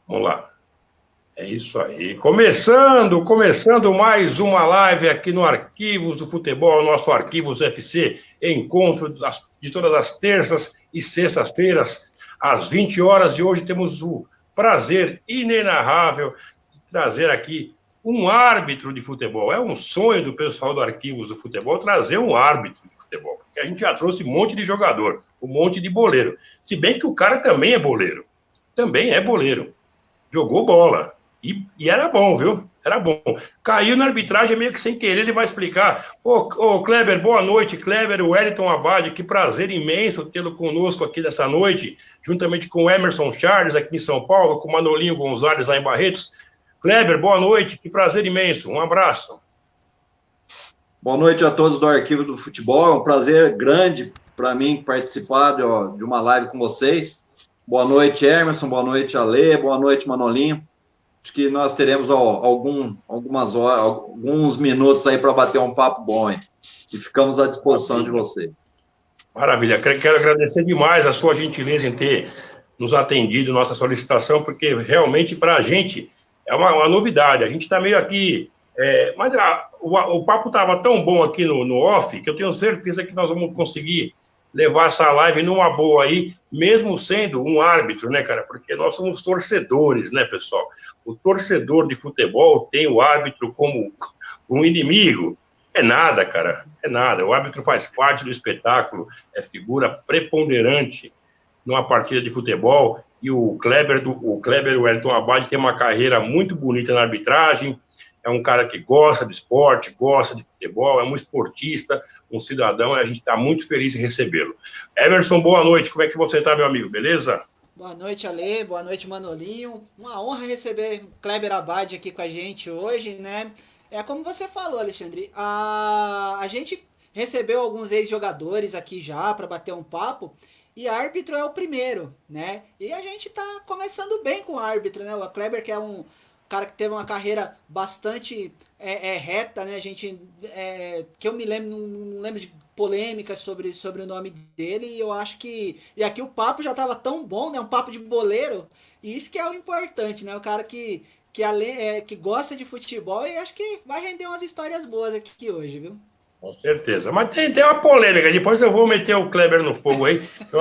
Vamos lá. É isso aí. Começando mais uma live aqui no Arquivos do Futebol, nosso Arquivos FC, encontro de todas as terças e sextas-feiras, às 20 horas, e hoje temos o prazer inenarrável de trazer aqui um árbitro de futebol. É um sonho do pessoal do Arquivos do Futebol trazer um árbitro de futebol, porque a gente já trouxe um monte de jogador, um monte de boleiro. Se bem que o cara também é boleiro. Também é boleiro. Jogou bola. E era bom, viu? Era bom. Caiu na arbitragem meio que sem querer, ele vai explicar. Ô, Kleber, boa noite, Kleber, o Wellington Abad, que prazer imenso tê-lo conosco aqui nessa noite, juntamente com o Emerson Charles aqui em São Paulo, com o Manolinho Gonzalez lá em Barretos. Kleber, boa noite, que prazer imenso, um abraço. Boa noite a todos do Arquivo do Futebol, é um prazer grande para mim participar de uma live com vocês. Boa noite, Emerson, boa noite, Ale, boa noite, Manolinho. Acho que nós teremos algumas horas, alguns minutos aí para bater um papo bom, hein? E ficamos à disposição de vocês. Maravilha. Quero agradecer demais a sua gentileza em ter nos atendido nossa solicitação, porque realmente para a gente é uma novidade. A gente está meio aqui... mas o papo estava tão bom aqui no off que eu tenho certeza que nós vamos conseguir levar essa live numa boa aí, mesmo sendo um árbitro, né, cara? Porque nós somos torcedores, né, pessoal? O torcedor de futebol tem o árbitro como um inimigo. É nada, cara. É nada. O árbitro faz parte do espetáculo, é figura preponderante numa partida de futebol. E o Kleber Wellington Abad tem uma carreira muito bonita na arbitragem. É um cara que gosta de esporte, gosta de futebol, é um esportista, um cidadão, e a gente está muito feliz em recebê-lo. Emerson, boa noite. Como é que você está, meu amigo? Beleza? Boa noite, Ale. Boa noite, Manolinho. Uma honra receber o Kleber Abad aqui com a gente hoje, né? É como você falou, Alexandre, a gente recebeu alguns ex-jogadores aqui já para bater um papo, e árbitro é o primeiro, né? E a gente tá começando bem com o árbitro, né? O Kleber, que é um cara que teve uma carreira bastante reta, né? A gente, que eu me lembro, não lembro de polêmicas sobre o nome dele, e eu acho que... E aqui o papo já estava tão bom, né? Um papo de boleiro, e isso que é o importante, né? O cara que gosta de futebol, e acho que vai render umas histórias boas aqui hoje, viu? Com certeza. Mas tem uma polêmica. Depois eu vou meter o Kleber no fogo aí. Eu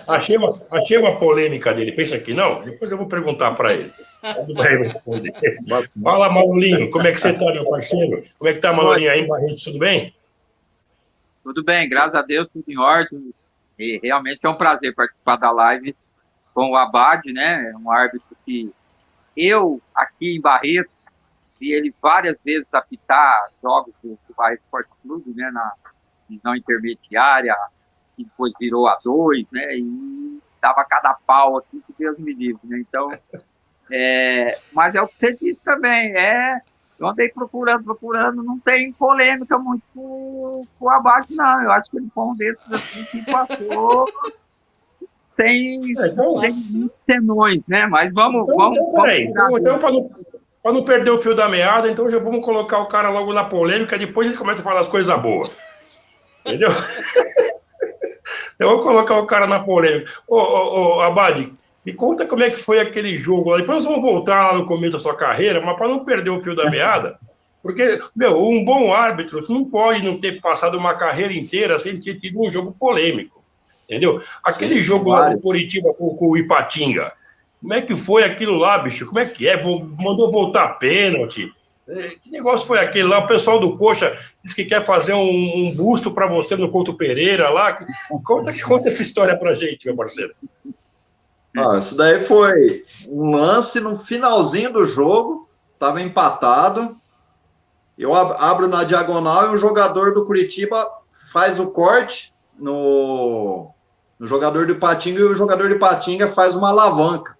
achei uma polêmica dele. Pensa que não? Depois eu vou perguntar para ele. Ele vai responder. Fala, Manolinho. Como é que você está, meu parceiro? Como é que está, Manolinho, aí em Barretos? Tudo bem? Tudo bem, graças a Deus, tudo em ordem. E realmente é um prazer participar da live com o Abad, né? Um árbitro que eu, aqui em Barretos, vi ele várias vezes apitar jogos do Barretos Esporte Clube, né, na divisão intermediária, que depois virou A2, né, e dava cada pau aqui, que Deus me livre, né, então, mas é o que você disse também, eu andei procurando, não tem polêmica muito com o Abad, não, eu acho que ele foi um desses, assim, que passou sem senões, né, mas vamos para não perder o fio da meada, então já vamos colocar o cara logo na polêmica, depois ele começa a falar as coisas boas. Entendeu? Eu vou colocar o cara na polêmica. Ô, Abad, me conta como é que foi aquele jogo lá. Depois nós vamos voltar lá no começo da sua carreira, mas para não perder o fio da meada, porque, um bom árbitro não pode não ter passado uma carreira inteira sem ter tido um jogo polêmico. Entendeu? Aquele jogo lá do Coritiba com o Ipatinga. Como é que foi aquilo lá, bicho? Como é que é? Mandou voltar pênalti? Que negócio foi aquele lá? O pessoal do Coxa disse que quer fazer um busto para você no Couto Pereira lá. Conta essa história pra gente, meu parceiro. Isso daí foi um lance no finalzinho do jogo, estava empatado. Eu abro na diagonal e o jogador do Curitiba faz o corte no jogador do Ipatinga, e o jogador do Ipatinga faz uma alavanca.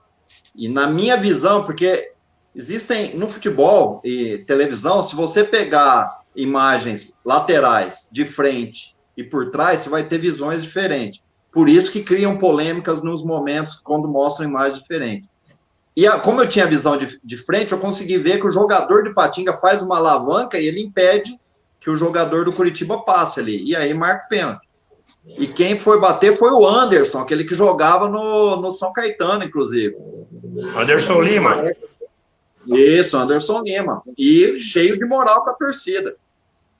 E na minha visão, porque existem no futebol e televisão, se você pegar imagens laterais, de frente e por trás, você vai ter visões diferentes. Por isso que criam polêmicas nos momentos quando mostram imagens diferentes. E como eu tinha a visão de frente, eu consegui ver que o jogador de Ipatinga faz uma alavanca e ele impede que o jogador do Curitiba passe ali. E aí marca o pênalti. E quem foi bater foi o Anderson, aquele que jogava no São Caetano, inclusive. Anderson Lima. Isso, Anderson Lima. E cheio de moral para a torcida.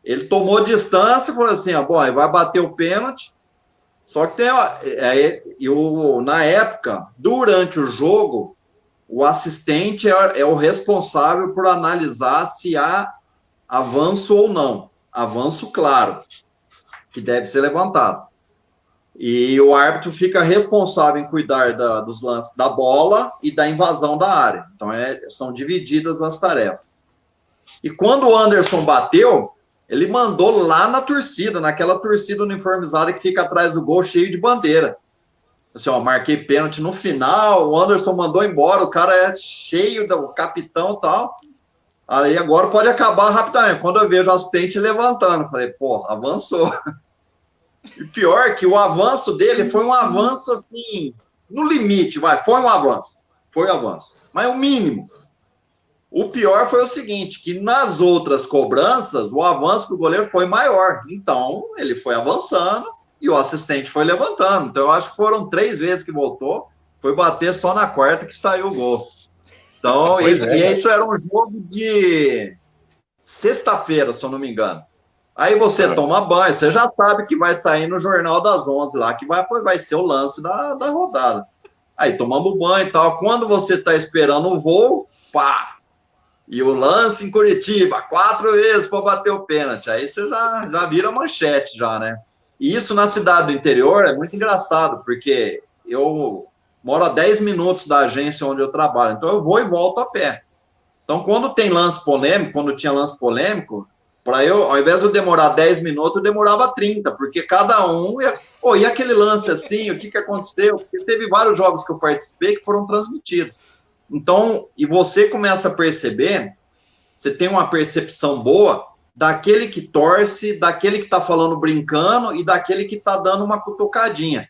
Ele tomou distância e falou assim: bom, vai bater o pênalti. Só que na época, durante o jogo, o assistente é o responsável por analisar se há avanço ou não. Avanço, claro, que deve ser levantado. E o árbitro fica responsável em cuidar dos lances da bola e da invasão da área. Então, são divididas as tarefas. E quando o Anderson bateu, ele mandou lá na torcida, naquela torcida uniformizada que fica atrás do gol, cheio de bandeira. Assim, marquei pênalti no final, o Anderson mandou embora, o cara é cheio do capitão e tal. Aí agora pode acabar rapidamente. Quando eu vejo o assistente levantando, falei, pô, avançou. E pior que o avanço dele foi um avanço assim, no limite, foi um avanço. Foi um avanço. Mas o mínimo. O pior foi o seguinte, que nas outras cobranças, o avanço do goleiro foi maior. Então, ele foi avançando e o assistente foi levantando. Então, eu acho que foram 3 vezes que voltou, foi bater só na quarta que saiu o gol. Então, isso era um jogo de sexta-feira, se eu não me engano. Aí você toma banho, você já sabe que vai sair no Jornal das 11 lá, que vai ser o lance da rodada. Aí tomamos banho e tal. Quando você está esperando o voo, pá! E o lance em Curitiba, 4 vezes para bater o pênalti. Aí você já vira manchete, já, né? E isso na cidade do interior é muito engraçado, porque eu moro a 10 minutos da agência onde eu trabalho, então eu vou e volto a pé. Então, quando tem lance polêmico, quando tinha lance polêmico, para eu, ao invés de eu demorar 10 minutos, eu demorava 30, porque cada um ia... e aquele lance assim, o que aconteceu? Porque teve vários jogos que eu participei que foram transmitidos. Então, e você começa a perceber, você tem uma percepção boa daquele que torce, daquele que está falando brincando e daquele que está dando uma cutucadinha.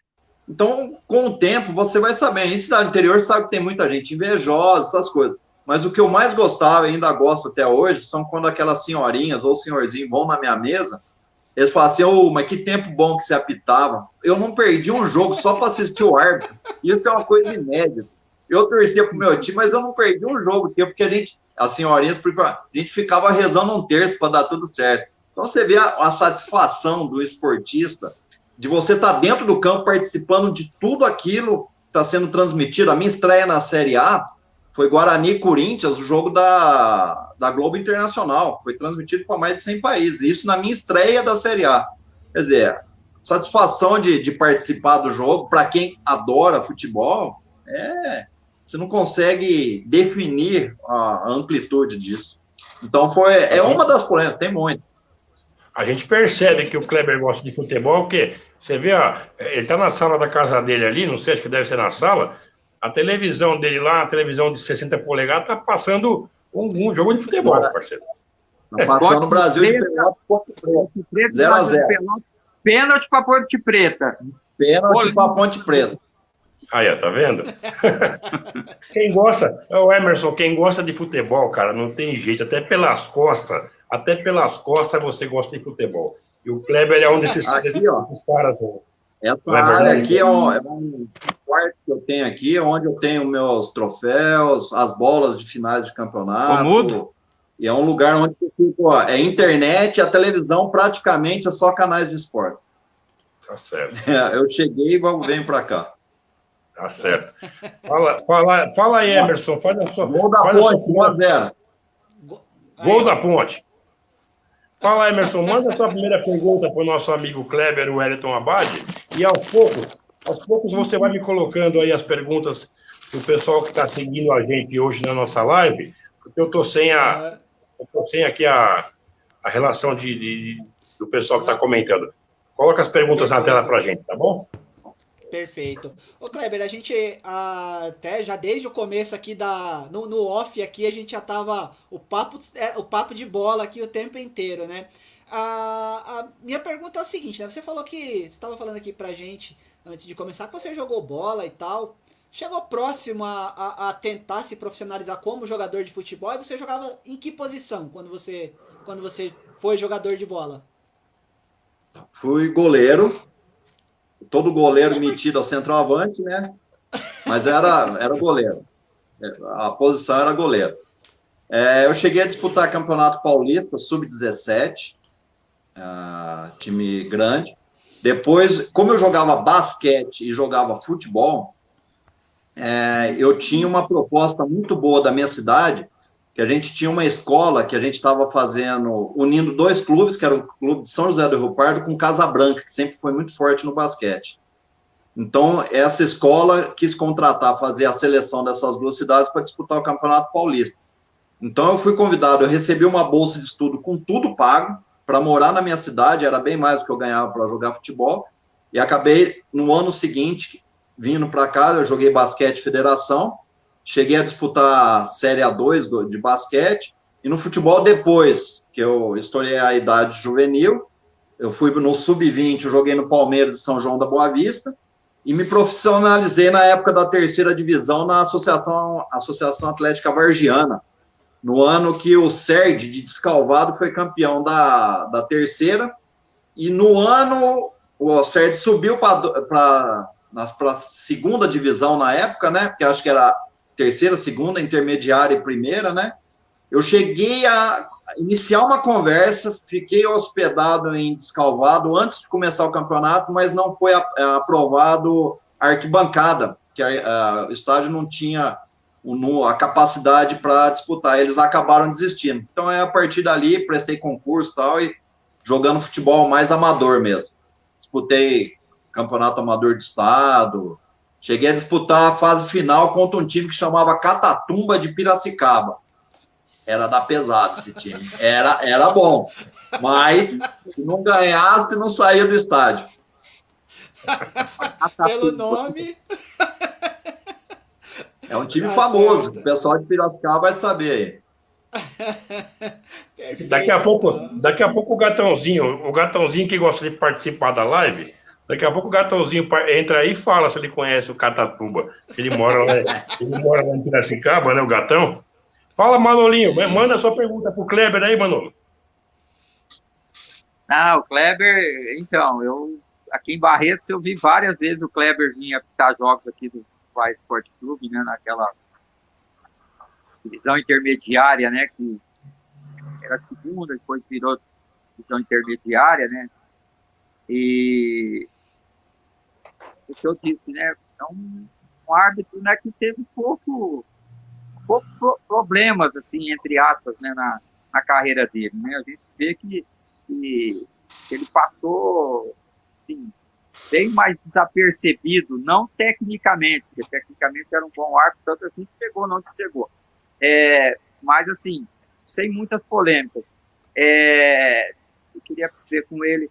Então, com o tempo, você vai saber. Em cidade interior, sabe que tem muita gente invejosa, essas coisas. Mas o que eu mais gostava, e ainda gosto até hoje, são quando aquelas senhorinhas ou senhorzinho vão na minha mesa, eles falam assim, mas que tempo bom que você apitava. Eu não perdi um jogo só para assistir o árbitro. Isso é uma coisa inédita. Eu torcia pro meu time, mas eu não perdi um jogo, porque as senhorinhas, a gente ficava rezando um terço para dar tudo certo. Então você vê a satisfação do esportista, de você estar dentro do campo participando de tudo aquilo que está sendo transmitido. A minha estreia na Série A foi Guarani e Corinthians, o jogo da Globo Internacional. Foi transmitido para mais de 100 países. Isso na minha estreia da Série A. Quer dizer, satisfação de participar do jogo, para quem adora futebol, você não consegue definir a amplitude disso. Então, uma das polêmicas, tem muito. A gente percebe que o Kleber gosta de futebol, porque você vê, ele está na sala da casa dele ali, não sei, acho que deve ser na sala, a televisão dele lá, a televisão de 60 polegadas, está passando um jogo de futebol, parceiro. Está passando no Brasil de Ponte Preta, 0-0. Pênalti para Ponte Preta. Pênalti para Ponte Preta. Aí, tá vendo? Quem gosta, o Emerson, quem gosta de futebol, cara, não tem jeito, até pelas costas você gosta de futebol. E o Kleber é um desses caras. Essa área aqui é um quarto que eu tenho aqui, onde eu tenho meus troféus, as bolas de finais de campeonato. E é um lugar onde eu fico, é internet, a televisão praticamente é só canais de esporte. Tá certo. Eu cheguei e venho para cá. Tá certo. Fala aí, Emerson. Faz a sua. Gol da Ponte, 1-0. Gol da Ponte. Fala, Emerson. Manda a sua primeira pergunta para o nosso amigo Kleber, o Wellington Abad. E aos poucos você vai me colocando aí as perguntas do pessoal que está seguindo a gente hoje na nossa live, porque eu estou sem aqui a relação do pessoal que está comentando. Coloca as perguntas na tela para a gente, tá bom? Perfeito. Ô Kleber, a gente até já desde o começo aqui no off aqui, a gente já tava o papo de bola aqui o tempo inteiro, né? A minha pergunta é o seguinte, né? Você estava falando aqui pra gente, antes de começar, que você jogou bola e tal. Chegou próximo a tentar se profissionalizar como jogador de futebol, e você jogava em que posição quando você foi jogador de bola? Fui goleiro. todo goleiro metido ao centroavante, né? Mas era goleiro. A posição era goleiro. Eu cheguei a disputar Campeonato Paulista, Sub-17, time grande. Depois, como eu jogava basquete e jogava futebol, eu tinha uma proposta muito boa da minha cidade, que a gente tinha uma escola que a gente estava fazendo, unindo 2 clubes, que era o clube de São José do Rio Pardo com Casa Branca, que sempre foi muito forte no basquete. Então, essa escola quis contratar, fazer a seleção dessas 2 cidades para disputar o Campeonato Paulista. Então, eu fui convidado, eu recebi uma bolsa de estudo com tudo pago, para morar na minha cidade, era bem mais do que eu ganhava para jogar futebol, e acabei, no ano seguinte, vindo para cá, eu joguei basquete federação, cheguei a disputar Série A2 de basquete, e no futebol depois, que eu estourei a idade juvenil, eu fui no Sub-20, eu joguei no Palmeiras de São João da Boa Vista, e me profissionalizei na época da 3ª divisão na Associação Atlética Vargiana, no ano que o Serd de Descalvado foi campeão da 3ª, e no ano o Serd subiu para a 2ª divisão na época, né? Porque acho que era 3ª, 2ª, intermediária e 1ª, né? Eu cheguei a iniciar uma conversa, fiquei hospedado em Descalvado antes de começar o campeonato, mas não foi aprovado a arquibancada, que o estádio não tinha a capacidade para disputar, eles acabaram desistindo. Então, a partir dali, prestei concurso e tal, e jogando futebol mais amador mesmo. Disputei campeonato amador de estado, cheguei a disputar a fase final contra um time que chamava Catatumba de Piracicaba. Era da pesada esse time. Era bom, mas se não ganhasse, não saía do estádio. Pelo nome... É um time famoso, o pessoal de Piracicaba vai saber aí. Daqui a pouco o Gatãozinho que gosta de participar da live, daqui a pouco o Gatãozinho entra aí e fala se ele conhece o Catatumba. Ele mora lá em Piracicaba, né, o Gatão? Fala, Manolinho, manda a sua pergunta pro Kleber aí, Manolo. O Kleber, então, aqui em Barretos eu vi várias vezes o Kleber vir apitar jogos aqui do Vai Esporte Clube, né, naquela divisão intermediária, né, que era a 2ª, depois virou divisão intermediária, né, e o que eu disse, né, é um árbitro, né, que teve pouco problemas, assim, entre aspas, né, na carreira dele, né, a gente vê que ele passou, assim, bem mais desapercebido, não tecnicamente, porque tecnicamente era um bom árbitro, tanto assim que chegou, não que chegou. Mas, assim, sem muitas polêmicas. Eu queria ver com ele,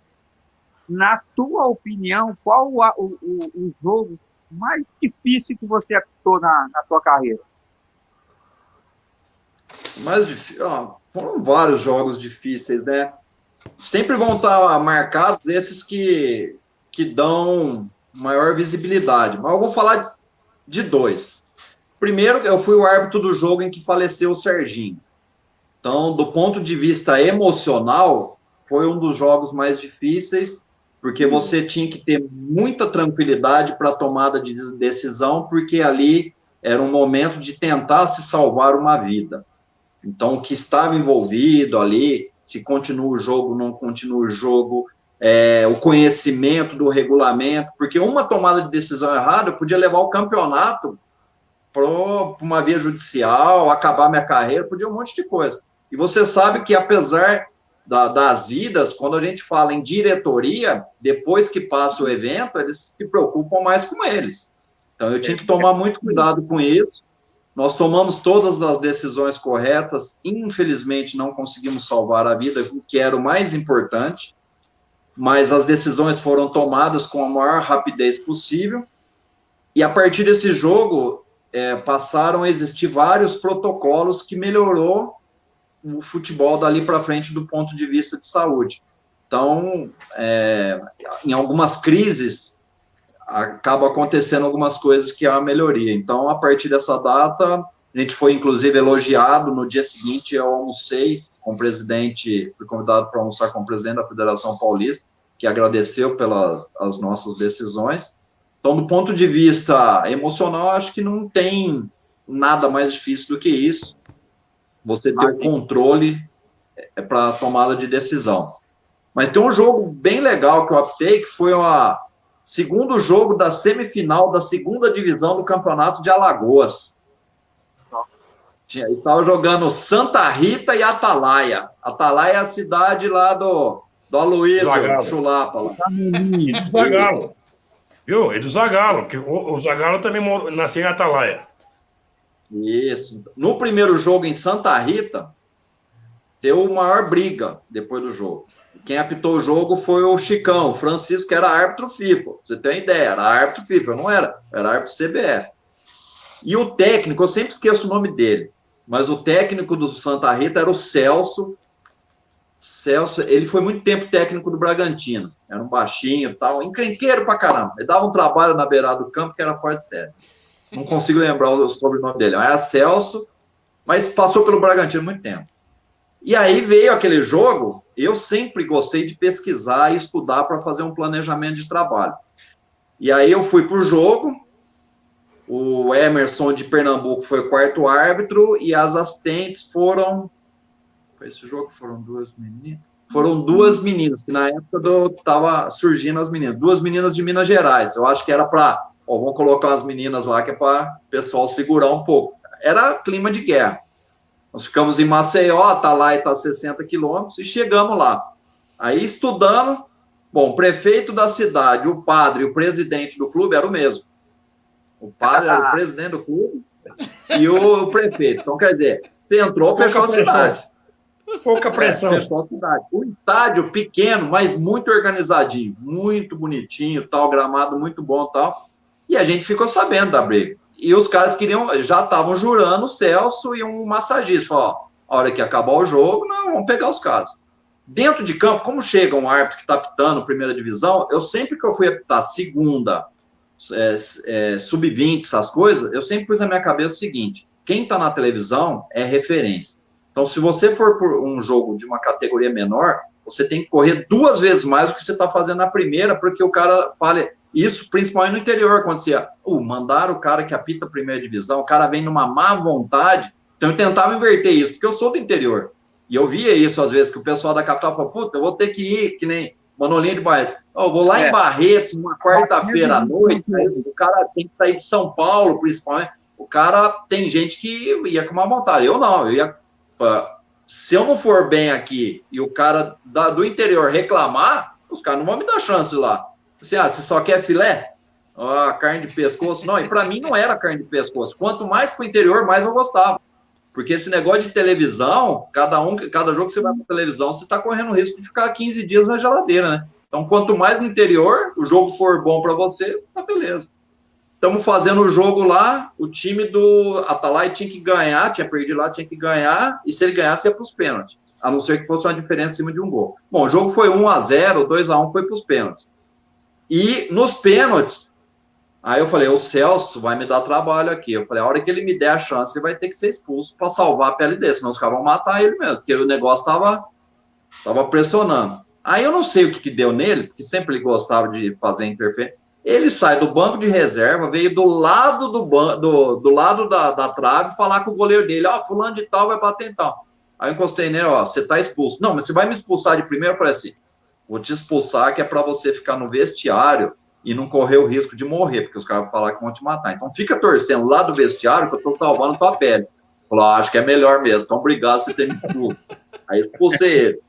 na tua opinião, qual o jogo mais difícil que você apitou na tua carreira? Mais difícil, foram vários jogos difíceis, né? Sempre vão estar marcados esses que dão maior visibilidade. Mas eu vou falar de 2. Primeiro, eu fui o árbitro do jogo em que faleceu o Serginho. Então, do ponto de vista emocional, foi um dos jogos mais difíceis, porque você tinha que ter muita tranquilidade para a tomada de decisão, porque ali era um momento de tentar se salvar uma vida. Então, o que estava envolvido ali, se continua o jogo, não continua o jogo, o conhecimento do regulamento, porque uma tomada de decisão errada podia levar o campeonato para uma via judicial, acabar minha carreira, podia um monte de coisa. E você sabe que, apesar das vidas, quando a gente fala em diretoria, depois que passa o evento, eles se preocupam mais com eles. Então, eu tinha que tomar muito cuidado com isso. Nós tomamos todas as decisões corretas, infelizmente não conseguimos salvar a vida, o que era o mais importante, mas as decisões foram tomadas com a maior rapidez possível, e a partir desse jogo, passaram a existir vários protocolos que melhorou o futebol dali para frente do ponto de vista de saúde. Então, em algumas crises, acaba acontecendo algumas coisas que há melhoria. Então, a partir dessa data, a gente foi, inclusive, elogiado. No dia seguinte, eu almocei com o presidente, fui convidado para almoçar com o presidente da Federação Paulista, que agradeceu pelas as nossas decisões. Então, do ponto de vista emocional, acho que não tem nada mais difícil do que isso. Você ter o controle para tomada de decisão. Mas tem um jogo bem legal que eu optei, que foi o segundo jogo da semifinal da segunda divisão do Campeonato de Alagoas. Estava jogando Santa Rita e Atalaia. Atalaia é a cidade lá do Aloysio Chulapa. Lá. E do Zagallo. Viu? E do Zagallo, que o Zagallo também nasceu em Atalaia. Isso. No primeiro jogo em Santa Rita, deu maior briga depois do jogo. Quem apitou o jogo foi o Chicão, o Francisco, que era árbitro FIFA. Você tem uma ideia, era árbitro FIFA, eu não era árbitro CBF. E o técnico, eu sempre esqueço o nome dele, mas o técnico do Santa Rita era o Celso. Celso, ele foi muito tempo técnico do Bragantino. Era um baixinho e tal, encrenqueiro pra caramba. Ele dava um trabalho na beirada do campo que era forte sério. Não consigo lembrar o sobrenome dele. Era Celso, mas passou pelo Bragantino muito tempo. E aí veio aquele jogo, eu sempre gostei de pesquisar e estudar para fazer um planejamento de trabalho. E aí eu fui pro jogo, o Emerson de Pernambuco foi o quarto árbitro e as assistentes foram... Foi esse jogo que foram duas meninas? Foram duas meninas, que na época tava surgindo as meninas. Duas meninas de Minas Gerais. Eu acho que era para... vamos colocar as meninas lá, que é para o pessoal segurar um pouco. Era clima de guerra. Nós ficamos em Maceió, Atalaia está a 60 quilômetros, e chegamos lá. Aí, estudando, bom, o prefeito da cidade, o padre e o presidente do clube era o mesmo. O padre era o presidente do clube e o prefeito. Então, quer dizer, você entrou, fechou a cidade. Pouca pressão. Fechou a cidade. O estádio pequeno, mas muito organizadinho, muito bonitinho, tal, gramado muito bom, tal. E a gente ficou sabendo da briga. E os caras já estavam jurando o Celso e um massagista. Falaram, a hora que acabar o jogo, não, vamos pegar os caras. Dentro de campo, como chega um árbitro que está apitando primeira divisão, eu sempre que eu fui apitar segunda, sub-20, essas coisas, eu sempre pus na minha cabeça o seguinte, quem está na televisão é referência. Então, se você for por um jogo de uma categoria menor, você tem que correr 2 vezes mais do que você está fazendo na primeira, porque o cara fala... Isso, principalmente no interior, acontecia. Mandaram o cara que apita a primeira divisão, o cara vem numa má vontade. Então, eu tentava inverter isso, porque eu sou do interior. E eu via isso, às vezes, que o pessoal da capital falava, puta, eu vou ter que ir, que nem Manolinho de Barretos. Eu vou lá em Barretos, numa quarta-feira à noite, aí o cara tem que sair de São Paulo, principalmente. O cara, tem gente que ia com má vontade. Eu não, eu ia... Se eu não for bem aqui e o cara do interior reclamar, os caras não vão me dar chance lá. Você só quer filé? Carne de pescoço? Não, e para mim não era carne de pescoço. Quanto mais pro interior, mais eu gostava. Porque esse negócio de televisão, cada jogo que você vai pra televisão, você tá correndo o risco de ficar 15 dias na geladeira, né? Então, quanto mais no interior, o jogo for bom para você, tá beleza. Estamos fazendo o jogo lá, o time do Atalaia tinha que ganhar, tinha perdido lá, tinha que ganhar, e se ele ganhasse, ia pros pênaltis. A não ser que fosse uma diferença acima de um gol. Bom, o jogo foi 1-0, 2-1, foi pros pênaltis. E nos pênaltis, aí eu falei, o Celso vai me dar trabalho aqui. Eu falei, a hora que ele me der a chance, ele vai ter que ser expulso para salvar a pele dele, senão os caras vão matar ele mesmo, porque o negócio tava pressionando. Aí eu não sei o que deu nele, porque sempre ele gostava de fazer interferência. Ele sai do banco de reserva, veio do lado do lado da trave falar com o goleiro dele, fulano de tal vai bater então. Aí eu encostei nele, você tá expulso. Não, mas você vai me expulsar de primeiro? Eu falei assim, vou te expulsar, que é para você ficar no vestiário e não correr o risco de morrer, porque os caras vão falar que vão te matar. Então, fica torcendo lá do vestiário que eu tô salvando tua pele. Falou, acho que é melhor mesmo. Então, obrigado por ter me expulso. Aí, expulsei ele.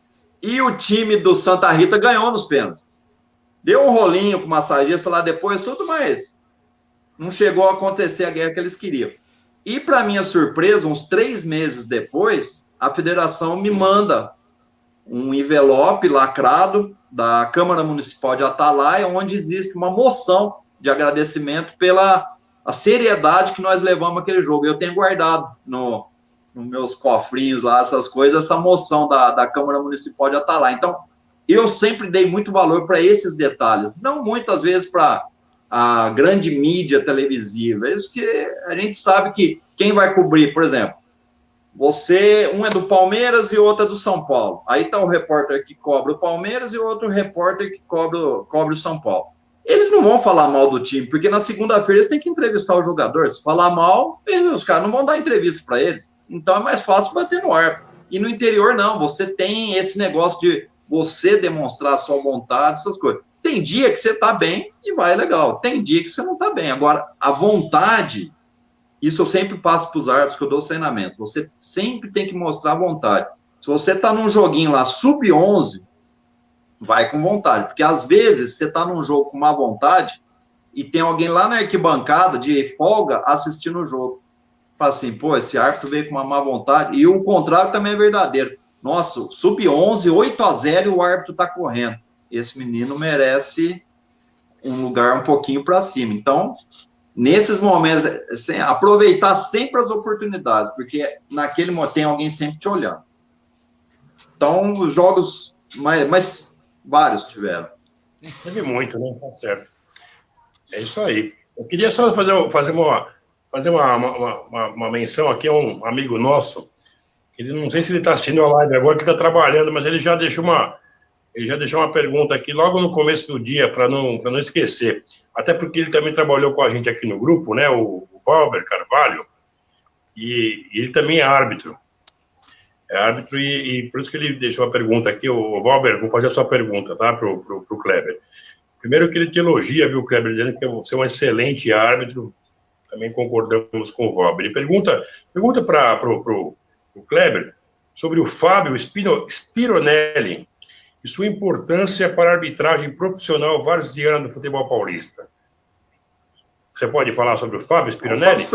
E o time do Santa Rita ganhou nos pênaltis. Deu um rolinho com o massagista lá depois, tudo mais. Não chegou a acontecer a guerra que eles queriam. E, para minha surpresa, uns 3 meses depois, a federação me manda um envelope lacrado da Câmara Municipal de Atalaia, onde existe uma moção de agradecimento pela a seriedade que nós levamos aquele jogo. Eu tenho guardado nos meus cofrinhos lá, essas coisas, essa moção da Câmara Municipal de Atalaia. Então, eu sempre dei muito valor para esses detalhes, não muitas vezes para a grande mídia televisiva, isso que a gente sabe que quem vai cobrir, por exemplo, um é do Palmeiras e outro é do São Paulo. Aí tá o repórter que cobra o Palmeiras e outro repórter que cobra o São Paulo. Eles não vão falar mal do time, porque na segunda-feira eles têm que entrevistar o jogador. Se falar mal, os caras não vão dar entrevista para eles. Então é mais fácil bater no árbitro. E no interior, não. Você tem esse negócio de você demonstrar a sua vontade, essas coisas. Tem dia que você tá bem e vai legal. Tem dia que você não tá bem. Agora, a vontade, isso eu sempre passo para os árbitros que eu dou os treinamentos. Você sempre tem que mostrar vontade. Se você tá num joguinho lá, sub-11, vai com vontade. Porque às vezes você tá num jogo com má vontade e tem alguém lá na arquibancada de folga assistindo o jogo. Fala assim, pô, esse árbitro veio com uma má vontade. E o contrário também é verdadeiro. Nossa, sub-11, 8-0 e o árbitro tá correndo. Esse menino merece um lugar um pouquinho para cima. Então, nesses momentos, assim, aproveitar sempre as oportunidades, porque naquele momento tem alguém sempre te olhando. Então, os jogos, mas vários tiveram. Teve muito, né? Tá certo. É isso aí. Eu queria só fazer uma menção aqui a um amigo nosso. Ele não sei se ele está assistindo a live agora, que está trabalhando, mas ele já deixou uma pergunta aqui logo no começo do dia, para não esquecer. Até porque ele também trabalhou com a gente aqui no grupo, né? O Valber Carvalho. E ele também é árbitro. É árbitro e por isso que ele deixou a pergunta aqui. O Valber, vou fazer a sua pergunta, tá? Pro Kleber. Primeiro que ele te elogia, viu, Kleber, dizendo que você é um excelente árbitro. Também concordamos com o Valber. Ele pergunta para o Kleber sobre o Fábio Spironelli e sua importância para a arbitragem profissional varziana do futebol paulista. Você pode falar sobre o Fábio Spironelli?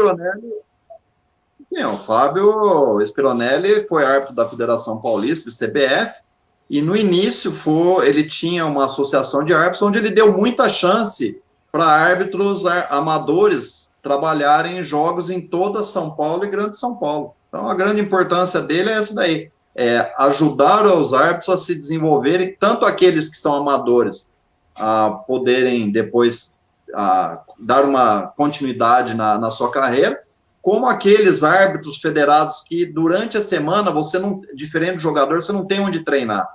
O Fábio Spironelli foi árbitro da Federação Paulista, de CBF, e no início ele tinha uma associação de árbitros onde ele deu muita chance para árbitros amadores trabalharem em jogos em toda São Paulo e Grande São Paulo. Então, a grande importância dele é essa daí, é ajudar os árbitros a se desenvolverem, tanto aqueles que são amadores, a poderem depois dar uma continuidade na sua carreira, como aqueles árbitros federados que durante a semana, diferente do jogador, você não tem onde treinar.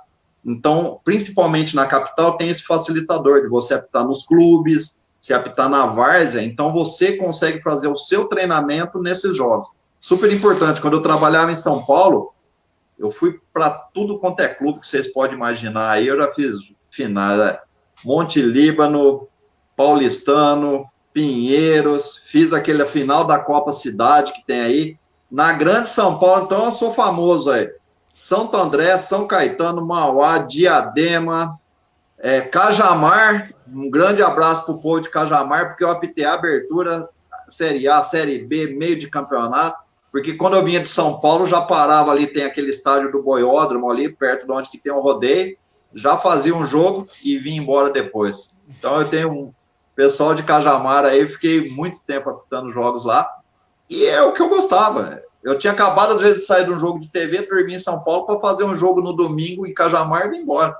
Então, principalmente na capital, tem esse facilitador de você apitar nos clubes, se apitar na várzea, então você consegue fazer o seu treinamento nesses jogos. Super importante. Quando eu trabalhava em São Paulo, eu fui para tudo quanto é clube que vocês podem imaginar. Aí eu já fiz finais, Monte Líbano, Paulistano, Pinheiros, fiz aquele final da Copa Cidade que tem aí. Na Grande São Paulo, então eu sou famoso aí. Santo André, São Caetano, Mauá, Diadema, Cajamar. Um grande abraço para o povo de Cajamar, porque eu apitei a abertura, Série A, Série B, meio de campeonato. Porque quando eu vinha de São Paulo, já parava ali, tem aquele estádio do Boiódromo ali, perto de onde que tem um rodeio, já fazia um jogo e vinha embora depois. Então eu tenho um pessoal de Cajamar aí, fiquei muito tempo apitando jogos lá, e é o que eu gostava. Eu tinha acabado, às vezes, de sair de um jogo de TV, dormir em São Paulo para fazer um jogo no domingo em Cajamar e vir embora.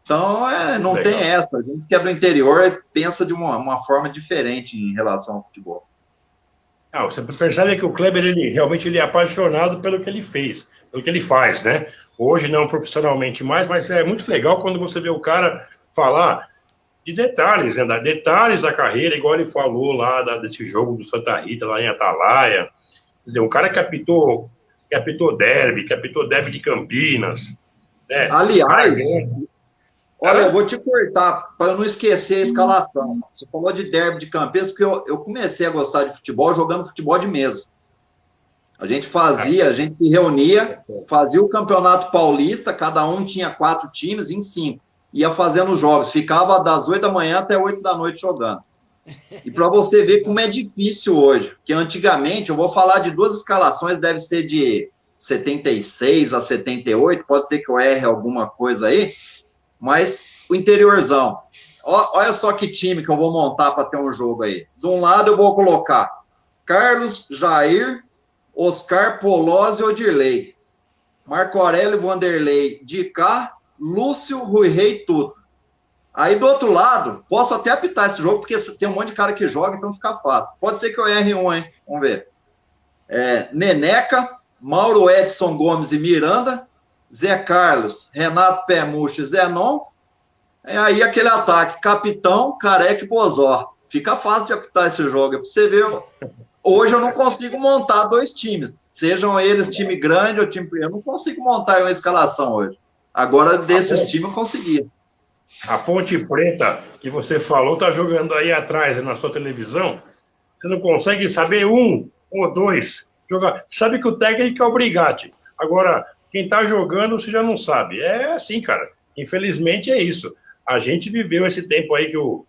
Então, não Legal. Tem essa. A gente que é do interior pensa de uma forma diferente em relação ao futebol. Você percebe que o Kleber, realmente é apaixonado pelo que ele fez, pelo que ele faz, né? Hoje não profissionalmente mais, mas é muito legal quando você vê o cara falar de detalhes, né? Detalhes da carreira, igual ele falou lá desse jogo do Santa Rita, lá em Atalaia. Quer dizer, um cara que apitou derby, de Campinas. Né? Aliás, olha, eu vou te cortar, para eu não esquecer a escalação. Você falou de derby de Campinas, porque eu comecei a gostar de futebol jogando futebol de mesa. A gente se reunia, fazia o Campeonato Paulista, cada um tinha 4 times em 5. Ia fazendo os jogos, ficava das 8 da manhã até 8 da noite jogando. E para você ver como é difícil hoje, porque antigamente, eu vou falar de 2 escalações, deve ser de 76 a 78, pode ser que eu erre alguma coisa aí, mas o interiorzão. Olha só que time que eu vou montar para ter um jogo aí. De um lado eu vou colocar Carlos, Jair, Oscar, Polozzi e Odirley. Marco Aurélio, Vanderlei, Dicá, Lúcio, Rui Rei, Tuto. Aí do outro lado, posso até apitar esse jogo, porque tem um monte de cara que joga, então fica fácil. Pode ser que eu erre um, hein? Vamos ver. Neneca, Mauro Edson Gomes e Miranda, Zé Carlos, Renato Pé Murcho e Zenon. É aí aquele ataque, Capitão, Careca e Bozó. Fica fácil de apitar esse jogo. Pra você ver, hoje eu não consigo montar 2 times. Sejam eles time grande ou time pequeno. Eu não consigo montar uma escalação hoje. Agora, desses times, eu consegui. A Ponte Preta, que você falou, tá jogando aí atrás, na sua televisão. Você não consegue saber um ou dois jogar. Sabe que o técnico é o Brigatti. Agora, quem tá jogando, você já não sabe. É assim, cara. Infelizmente, é isso. A gente viveu esse tempo aí que o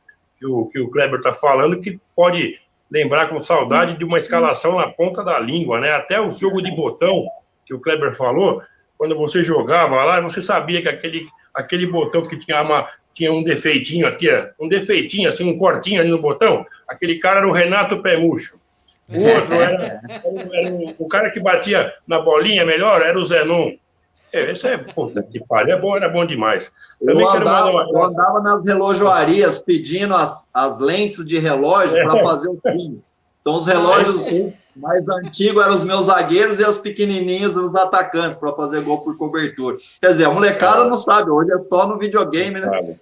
Kleber tá falando, que pode lembrar com saudade de uma escalação na ponta da língua, né? Até o jogo de botão, que o Kleber falou, quando você jogava lá, você sabia que aquele botão que tinha um defeitinho aqui, um defeitinho, assim, um cortinho ali no botão, aquele cara era o Renato Pé Murcho. O outro era o cara que batia na bolinha melhor, era o Zenon. Esse puta que pariu, era bom demais. Eu andava nas relojoarias pedindo as lentes de relógio para fazer o time. Então, os relógios mais antigos eram os meus zagueiros e os pequenininhos, os atacantes, para fazer gol por cobertura. Quer dizer, a molecada não sabe, hoje é só no videogame, né?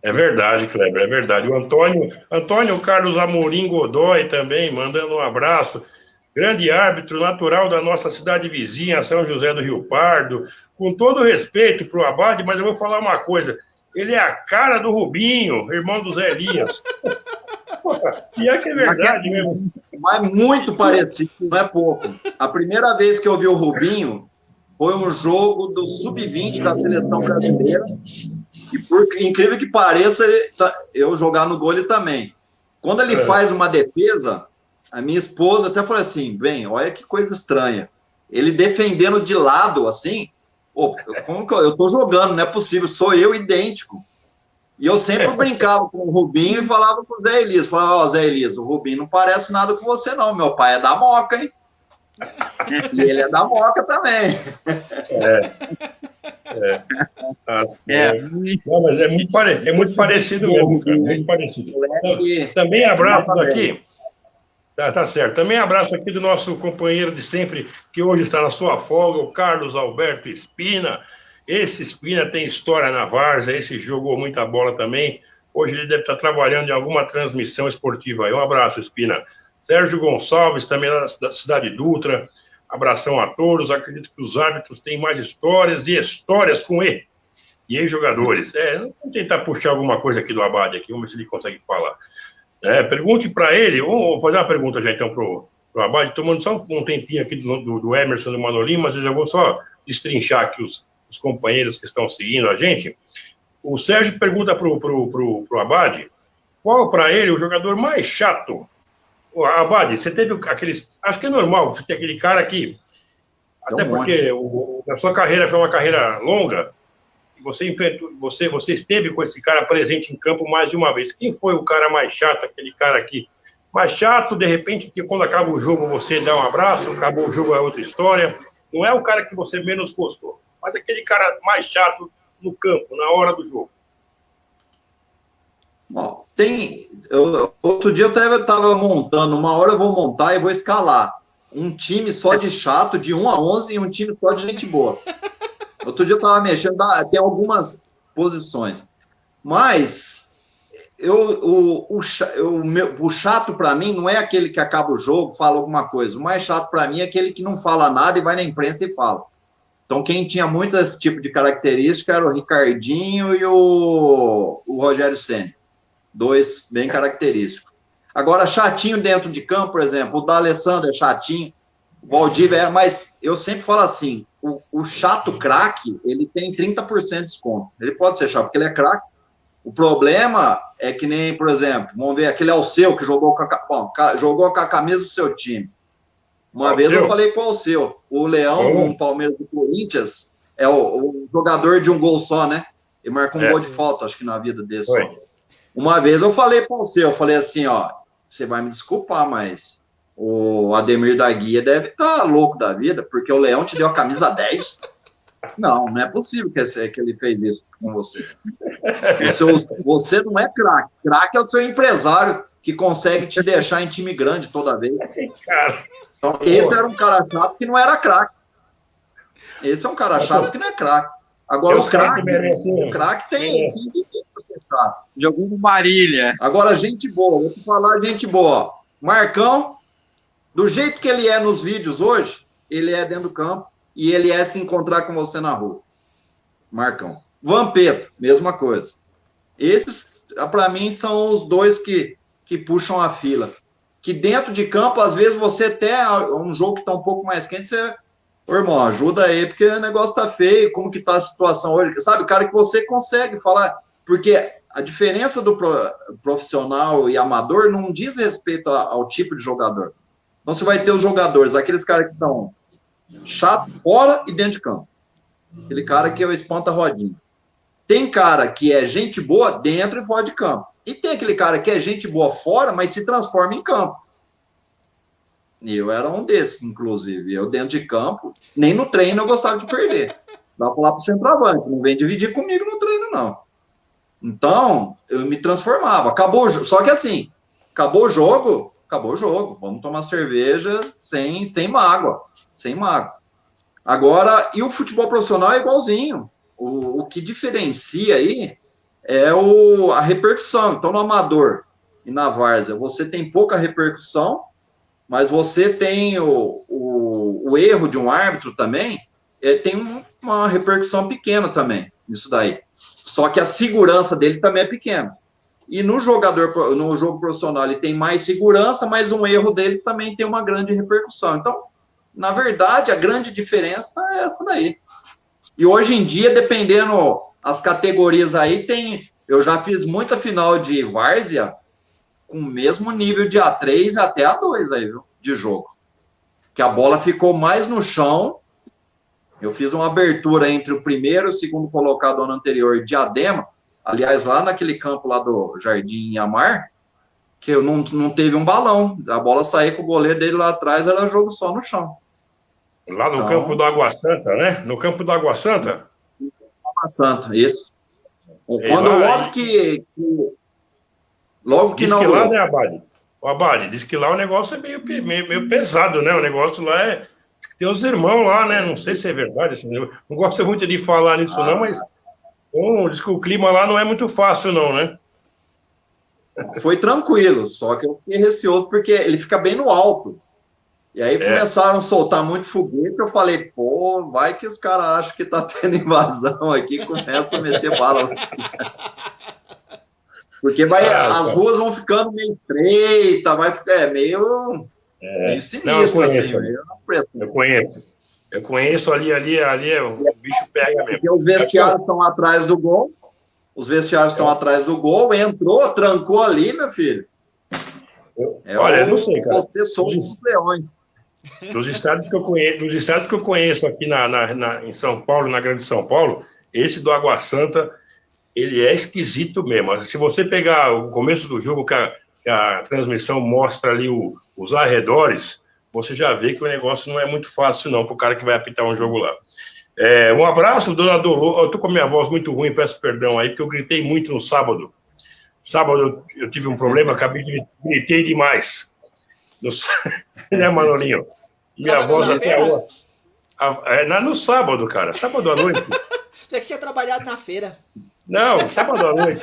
É verdade, Kleber, é verdade. O Antônio Carlos Amorim Godoy também, mandando um abraço. Grande árbitro natural da nossa cidade vizinha, São José do Rio Pardo. Com todo respeito para o Abade, mas eu vou falar uma coisa. Ele é a cara do Rubinho, irmão do Zé Elias. E é que é verdade mesmo. Mas muito parecido, não é pouco. A primeira vez que eu vi o Rubinho foi um jogo do Sub-20 da Seleção Brasileira. E por incrível que pareça, eu jogar no gol ele também. Quando ele faz uma defesa, a minha esposa até falou assim, bem, olha que coisa estranha. Ele defendendo de lado, assim, como que eu tô jogando, não é possível, sou eu idêntico. E eu sempre brincava com o Rubinho e falava com o Zé Elias. Falava, Zé Elias, o Rubinho não parece nada com você, não. Meu pai é da Moca, hein? E ele é da Moca também. Não, mas é muito parecido mesmo, cara. Muito parecido. Também abraço aqui. Tá certo. Também abraço aqui do nosso companheiro de sempre, que hoje está na sua folga, o Carlos Alberto Espina. Esse Espina tem história na várzea, esse jogou muita bola também. Hoje ele deve estar trabalhando em alguma transmissão esportiva aí. Um abraço, Espina. Sérgio Gonçalves, também da Cidade Dutra. Abração a todos. Acredito que os árbitros têm mais histórias e histórias com ele. E ex-jogadores. Vamos tentar puxar alguma coisa aqui do Abade, aqui. Vamos ver se ele consegue falar. Pergunte para ele. Vou fazer uma pergunta já então para o Abade. Tomando só um tempinho aqui do Emerson do Manolinho, mas eu já vou só destrinchar aqui os companheiros que estão seguindo a gente. O Sérgio pergunta pro Abade qual para ele o jogador mais chato. Abade, você teve aqueles... Acho que é normal você ter aquele cara que... Até porque a sua carreira foi uma carreira longa e você enfrentou, você esteve com esse cara presente em campo mais de uma vez. Quem foi o cara mais chato, aquele cara aqui? Mais chato, de repente, que quando acaba o jogo você dá um abraço, acabou o jogo é outra história. Não é o cara que você menos gostou, mas aquele cara mais chato no campo, na hora do jogo. Bom, outro dia eu estava montando, uma hora eu vou montar e vou escalar um time só de chato, de 1 a 11, e um time só de gente boa. Outro dia eu estava mexendo, tem algumas posições, mas o chato para mim não é aquele que acaba o jogo, fala alguma coisa. O mais chato para mim é aquele que não fala nada e vai na imprensa e fala. Então, quem tinha muito esse tipo de característica era o Ricardinho e o Rogério Ceni. 2 bem característicos. Agora, chatinho dentro de campo, por exemplo, o D'Alessandro é chatinho, o Valdívia mas eu sempre falo assim, o chato craque, ele tem 30% de desconto. Ele pode ser chato, porque ele é craque. O problema é que nem, por exemplo, vamos ver, aquele Alceu que jogou com a camisa do seu time. Uma vez eu falei com o Alceu, o Leão, no Palmeiras do Corinthians, é o jogador de um gol só, né? Ele marcou um gol de falta, acho que na vida dele só. Uma vez eu falei para o Alceu, eu falei assim, ó, você vai me desculpar, mas o Ademir da Guia deve estar louco da vida, porque o Leão te deu a camisa 10. Não é possível que ele fez isso com você. Você não é craque. Craque é o seu empresário que consegue te deixar em time grande toda vez. Então, esse era um cara chato que não era craque. Esse é um cara chato que não é craque. Agora, o craque tem que ser chato. Jogou no Marília. Agora, gente boa, vou te falar gente boa. Marcão, do jeito que ele é nos vídeos hoje, ele é dentro do campo e ele é se encontrar com você na rua. Marcão. Vampeta, mesma coisa. Esses, para mim, são os dois que puxam a fila. Que dentro de campo, às vezes, você até um jogo que está um pouco mais quente, você... Ô, irmão, ajuda aí, porque o negócio tá feio, como que tá a situação hoje? Sabe, cara que você consegue falar, porque a diferença do profissional e amador não diz respeito ao tipo de jogador. Então, você vai ter os jogadores, aqueles caras que são chatos fora e dentro de campo. Aquele cara que é o espanta-rodinha. Tem cara que é gente boa dentro e fora de campo. E tem aquele cara que é gente boa fora, mas se transforma em campo. Eu era um desses, inclusive. Eu dentro de campo, nem no treino eu gostava de perder. Dá pra falar pro centroavante, não vem dividir comigo no treino, não. Então, eu me transformava. Acabou o jogo. Só que assim, acabou o jogo. Vamos tomar cerveja sem mágoa. Sem mágoa. Agora, e o futebol profissional é igualzinho. O que diferencia aí é a repercussão. Então, no amador e na várzea, você tem pouca repercussão, mas você tem o erro de um árbitro também, tem uma repercussão pequena também, nisso daí. Só que a segurança dele também é pequena. E no jogo profissional, ele tem mais segurança, mas um erro dele também tem uma grande repercussão. Então, na verdade, a grande diferença é essa daí. E hoje em dia, dependendo as categorias aí, eu já fiz muita final de várzea com o mesmo nível de A3 até A2 aí, viu, de jogo. Que a bola ficou mais no chão. Eu fiz uma abertura entre o primeiro e o segundo colocado ano anterior, Diadema, aliás, lá naquele campo lá do Jardim Iamar, que eu não teve um balão. A bola saía com o goleiro dele lá atrás, era jogo só no chão. Lá no campo do Água Santa, né? No campo do Água Santa? Água Santa, isso. Logo que não... Diz que lá, né, Abade? O Abade, diz que lá o negócio é meio pesado, né? O negócio lá é... Tem os irmãos lá, né? Não sei se é verdade. Assim, eu não gosto muito de falar nisso, não, mas... diz que o clima lá não é muito fácil, não, né? Foi tranquilo, só que eu fiquei receoso porque ele fica bem no alto. E aí começaram a soltar muito foguete, eu falei, pô, vai que os caras acham que tá tendo invasão aqui, começa a meter bala. Porque as ruas vão ficando meio estreitas, vai ficar meio sinistro. Não, eu conheço, assim, eu conheço ali, o bicho pega mesmo. Porque os vestiários estão atrás do gol, entrou, trancou ali, meu filho. Olha, eu não sei, cara. Você solta os leões. Dos estados que eu conheço aqui em São Paulo, na Grande São Paulo, esse do Água Santa, ele é esquisito mesmo. Se você pegar o começo do jogo, que a transmissão mostra ali os arredores, você já vê que o negócio não é muito fácil, não, para o cara que vai apitar um jogo lá. Um abraço, dona Dolores. Eu tô com a minha voz muito ruim, peço perdão aí, porque eu gritei muito no sábado. Sábado eu tive um problema, gritei demais. Né, Manolinho? Minha voz até hoje. No sábado, cara. Sábado à noite. Você que tinha trabalhado na feira. Não, sábado à noite.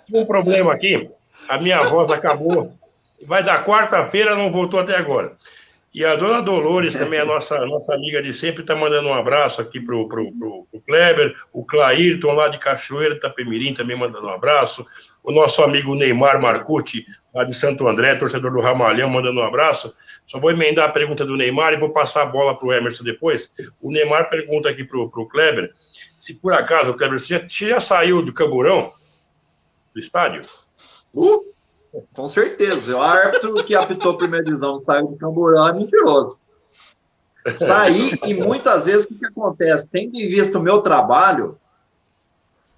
Tinha um problema aqui. A minha voz acabou. Vai dar quarta-feira, não voltou até agora. E a dona Dolores, também a nossa amiga de sempre, está mandando um abraço aqui pro Kleber. O Clairton, lá de Cachoeira, Itapemirim, também mandando um abraço. O nosso amigo Neymar Marcucci, lá de Santo André, torcedor do Ramalhão, mandando um abraço. Só vou emendar a pergunta do Neymar e vou passar a bola para o Emerson depois. O Neymar pergunta aqui pro Kleber, se por acaso, Kleber, você já saiu do Camburão, do estádio? Com certeza. O árbitro que apitou a primeira divisão saiu do Camburão é mentiroso. Saí e muitas vezes o que acontece? Tendo em vista o meu trabalho,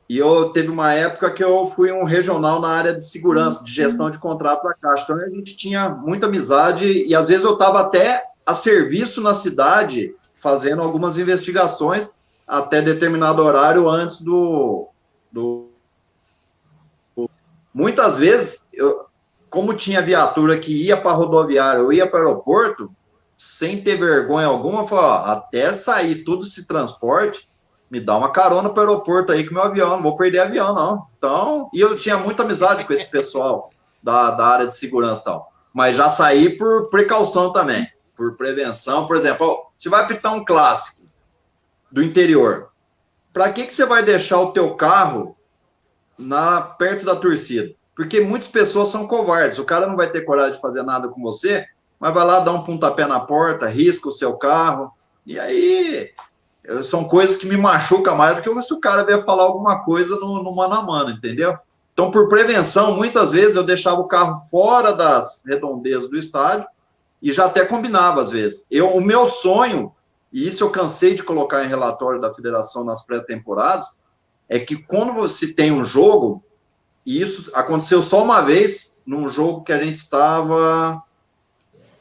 e eu teve uma época que eu fui um regional na área de segurança, de gestão de contrato da Caixa. Então a gente tinha muita amizade e às vezes eu estava até a serviço na cidade, fazendo algumas investigações até determinado horário antes Muitas vezes, como tinha viatura que ia para a rodoviária ou ia para o aeroporto, sem ter vergonha alguma, falou, ó, até sair tudo esse transporte, me dá uma carona para o aeroporto aí com meu avião, não vou perder avião, não. Então, e eu tinha muita amizade com esse pessoal da área de segurança e tal. Mas já saí por precaução também, por prevenção. Por exemplo, ó, você vai apitar um clássico do interior. Para que você vai deixar o teu carro perto da torcida? Porque muitas pessoas são covardes. O cara não vai ter coragem de fazer nada com você, mas vai lá dar um pontapé na porta, risca o seu carro. E aí, são coisas que me machucam mais do que se o cara vier falar alguma coisa no mano a mano, entendeu? Então, por prevenção, muitas vezes eu deixava o carro fora das redondezas do estádio e já até combinava às vezes. O meu sonho, e isso eu cansei de colocar em relatório da federação nas pré-temporadas, é que quando você tem um jogo, e isso aconteceu só uma vez, num jogo que a gente estava,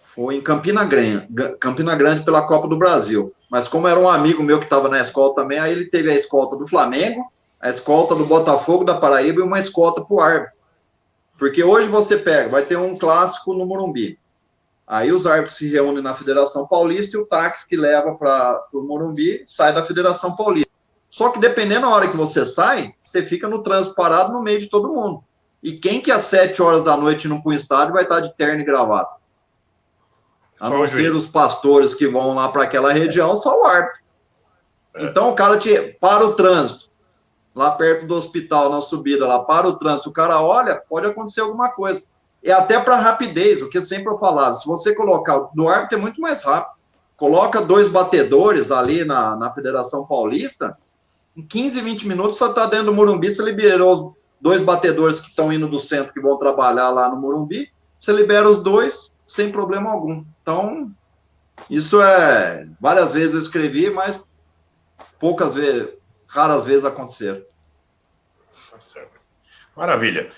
foi em Campina Grande pela Copa do Brasil. Mas como era um amigo meu que estava na escolta também, aí ele teve a escolta do Flamengo, a escolta do Botafogo da Paraíba e uma escolta para o árbitro. Porque hoje você pega, vai ter um clássico no Morumbi. Aí os árbitros se reúnem na Federação Paulista e o táxi que leva para o Morumbi sai da Federação Paulista. Só que dependendo da hora que você sai, você fica no trânsito parado no meio de todo mundo. E quem que às 7 horas da noite não põe estádio vai estar de terno e gravata? A não ser os pastores que vão lá para aquela região, só o árbitro. Então o cara para o trânsito, lá perto do hospital, na subida, lá para o trânsito, o cara olha, pode acontecer alguma coisa. E até para rapidez, o que sempre eu falava, se você colocar, no árbitro é muito mais rápido, coloca 2 batedores ali na Federação Paulista, em 15, 20 minutos você está dentro do Morumbi, você liberou os 2 batedores que estão indo do centro, que vão trabalhar lá no Morumbi, você libera os 2 sem problema algum. Então, isso várias vezes eu escrevi, mas raras vezes aconteceram. Maravilha.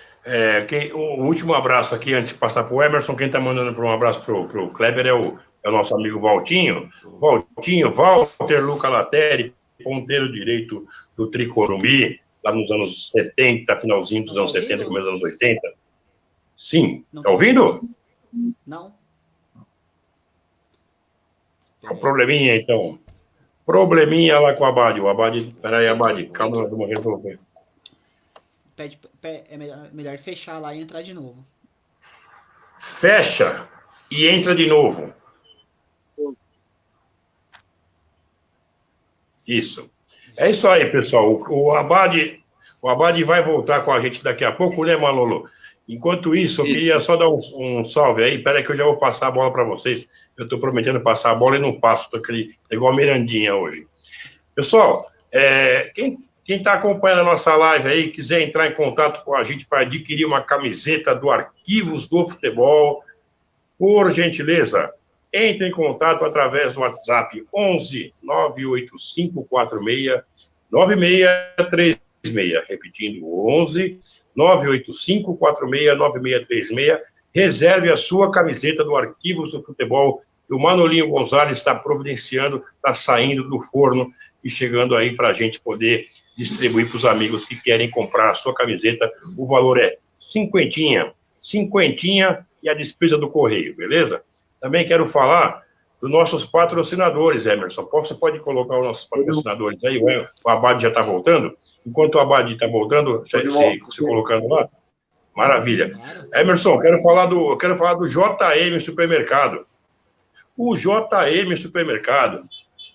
O último abraço aqui, antes de passar para o Emerson, quem está mandando um abraço para o Kleber é o nosso amigo Valtinho. Walter Luca Lateri, ponteiro direito do Tricorumbi, lá nos anos 70, finalzinho dos anos 70, começo dos anos 80. Sim. Está ouvindo? Não. É um probleminha, então. Probleminha lá com o Abade. Peraí, Abade, calma, nós vamos resolver. É melhor fechar lá e entrar de novo. Fecha e entra de novo. Isso. É isso aí, pessoal. O Abade vai voltar com a gente daqui a pouco, né, Manolo? Enquanto isso, eu queria só dar um salve aí. Peraí que eu já vou passar a bola para vocês. Eu estou prometendo passar a bola e não passo. Estou igual a Mirandinha hoje. Pessoal, quem está acompanhando a nossa live aí, quiser entrar em contato com a gente para adquirir uma camiseta do Arquivos do Futebol, por gentileza, entre em contato através do WhatsApp 11 98546 9636. Repetindo, 11 98546 9636. Reserve a sua camiseta do Arquivos do Futebol. O Manolinho Gonzalez está providenciando, está saindo do forno e chegando aí para a gente poder distribuir para os amigos que querem comprar a sua camiseta. O valor é cinquentinha e a despesa do correio, beleza? Também quero falar dos nossos patrocinadores, Emerson. Você pode colocar os nossos patrocinadores aí? O Abade já está voltando? Enquanto o Abade está voltando, você colocando lá? Maravilha. Emerson, quero falar do JM Supermercado. O JM Supermercado,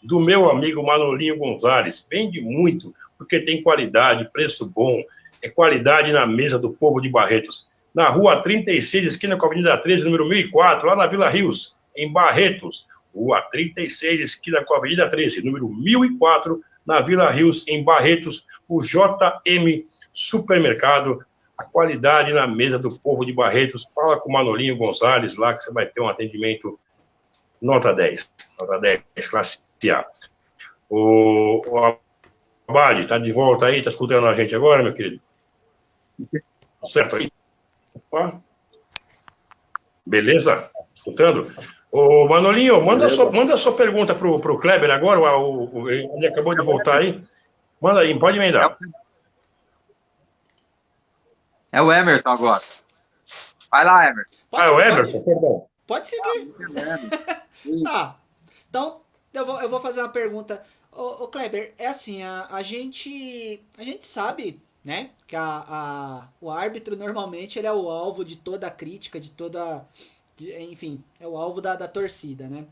do meu amigo Manolinho Gonzalez, vende muito, porque tem qualidade, preço bom, é qualidade na mesa do povo de Barretos. Na rua 36, esquina com a Avenida 13, número 1004, lá na Vila Rios, em Barretos. Rua 36, esquina com a Avenida 13, número 1004, na Vila Rios, em Barretos. O JM Supermercado, a qualidade na mesa do povo de Barretos. Fala com o Manolinho Gonzalez lá, que você vai ter um atendimento nota 10, classe A. O Abade, está de volta aí? Está escutando a gente agora, meu querido? Certo aí? Opa. Beleza? Escutando? Ô, Manolinho, manda a sua pergunta para o Kleber agora, ele acabou de voltar aí. Manda aí, pode emendar. É o Emerson agora. Vai lá, Emerson. É o Emerson, perdão. Pode seguir. Tá. Então, eu vou fazer uma pergunta. Ô Kleber, é assim, a gente sabe, né, que o árbitro normalmente ele é o alvo de toda a crítica, enfim, é o alvo da torcida, né?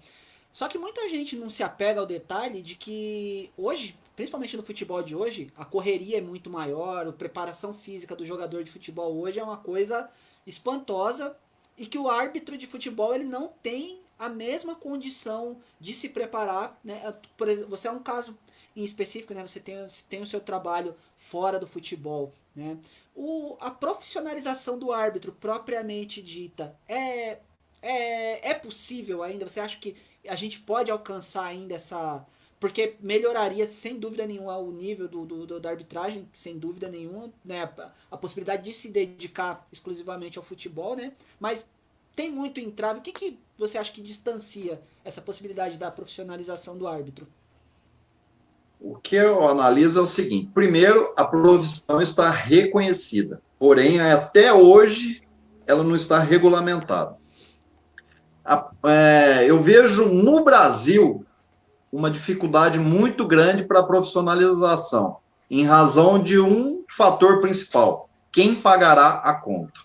Só que muita gente não se apega ao detalhe de que hoje, principalmente no futebol de hoje, a correria é muito maior, a preparação física do jogador de futebol hoje é uma coisa espantosa e que o árbitro de futebol ele não tem a mesma condição de se preparar, né? Por exemplo, você é um caso em específico, né? Você tem o seu trabalho fora do futebol, né? A profissionalização do árbitro propriamente dita é possível ainda? Você acha que a gente pode alcançar ainda essa... Porque melhoraria, sem dúvida nenhuma, o nível da arbitragem, sem dúvida nenhuma, né? A possibilidade de se dedicar exclusivamente ao futebol, né? Mas tem muito entrave. O que você acha que distancia essa possibilidade da profissionalização do árbitro? O que eu analiso é o seguinte. Primeiro, a profissão está reconhecida. Porém, até hoje, ela não está regulamentada. Eu vejo no Brasil uma dificuldade muito grande para a profissionalização, em razão de um fator principal: quem pagará a conta?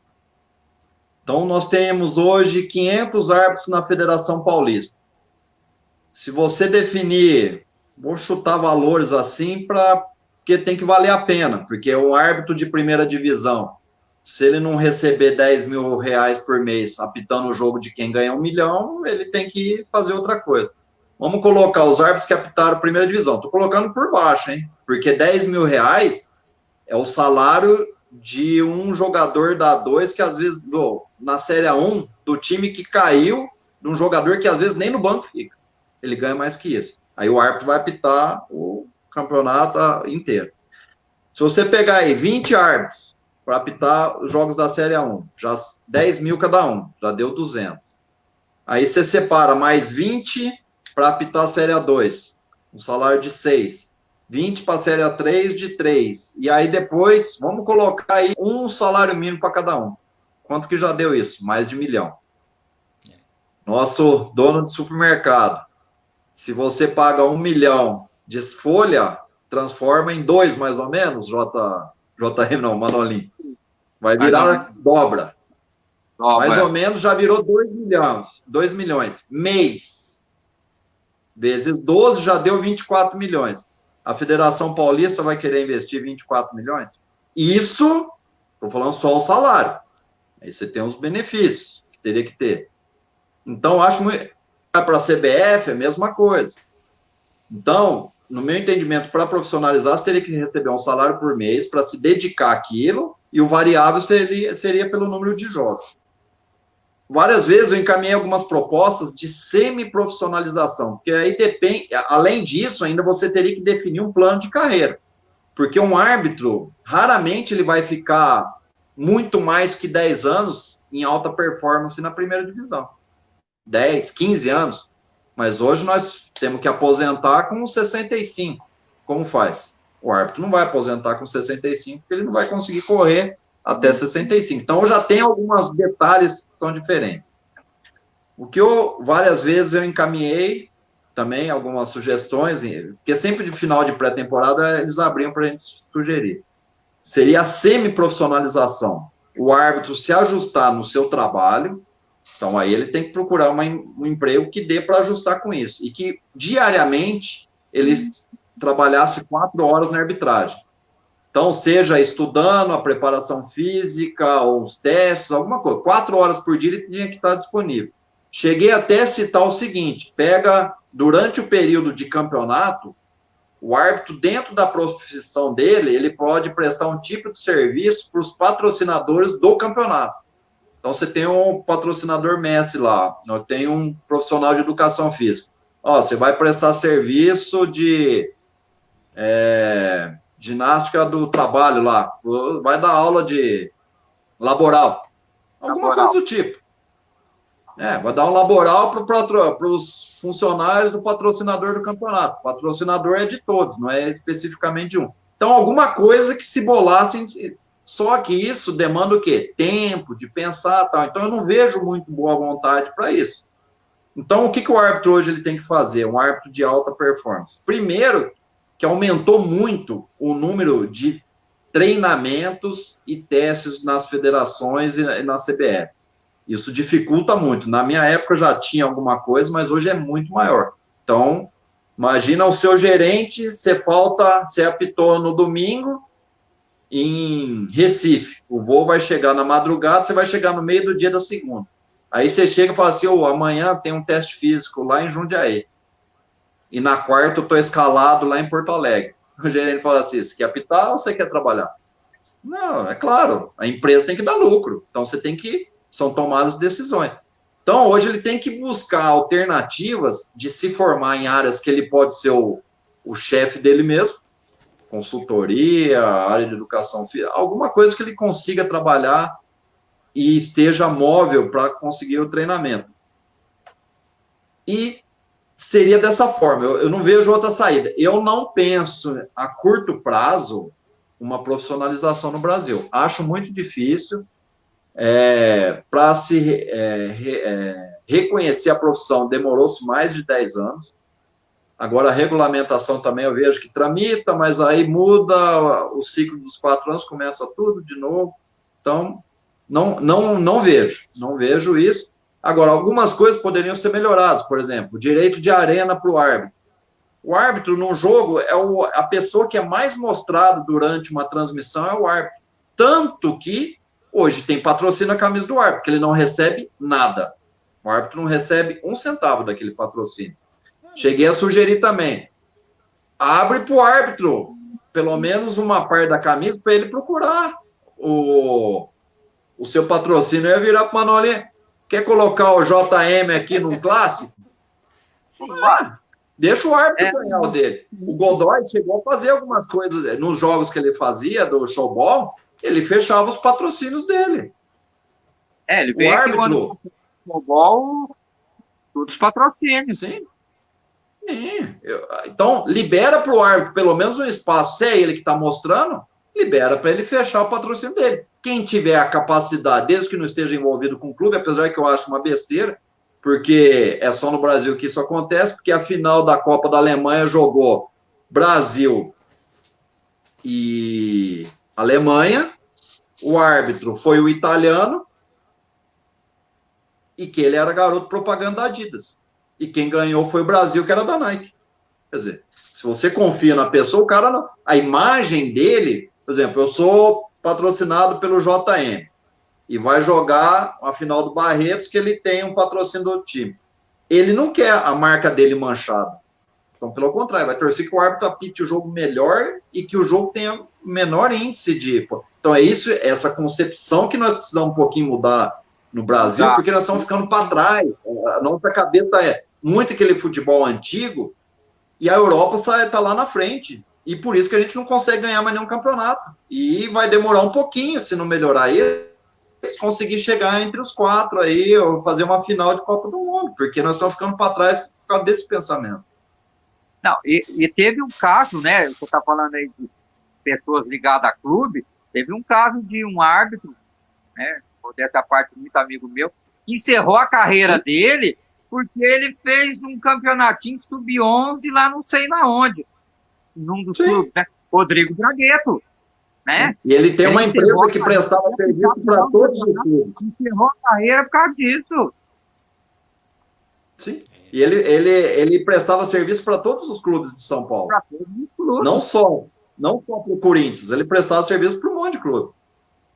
Então, nós temos hoje 500 árbitros na Federação Paulista. Se você definir, vou chutar valores assim, porque tem que valer a pena, porque o árbitro de primeira divisão, se ele não receber 10 mil reais por mês apitando o jogo de quem ganha 1 milhão, ele tem que fazer outra coisa. Vamos colocar os árbitros que apitaram primeira divisão. Estou colocando por baixo, hein? Porque 10 mil reais é o salário de um jogador da A2 que às vezes, na Série A1, do time que caiu, de um jogador que às vezes nem no banco fica. Ele ganha mais que isso. Aí o árbitro vai apitar o campeonato inteiro. Se você pegar aí 20 árbitros para apitar os jogos da Série A1, já 10 mil cada um, já deu 200. Aí você separa mais 20 para apitar a Série A2, um salário de 6. 20 para a Série A3 de 3. E aí depois, vamos colocar aí um salário mínimo para cada um. Quanto que já deu isso? Mais de 1 milhão. Nosso dono de supermercado, se você paga 1 milhão de folha, transforma em 2 mais ou menos, JM não, Manolinho. Vai virar dobra. Mais ou menos já virou 2 milhões. Mês. Vezes 12 já deu 24 milhões. A Federação Paulista vai querer investir 24 milhões? Isso, estou falando só o salário. Aí você tem os benefícios que teria que ter. Então, acho muito... Para a CBF é a mesma coisa. Então, no meu entendimento, para profissionalizar, você teria que receber um salário por mês para se dedicar àquilo, e o variável seria pelo número de jogos. Várias vezes eu encaminhei algumas propostas de semi-profissionalização, porque aí depende, além disso, ainda você teria que definir um plano de carreira. Porque um árbitro, raramente ele vai ficar muito mais que 10 anos em alta performance na primeira divisão. 10, 15 anos. Mas hoje nós temos que aposentar com 65. Como faz? O árbitro não vai aposentar com 65, porque ele não vai conseguir correr até 65. Então, já tem alguns detalhes que são diferentes. O que várias vezes eu encaminhei também algumas sugestões, porque sempre de final de pré-temporada eles abriam para a gente sugerir. Seria a semi-profissionalização. O árbitro se ajustar no seu trabalho, então aí ele tem que procurar um emprego que dê para ajustar com isso. E que diariamente ele trabalhasse 4 horas na arbitragem. Então, seja estudando a preparação física, ou os testes, alguma coisa. 4 horas por dia ele tinha que estar disponível. Cheguei até a citar o seguinte: pega, durante o período de campeonato, o árbitro, dentro da profissão dele, ele pode prestar um tipo de serviço para os patrocinadores do campeonato. Então, você tem um patrocinador Messi lá, tem um profissional de educação física. Você vai prestar serviço de ginástica do trabalho lá, vai dar aula de laboral, alguma coisa do tipo. Vai dar um laboral para os funcionários do patrocinador do campeonato. O patrocinador é de todos, não é especificamente de um. Então, alguma coisa que se bolasse, só que isso demanda o quê? Tempo de pensar, tal. Então, eu não vejo muito boa vontade para isso. Então, o que o árbitro hoje ele tem que fazer? Um árbitro de alta performance. Primeiro, que aumentou muito o número de treinamentos e testes nas federações e na CBF. Isso dificulta muito. Na minha época já tinha alguma coisa, mas hoje é muito maior. Então, imagina o seu gerente, você apitou no domingo em Recife. O voo vai chegar na madrugada, você vai chegar no meio do dia da segunda. Aí você chega e fala assim, amanhã tem um teste físico lá em Jundiaí. E na quarta eu estou escalado lá em Porto Alegre. O gerente fala assim, você quer apitar ou você quer trabalhar? Não, é claro, a empresa tem que dar lucro. Então são tomadas decisões. Então hoje ele tem que buscar alternativas de se formar em áreas que ele pode ser o chefe dele mesmo, consultoria, área de educação física, alguma coisa que ele consiga trabalhar e esteja móvel para conseguir o treinamento. E seria dessa forma, eu não vejo outra saída. Eu não penso a curto prazo uma profissionalização no Brasil. Acho muito difícil para se reconhecer a profissão, demorou-se mais de 10 anos. Agora, a regulamentação também eu vejo que tramita, mas aí muda o ciclo dos 4 anos, começa tudo de novo. Então, não vejo isso. Agora, algumas coisas poderiam ser melhoradas, por exemplo, o direito de arena para o árbitro. O árbitro, num jogo, a pessoa que é mais mostrada durante uma transmissão é o árbitro. Tanto que, hoje, tem patrocínio na camisa do árbitro, que ele não recebe nada. O árbitro não recebe 1 centavo daquele patrocínio. Cheguei a sugerir também, abre para o árbitro, pelo menos uma parte da camisa, para ele procurar o seu patrocínio. Eu ia virar para o Manolinho, quer colocar o JM aqui num clássico? Deixa o árbitro ganhar o dele. O Godoy chegou a fazer algumas coisas, nos jogos que ele fazia, do showball, ele fechava os patrocínios dele. Ele veio aqui quando o showball, todos os patrocínios. Sim. Então, libera para o árbitro pelo menos um espaço, se é ele que está mostrando, libera para ele fechar o patrocínio dele. Quem tiver a capacidade, desde que não esteja envolvido com o clube, apesar que eu acho uma besteira, porque é só no Brasil que isso acontece, porque a final da Copa da Alemanha jogou Brasil e Alemanha, o árbitro foi o italiano, e que ele era garoto propaganda da Adidas. E quem ganhou foi o Brasil, que era da Nike. Quer dizer, se você confia na pessoa, o cara não... A imagem dele, por exemplo, eu sou patrocinado pelo JM e vai jogar a final do Barretos, que ele tem um patrocínio do time. Ele não quer a marca dele manchada. Então, pelo contrário, vai torcer que o árbitro apite o jogo melhor e que o jogo tenha menor índice de... Então, é isso, essa concepção que nós precisamos um pouquinho mudar no Brasil, porque nós estamos ficando para trás. A nossa cabeça é muito aquele futebol antigo, e a Europa está lá na frente. E por isso que a gente não consegue ganhar mais nenhum campeonato. E vai demorar um pouquinho, se não melhorar isso, conseguir chegar entre os 4 aí, ou fazer uma final de Copa do Mundo, porque nós estamos ficando para trás por causa desse pensamento. Não, e teve um caso, né, você está falando aí de pessoas ligadas a clube, teve um caso de um árbitro, né, dessa parte, muito amigo meu, que encerrou a carreira dele porque ele fez um campeonatinho sub-11 lá não sei na onde, num dos clubes, né? Rodrigo Bragueto, né? E ele tem uma empresa que prestava serviço para todos os clubes. Encerrou a carreira por causa disso. Sim. E ele prestava serviço para todos os clubes de São Paulo. Não só para o Corinthians, ele prestava serviço para um monte de clube.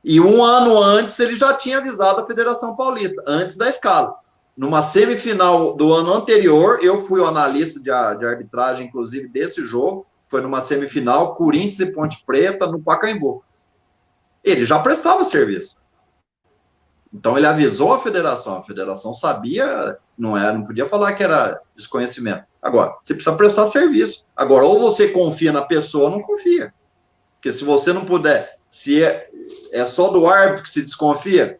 E um ano antes ele já tinha avisado a Federação Paulista, antes da escala. Numa semifinal do ano anterior, eu fui o analista de arbitragem, inclusive, desse jogo. Foi numa semifinal, Corinthians e Ponte Preta, no Pacaembu. Ele já prestava serviço. Então, ele avisou a federação sabia, não podia falar que era desconhecimento. Agora, você precisa prestar serviço. Agora, ou você confia na pessoa ou não confia. Porque se você não puder, se é só do árbitro que se desconfia,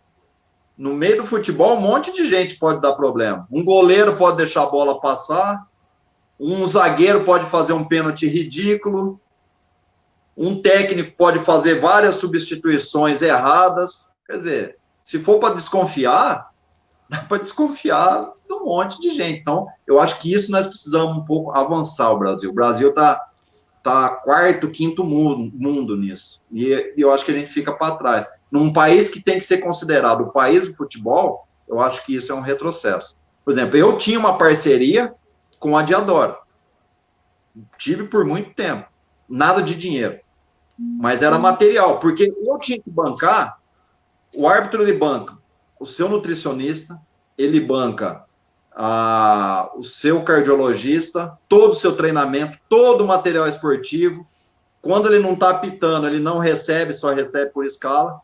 no meio do futebol, um monte de gente pode dar problema. Um goleiro pode deixar a bola passar, um zagueiro pode fazer um pênalti ridículo, um técnico pode fazer várias substituições erradas. Quer dizer, se for para desconfiar, dá para desconfiar de um monte de gente. Então, eu acho que isso nós precisamos um pouco avançar o Brasil. O Brasil tá quarto, quinto mundo nisso. E eu acho que a gente fica para trás. Num país que tem que ser considerado o país do futebol, eu acho que isso é um retrocesso. Por exemplo, eu tinha uma parceria com a Diadora. Tive por muito tempo. Nada de dinheiro. Mas era material, porque eu tinha que bancar, o árbitro ele banca o seu nutricionista, ele banca o seu cardiologista, todo o seu treinamento, todo o material esportivo. Quando ele não está apitando, ele não recebe, só recebe por escala.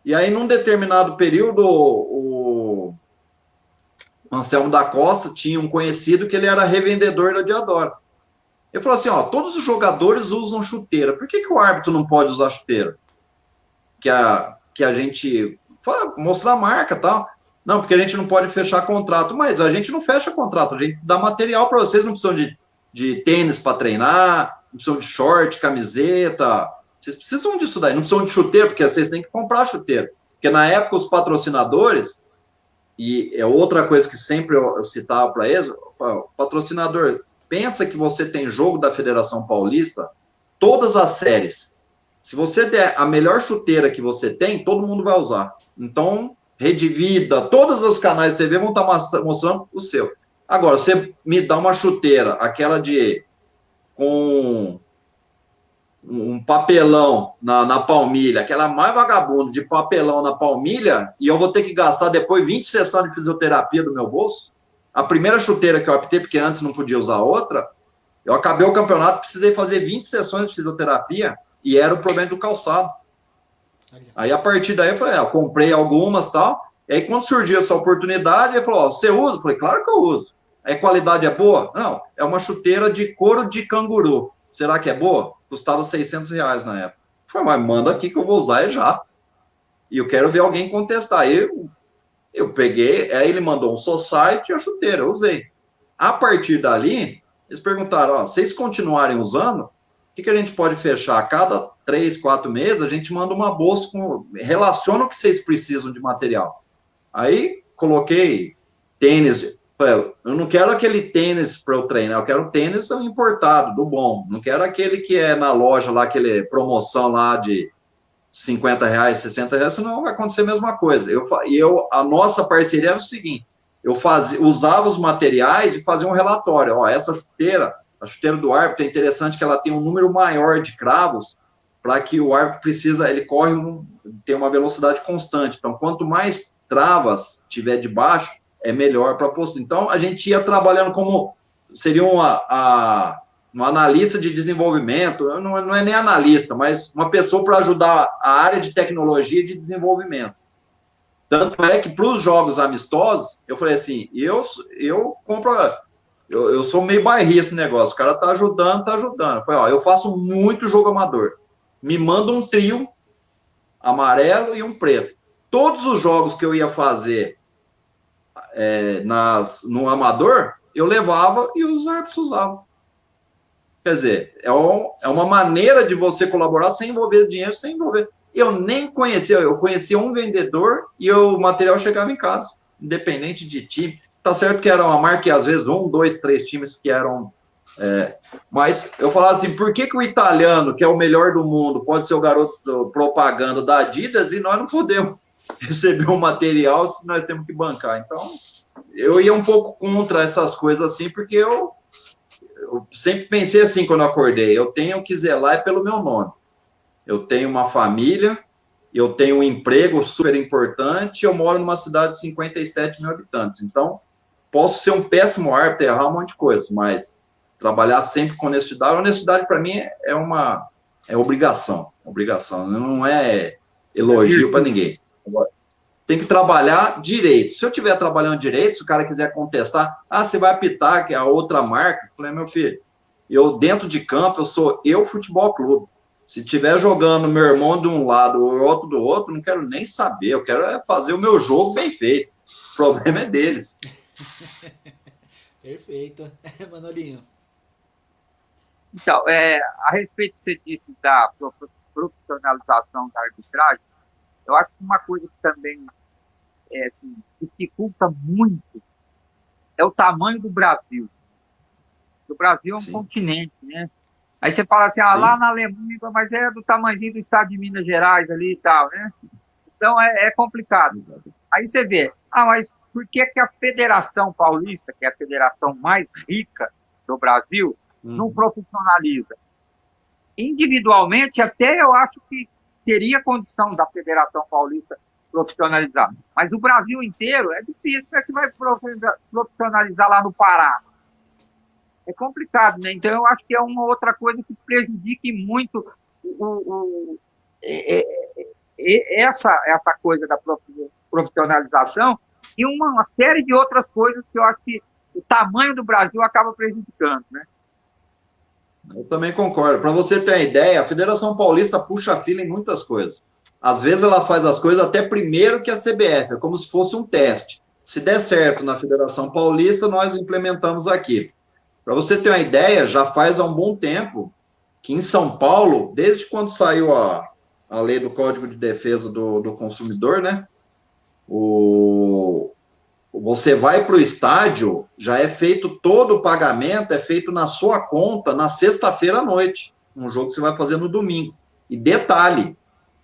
E aí, num determinado período, o Anselmo da Costa tinha um conhecido que ele era revendedor da Diadora. Ele falou assim, ó, todos os jogadores usam chuteira, por que o árbitro não pode usar chuteira? Que a gente mostrar a marca e tal. Não, porque a gente não pode fechar contrato. Mas a gente não fecha contrato, a gente dá material para vocês, não precisam de tênis para treinar, não precisam de short, camiseta. Vocês precisam disso daí, não precisam de chuteira, porque vocês têm que comprar chuteira. Porque na época os patrocinadores, e é outra coisa que sempre eu citava para eles, o patrocinador, pensa que você tem jogo da Federação Paulista, todas as séries. Se você der a melhor chuteira que você tem, todo mundo vai usar. Então, Rede Vida, todos os canais de TV vão estar mostrando o seu. Agora, você me dá uma chuteira, aquela com um papelão na palmilha, aquela mais vagabunda de papelão na palmilha, e eu vou ter que gastar depois 20 sessões de fisioterapia do meu bolso. A primeira chuteira que eu optei, porque antes não podia usar outra, eu acabei o campeonato, precisei fazer 20 sessões de fisioterapia, e era o problema do calçado. Aí, a partir daí, eu falei, eu comprei algumas e tal, e aí, quando surgiu essa oportunidade, ele falou, você usa? Eu falei, claro que eu uso. A qualidade é boa? Não, é uma chuteira de couro de canguru. Será que é boa? Custava R$600 na época. Eu falei, mas manda aqui que eu vou usar já. E eu quero ver alguém contestar. Aí, eu peguei, aí ele mandou um society e a chuteira, eu usei. A partir dali, eles perguntaram, ó, vocês continuarem usando, o que a gente pode fechar? A cada 3, 4 meses, a gente manda uma bolsa relaciona o que vocês precisam de material. Aí, coloquei tênis. Eu não quero aquele tênis para eu treinar, eu quero tênis importado, do bom. Não quero aquele que é na loja lá, aquele promoção lá de R$50, R$60, senão vai acontecer a mesma coisa. A nossa parceria era o seguinte, eu usava os materiais e fazia um relatório. Ó, essa chuteira, a chuteira do árbitro, é interessante que ela tem um número maior de cravos, para que o árbitro ele corre, tem uma velocidade constante. Então, quanto mais travas tiver de baixo, é melhor para a postura. Então, a gente ia trabalhando como, seria um analista de desenvolvimento, não é nem analista, mas uma pessoa para ajudar a área de tecnologia e de desenvolvimento. Tanto é que, para os jogos amistosos, eu falei assim, eu compro... Eu sou meio bairrista no negócio, o cara tá ajudando. Eu falei, ó, eu faço muito jogo amador. Me manda um trio amarelo e um preto. Todos os jogos que eu ia fazer no amador, eu levava e os árbitros usavam. Quer dizer, é uma maneira de você colaborar sem envolver dinheiro, sem envolver... Eu nem conhecia, eu conhecia um vendedor e o material chegava em casa, independente de time. Tá certo que era uma marca que às vezes 1, 2, 3 times que eram... mas eu falava assim, por que o italiano, que é o melhor do mundo, pode ser o garoto propaganda da Adidas e nós não podemos receber o material se nós temos que bancar? Então, eu ia um pouco contra essas coisas assim, porque eu sempre pensei assim quando eu acordei, eu tenho que zelar pelo meu nome. Eu tenho uma família, eu tenho um emprego super importante, eu moro numa cidade de 57 mil habitantes. Então, posso ser um péssimo árbitro, errar um monte de coisa, mas trabalhar sempre com honestidade. Honestidade, para mim, é obrigação. Obrigação, não é elogio para ninguém. Tem que trabalhar direito. Se eu estiver trabalhando direito, se o cara quiser contestar, você vai apitar, que é a outra marca. Eu falei, meu filho, eu dentro de campo, eu sou futebol clube. Se estiver jogando meu irmão de um lado ou outro do outro, não quero nem saber. Eu quero fazer o meu jogo bem feito. O problema é deles. Perfeito. Manolinho. Então, a respeito que você disse da profissionalização da arbitragem, eu acho que uma coisa que também assim, dificulta muito é o tamanho do Brasil. O Brasil é um continente, né? Aí você fala assim, lá na Alemanha, mas é do tamanhozinho do estado de Minas Gerais ali e tal, né? Então é complicado. Aí você vê, mas por que a Federação Paulista, que é a federação mais rica do Brasil, não profissionaliza? Individualmente, até eu acho que teria condição da Federação Paulista profissionalizar. Mas o Brasil inteiro é difícil. Como é que você vai profissionalizar lá no Pará? É complicado, né? Então, eu acho que é uma outra coisa que prejudique muito essa coisa da profissionalização e uma série de outras coisas que eu acho que o tamanho do Brasil acaba prejudicando, né? Eu também concordo. Para você ter uma ideia, a Federação Paulista puxa a fila em muitas coisas. Às vezes ela faz as coisas até primeiro que a CBF, é como se fosse um teste. Se der certo na Federação Paulista, nós implementamos aqui. Para você ter uma ideia, já faz há um bom tempo que em São Paulo, desde quando saiu a lei do Código de Defesa do Consumidor, né? Você vai para o estádio, já é feito todo o pagamento, é feito na sua conta na sexta-feira à noite, um jogo que você vai fazer no domingo. E detalhe,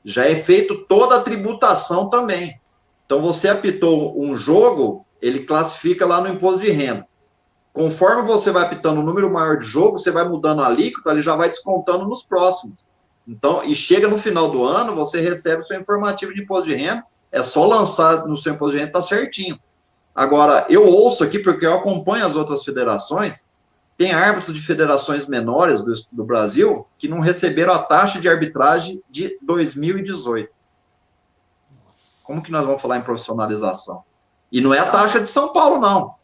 já é feito toda a tributação também. Então, você apitou um jogo, ele classifica lá no imposto de renda. Conforme você vai apitando um número maior de jogos, você vai mudando a alíquota, ele já vai descontando nos próximos. Então, e chega no final do ano, você recebe o seu informativo de imposto de renda, é só lançar no seu imposto de renda, tá certinho. Agora, eu ouço aqui, porque eu acompanho as outras federações, tem árbitros de federações menores do Brasil que não receberam a taxa de arbitragem de 2018. Nossa. Como que nós vamos falar em profissionalização? E não é a taxa de São Paulo, não.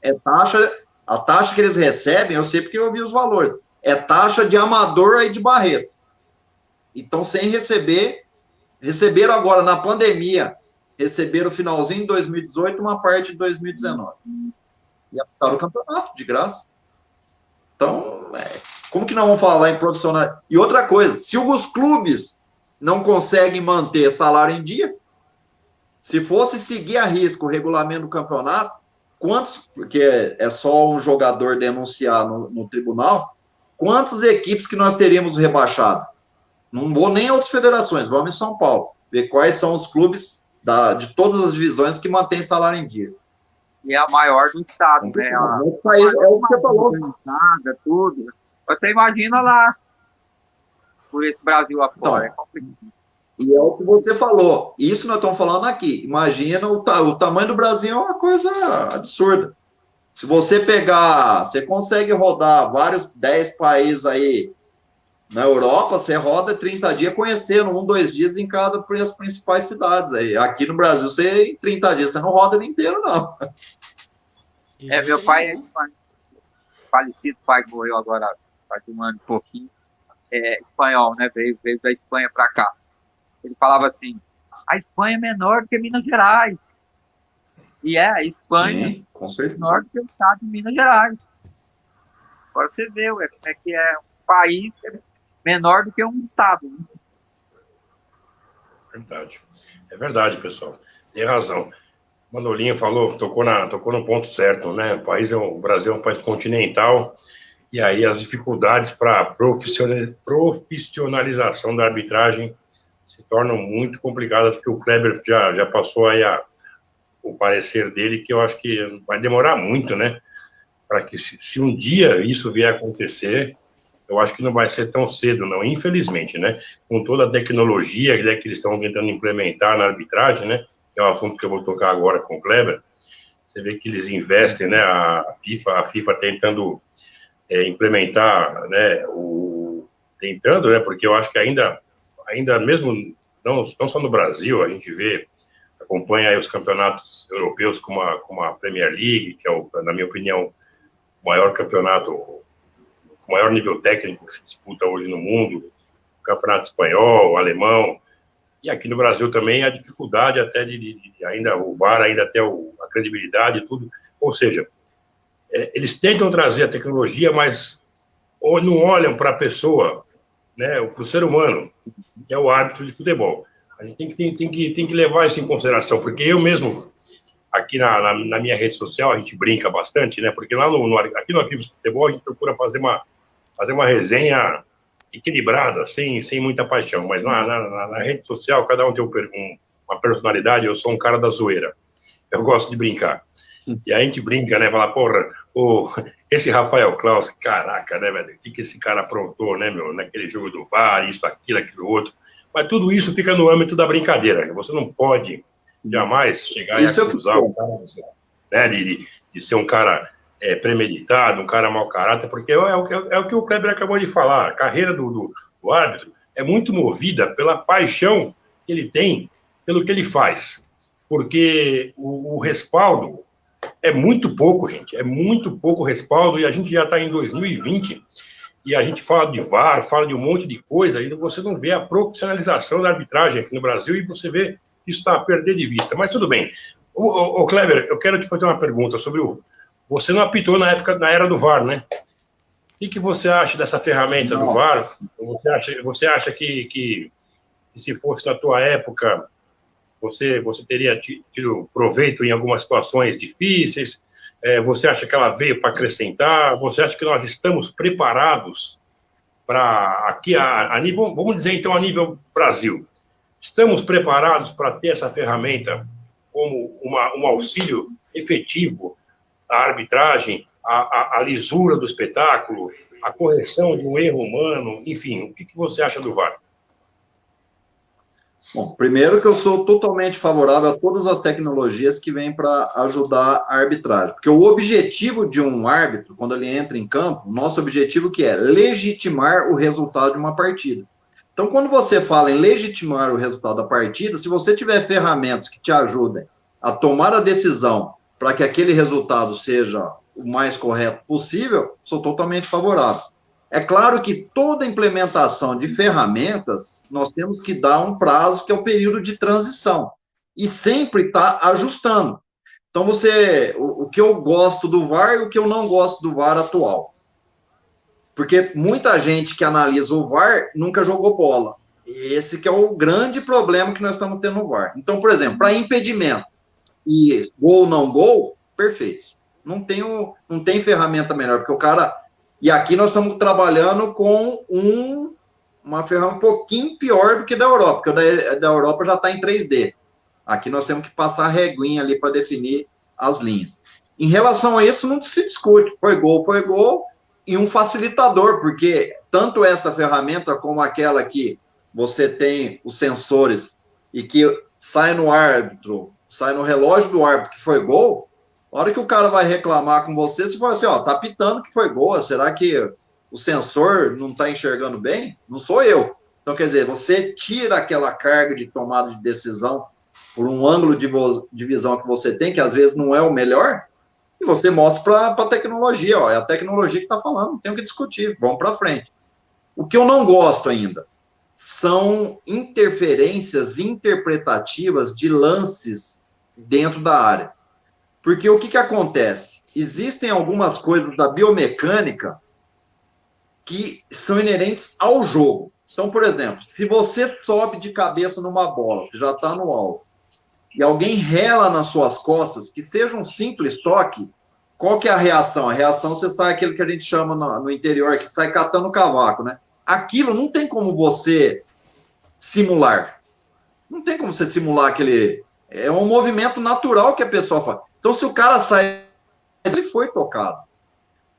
A taxa que eles recebem, eu sei porque eu vi os valores, é taxa de amador aí de Barreto. Então, sem receberam agora na pandemia, receberam o finalzinho de 2018, uma parte de 2019. E apitaram o campeonato, de graça. Então, como que não vamos falar em profissional? E outra coisa, se os clubes não conseguem manter salário em dia, se fosse seguir a risco o regulamento do campeonato, porque é só um jogador denunciar no tribunal, quantas equipes que nós teríamos rebaixado? Não vou nem a outras federações, vamos em São Paulo, ver quais são os clubes de todas as divisões que mantêm salário em dia. E é a maior do estado, né? O país, é o que você falou. Tudo. Você imagina lá, por esse Brasil afora. Então, e é o que você falou. Isso nós estamos falando aqui. Imagina o tamanho do Brasil é uma coisa absurda. Se você pegar, você consegue rodar 10 países aí na Europa, você roda 30 dias conhecendo 2 dias em cada das principais cidades aí. Aqui no Brasil, em 30 dias, você não roda ele inteiro, não. Meu pai é falecido, pai que morreu agora faz um ano e pouquinho, espanhol, né? Veio da Espanha para cá. Ele falava assim, a Espanha é menor do que Minas Gerais. E a Espanha é menor do que o estado de Minas Gerais. Agora você vê, que é um país menor do que um estado. Verdade. É verdade, pessoal. Tem razão. Manolinho falou, tocou no ponto certo, né? O Brasil é um país continental, e aí as dificuldades para a profissionalização da arbitragem se tornam muito complicadas, porque o Kleber já passou aí o parecer dele, que eu acho que vai demorar muito, né? Para que, se um dia isso vier a acontecer, eu acho que não vai ser tão cedo, não, infelizmente, né? Com toda a tecnologia que eles estão tentando implementar na arbitragem, né? Que é um assunto que eu vou tocar agora com o Kleber. Você vê que eles investem, né? A FIFA tentando implementar, né? Tentando, né? Porque eu acho que ainda mesmo, não só no Brasil, a gente acompanha aí os campeonatos europeus como a Premier League, que é, na minha opinião, o maior campeonato, o maior nível técnico que se disputa hoje no mundo, o campeonato espanhol, o alemão, e aqui no Brasil também a dificuldade até de ainda o VAR, ainda até a credibilidade e tudo. Ou seja, eles tentam trazer a tecnologia, mas não olham para a pessoa, né, para o ser humano, que é o árbitro de futebol. A gente tem que levar isso em consideração, porque eu mesmo, aqui na minha rede social a gente brinca bastante, né? Porque lá aqui no Arquivos do Futebol a gente procura fazer uma resenha equilibrada, sem muita paixão. Mas na rede social cada um tem uma personalidade. Eu sou um cara da zoeira. Eu gosto de brincar. E a gente brinca, né? Fala, porra, esse Rafael Claus, caraca, né, velho? O que esse cara aprontou, né, meu? Naquele jogo do VAR, isso, aquilo, outro. Mas tudo isso fica no âmbito da brincadeira. Você não pode jamais chegar e acusar o cara, né, de ser um cara premeditado, um cara mau caráter, porque é o que o Kleber acabou de falar. A carreira do árbitro é muito movida pela paixão que ele tem pelo que ele faz. Porque o respaldo é muito pouco, gente. É muito pouco respaldo, e a gente já está em 2020, e a gente fala de VAR, fala de um monte de coisa, e você não vê a profissionalização da arbitragem aqui no Brasil, e você vê que isso está a perder de vista. Mas tudo bem. Ô Kleber, eu quero te fazer uma pergunta sobre Você não apitou na era do VAR, né? O que você acha dessa ferramenta do VAR? Você acha que se fosse na tua época, você teria tido proveito em algumas situações difíceis? Você acha que ela veio para acrescentar? Você acha que nós estamos preparados para aqui, a nível, vamos dizer então, a nível Brasil? Estamos preparados para ter essa ferramenta como um auxílio efetivo à arbitragem, à lisura do espetáculo, à correção de um erro humano, enfim, o que você acha do VAR? Bom, primeiro que eu sou totalmente favorável a todas as tecnologias que vêm para ajudar a arbitragem, porque o objetivo de um árbitro, quando ele entra em campo, nosso objetivo que é legitimar o resultado de uma partida. Então, quando você fala em legitimar o resultado da partida, se você tiver ferramentas que te ajudem a tomar a decisão para que aquele resultado seja o mais correto possível, sou totalmente favorável. É claro que toda implementação de ferramentas, nós temos que dar um prazo, que é o período de transição, e sempre está ajustando. Então, o que eu gosto do VAR e o que eu não gosto do VAR atual. Porque muita gente que analisa o VAR nunca jogou bola. Esse que é o grande problema que nós estamos tendo no VAR. Então, por exemplo, para impedimento e gol não gol, perfeito. Não tem ferramenta melhor, porque o cara... E aqui nós estamos trabalhando com uma ferramenta um pouquinho pior do que da Europa, porque o da Europa já está em 3D. Aqui nós temos que passar a reguinha ali para definir as linhas. Em relação a isso, não se discute. Foi gol, e um facilitador, porque tanto essa ferramenta como aquela que você tem os sensores e que sai no árbitro, sai no relógio do árbitro que foi gol, a hora que o cara vai reclamar com você, você fala assim, ó, tá pitando que foi gol, será que o sensor não tá enxergando bem? Não sou eu. Então, quer dizer, você tira aquela carga de tomada de decisão por um ângulo de visão que você tem, que às vezes não é o melhor, e você mostra para a tecnologia, ó, é a tecnologia que tá falando, não tem o que discutir, vamos para frente. O que eu não gosto ainda são interferências interpretativas de lances dentro da área. Porque o que acontece? Existem algumas coisas da biomecânica que são inerentes ao jogo. Então, por exemplo, se você sobe de cabeça numa bola, você já está no alto, e alguém rela nas suas costas, que seja um simples toque, qual que é a reação? A reação, você sai aquilo que a gente chama no interior, que sai catando cavaco, né? Aquilo não tem como você simular. Não tem como você simular aquele... É um movimento natural que a pessoa faz. Então, se o cara sai, ele foi tocado.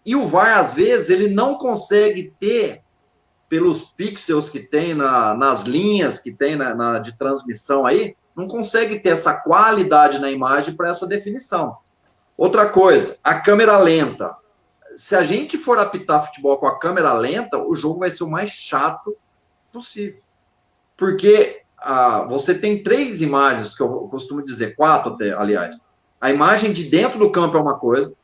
E o VAR, às vezes, ele não consegue ter, pelos pixels que tem nas linhas que tem de transmissão aí, não consegue ter essa qualidade na imagem para essa definição. Outra coisa, a câmera lenta. Se a gente for apitar futebol com a câmera lenta, o jogo vai ser o mais chato possível. Porque você tem 3 imagens, que eu costumo dizer, 4 até, aliás. A imagem de dentro do campo é uma coisa,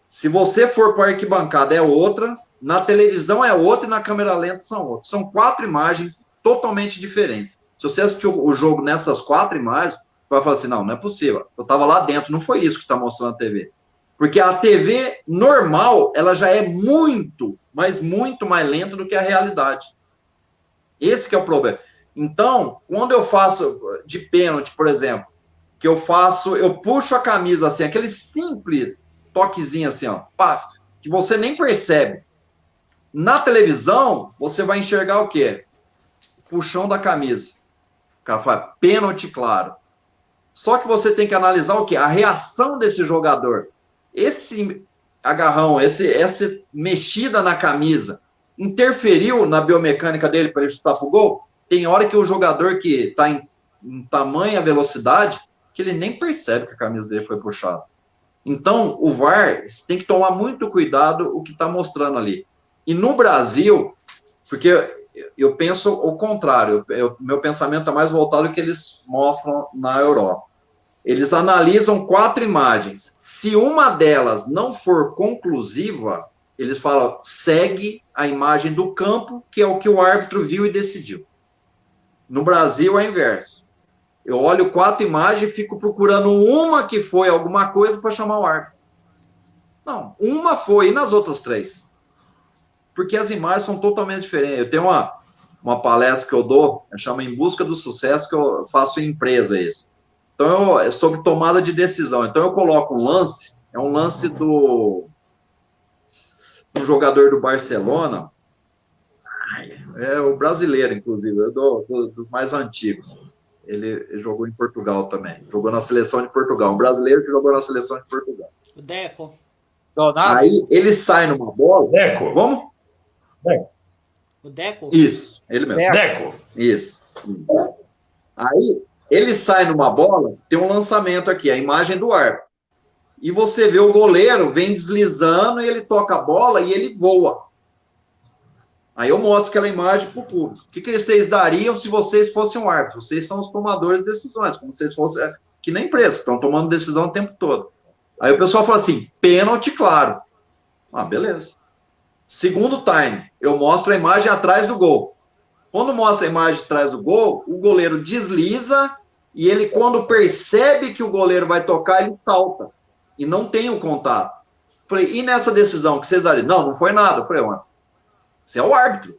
se você for para a arquibancada é outra, na televisão é outra e na câmera lenta são outras. São 4 imagens totalmente diferentes. Se você assistir o jogo nessas 4 imagens, vai falar assim, não é possível. Eu estava lá dentro, não foi isso que está mostrando a TV. Porque a TV normal, ela já é muito, mas muito mais lenta do que a realidade. Esse que é o problema. Então, quando eu faço de pênalti, por exemplo, que eu faço, eu puxo a camisa assim, aquele simples toquezinho assim, ó, pá, que você nem percebe. Na televisão, você vai enxergar o quê? Puxão da camisa. O cara fala, pênalti claro. Só que você tem que analisar o quê? A reação desse jogador. Esse agarrão, essa mexida na camisa, interferiu na biomecânica dele para ele chutar pro gol? Tem hora que o jogador que está em tamanha velocidade, que ele nem percebe que a camisa dele foi puxada. Então, o VAR tem que tomar muito cuidado o que está mostrando ali. E no Brasil, porque eu penso o contrário, meu pensamento é mais voltado ao que eles mostram na Europa. Eles analisam 4 imagens. Se uma delas não for conclusiva, eles falam, segue a imagem do campo, que é o que o árbitro viu e decidiu. No Brasil é o inverso. Eu olho 4 imagens e fico procurando uma que foi alguma coisa para chamar o árbitro. Não, uma foi, e nas outras 3? Porque as imagens são totalmente diferentes. Eu tenho uma palestra que eu dou, chama Em Busca do Sucesso, que eu faço em empresa isso. Então, é sobre tomada de decisão. Então, eu coloco um lance, é um lance do um jogador do Barcelona, é o brasileiro, inclusive, dos mais antigos. Ele jogou em Portugal também, jogou na seleção de Portugal, um brasileiro que jogou na seleção de Portugal. O Deco. Donato? Aí, ele sai numa bola... Deco. Vamos? Deco. O Deco? Isso, ele mesmo. Deco. Isso. Aí, ele sai numa bola, tem um lançamento aqui, a imagem do árbitro. E você vê o goleiro, vem deslizando, e ele toca a bola e ele voa. Aí eu mostro aquela imagem para o público. O que vocês dariam se vocês fossem um árbitro? Vocês são os tomadores de decisões, como se vocês fossem, que nem empresa, estão tomando decisão o tempo todo. Aí o pessoal fala assim, pênalti claro. Ah, beleza. Segundo time, eu mostro a imagem atrás do gol. Quando mostra a imagem atrás do gol, o goleiro desliza e ele, quando percebe que o goleiro vai tocar, ele salta. E não tem o contato. Falei, e nessa decisão que vocês dariam? Não foi nada. Eu falei, você é o árbitro.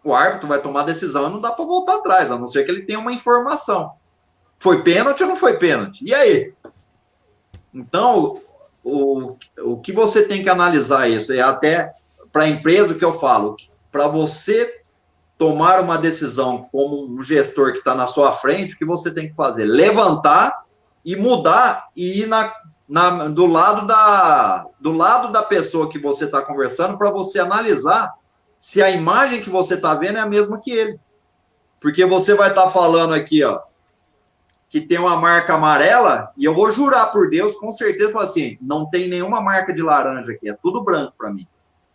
O árbitro vai tomar a decisão e não dá para voltar atrás, a não ser que ele tenha uma informação. Foi pênalti ou não foi pênalti? E aí? Então, o que você tem que analisar isso é até para a empresa o que eu falo, para você tomar uma decisão como um gestor que está na sua frente, o que você tem que fazer? Levantar e mudar e ir do lado da pessoa que você está conversando para você analisar se a imagem que você está vendo é a mesma que ele. Porque você vai estar falando aqui, ó, que tem uma marca amarela, e eu vou jurar por Deus, com certeza, assim, não tem nenhuma marca de laranja aqui, é tudo branco para mim.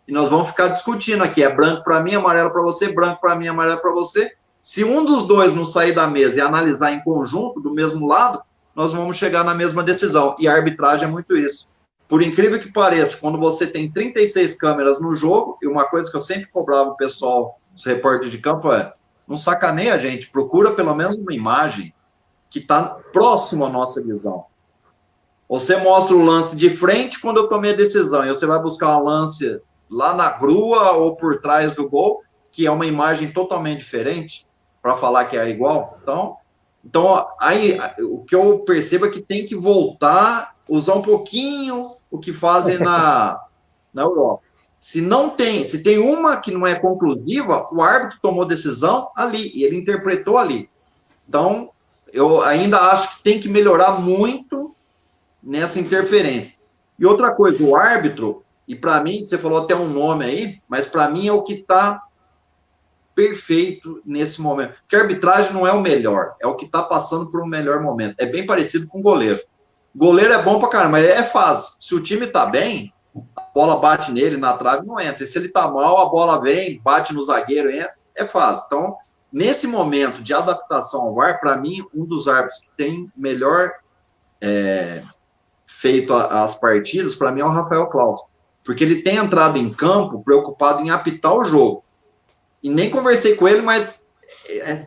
E nós vamos ficar discutindo aqui, é branco para mim, amarelo para você, branco para mim, amarelo para você. Se um dos dois não sair da mesa e analisar em conjunto, do mesmo lado, nós vamos chegar na mesma decisão. E a arbitragem é muito isso. Por incrível que pareça, quando você tem 36 câmeras no jogo, e uma coisa que eu sempre cobrava o pessoal, os repórteres de campo, não sacaneia a gente, procura pelo menos uma imagem que está próximo à nossa visão. Você mostra o lance de frente quando eu tomei a decisão, e você vai buscar um lance lá na grua ou por trás do gol, que é uma imagem totalmente diferente, para falar que é igual. Então, aí, o que eu percebo é que tem que voltar, usar um pouquinho o que fazem na Europa. Se tem uma que não é conclusiva, o árbitro tomou decisão ali, e ele interpretou ali. Então, eu ainda acho que tem que melhorar muito nessa interferência. E outra coisa, o árbitro, e para mim, você falou até um nome aí, mas para mim é o que está perfeito nesse momento. Porque a arbitragem não é o melhor, é o que está passando por um melhor momento. É bem parecido com o goleiro. O goleiro é bom pra caramba, mas é fácil. Se o time tá bem, a bola bate nele, na trave, não entra. E se ele tá mal, a bola vem, bate no zagueiro, entra, é fácil. Então, nesse momento de adaptação ao VAR, para mim, um dos árbitros que tem melhor feito as partidas, para mim, é o Rafael Claus. Porque ele tem entrado em campo preocupado em apitar o jogo. E nem conversei com ele, mas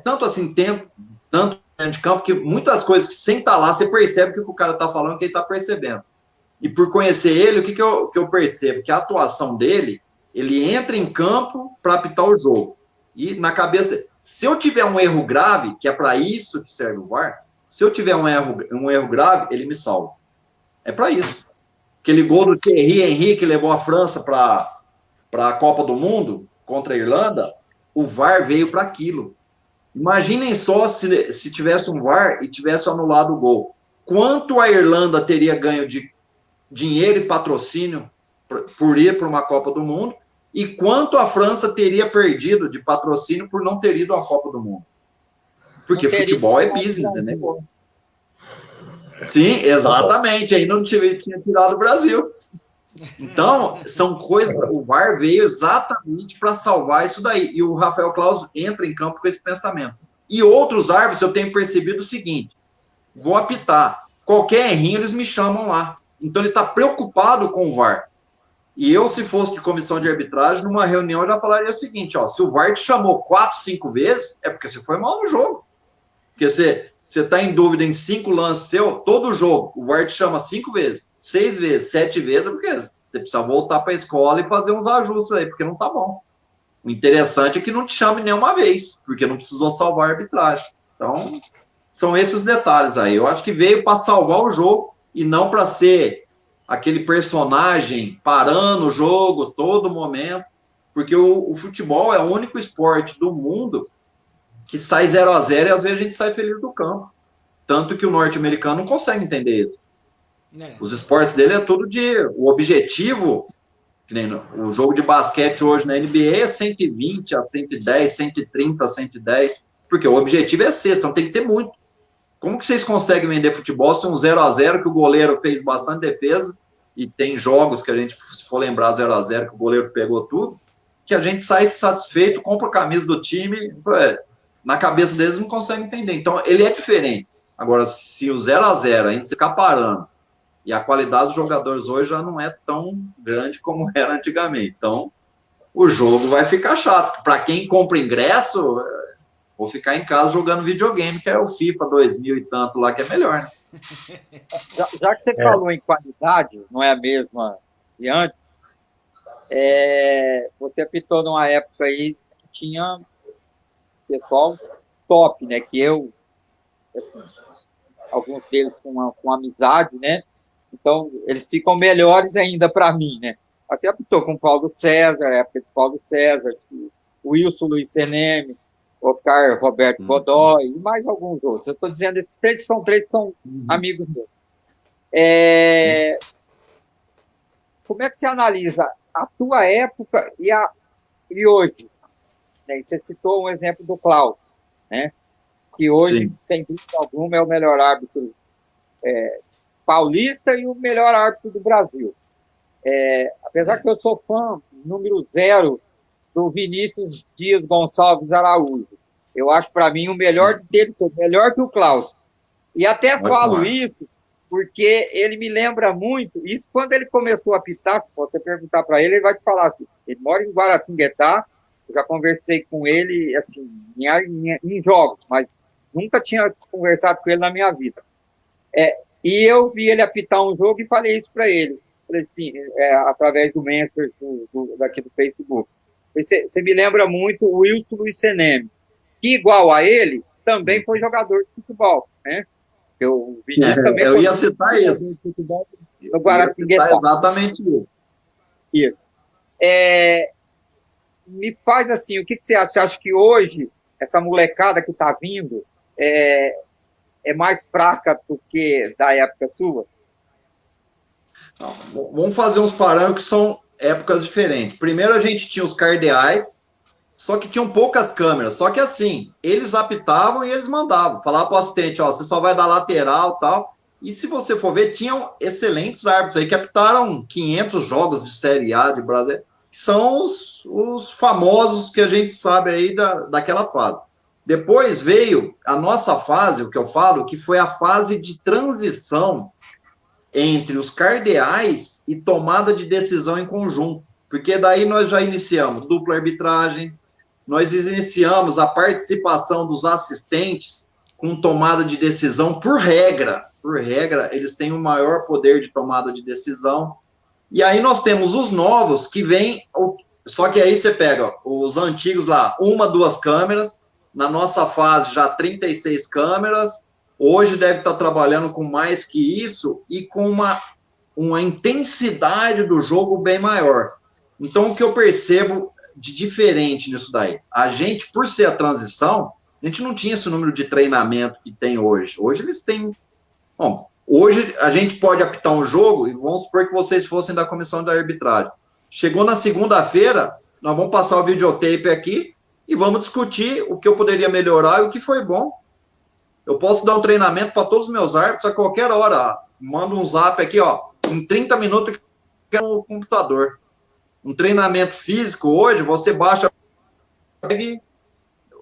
tanto assim, tanto dentro de campo, que muitas coisas que sem estar lá, você percebe que o cara está falando, que ele está percebendo. E por conhecer ele, o que eu percebo? Que a atuação dele, ele entra em campo para apitar o jogo. E na cabeça, se eu tiver um erro grave, que é para isso que serve o VAR, Se eu tiver um erro grave, ele me salva. É para isso. Aquele gol do Thierry Henry que levou a França para a Copa do Mundo contra a Irlanda, o VAR veio para aquilo. Imaginem só se tivesse um VAR e tivesse anulado o gol. Quanto a Irlanda teria ganho de dinheiro e patrocínio por ir para uma Copa do Mundo e quanto a França teria perdido de patrocínio por não ter ido à Copa do Mundo. Porque futebol é business, né? Sim, exatamente. Aí não tinha tirado o Brasil. Então, são coisas. O VAR veio exatamente para salvar isso daí. E o Rafael Claus entra em campo com esse pensamento. E outros árbitros, eu tenho percebido o seguinte: vou apitar. Qualquer errinho, eles me chamam lá. Então, ele está preocupado com o VAR. E eu, se fosse de comissão de arbitragem, numa reunião, eu já falaria o seguinte: ó, se o VAR te chamou 4, 5 vezes, é porque você foi mal no jogo. Porque você está em dúvida em 5 lances seu, todo jogo, o VAR te chama 5 vezes, 6 vezes, 7 vezes, porque você precisa voltar para a escola e fazer uns ajustes aí, porque não tá bom. O interessante é que não te chame nenhuma vez, porque não precisou salvar a arbitragem. Então, são esses detalhes aí. Eu acho que veio para salvar o jogo e não para ser aquele personagem parando o jogo todo momento, porque o futebol é o único esporte do mundo que sai 0-0 e às vezes a gente sai feliz do campo. Tanto que o norte-americano não consegue entender isso. Os esportes dele é tudo o objetivo, que nem o jogo de basquete hoje na NBA é 120 a 110, 130 a 110, porque o objetivo é ser, então tem que ter muito. Como que vocês conseguem vender futebol se um 0-0 que o goleiro fez bastante defesa, e tem jogos que a gente, se for lembrar 0-0 que o goleiro pegou tudo, que a gente sai satisfeito, compra a camisa do time, na cabeça deles não consegue entender. Então, ele é diferente. Agora, se o 0-0 ainda ficar parando, e a qualidade dos jogadores hoje já não é tão grande como era antigamente. Então, o jogo vai ficar chato. Para quem compra ingresso, vou ficar em casa jogando videogame, que é o FIFA 2000 e tanto lá, que é melhor, né? Já que você falou em qualidade, não é a mesma de antes, você apitou numa época aí que tinha pessoal top, né? Que eu, assim, alguns deles com amizade, né? Então, eles ficam melhores ainda para mim, né? Você apitou com o Paulo César, época de Paulo César, o Wilson Luiz Seneme, Oscar Roberto Godoy e mais alguns outros. Eu estou dizendo, esses três são amigos meus. Como é que você analisa a tua época e hoje? Né? Você citou um exemplo do Klaus, né? Que hoje, sem dúvida alguma, é o melhor árbitro paulista e o melhor árbitro do Brasil. Apesar que eu sou fã número 0 do Vinícius Dias Gonçalves Araújo. Eu acho, para mim, o melhor deles, melhor que o Klaus. E até falo isso porque ele me lembra muito, isso quando ele começou a apitar, se você perguntar para ele vai te falar assim, ele mora em Guaratinguetá, eu já conversei com ele, assim, em jogos, mas nunca tinha conversado com ele na minha vida. E eu vi ele apitar um jogo e falei isso para ele. Falei assim, através do Messenger daqui do Facebook. Você me lembra muito o Wilson Luiz Seneme, que, igual a ele, também foi jogador de futebol, né? O Vinícius também eu ia citar isso. No Guaratinguetá. Exatamente isso. Me faz assim, o que você acha? Você acha que hoje, essa molecada que está vindo é mais fraca do que da época sua? Vamos fazer uns parâmetros que são épocas diferentes. Primeiro a gente tinha os cardeais, só que tinham poucas câmeras. Só que assim, eles apitavam e eles mandavam. Falavam para o assistente, ó, você só vai dar lateral e tal. E se você for ver, tinham excelentes árbitros aí que apitaram 500 jogos de Série A de Brasil, que são os famosos que a gente sabe aí daquela fase. Depois veio a nossa fase, o que eu falo, que foi a fase de transição entre os cardeais e tomada de decisão em conjunto. Porque daí nós já iniciamos dupla arbitragem, nós iniciamos a participação dos assistentes com tomada de decisão por regra. Por regra, eles têm o maior poder de tomada de decisão. E aí nós temos os novos que vêm, só que aí você pega os antigos lá, 1, 2 câmeras, na nossa fase já 36 câmeras, hoje deve estar trabalhando com mais que isso e com uma intensidade do jogo bem maior. Então, o que eu percebo de diferente nisso daí? A gente, por ser a transição, a gente não tinha esse número de treinamento que tem hoje. Hoje eles têm... Bom, hoje a gente pode apitar um jogo, e vamos supor que vocês fossem da comissão de arbitragem. Chegou na segunda-feira, nós vamos passar o videotape aqui e vamos discutir o que eu poderia melhorar e o que foi bom. Eu posso dar um treinamento para todos os meus árbitros a qualquer hora. Mando um zap aqui, ó, em 30 minutos no computador. Um treinamento físico hoje, você baixa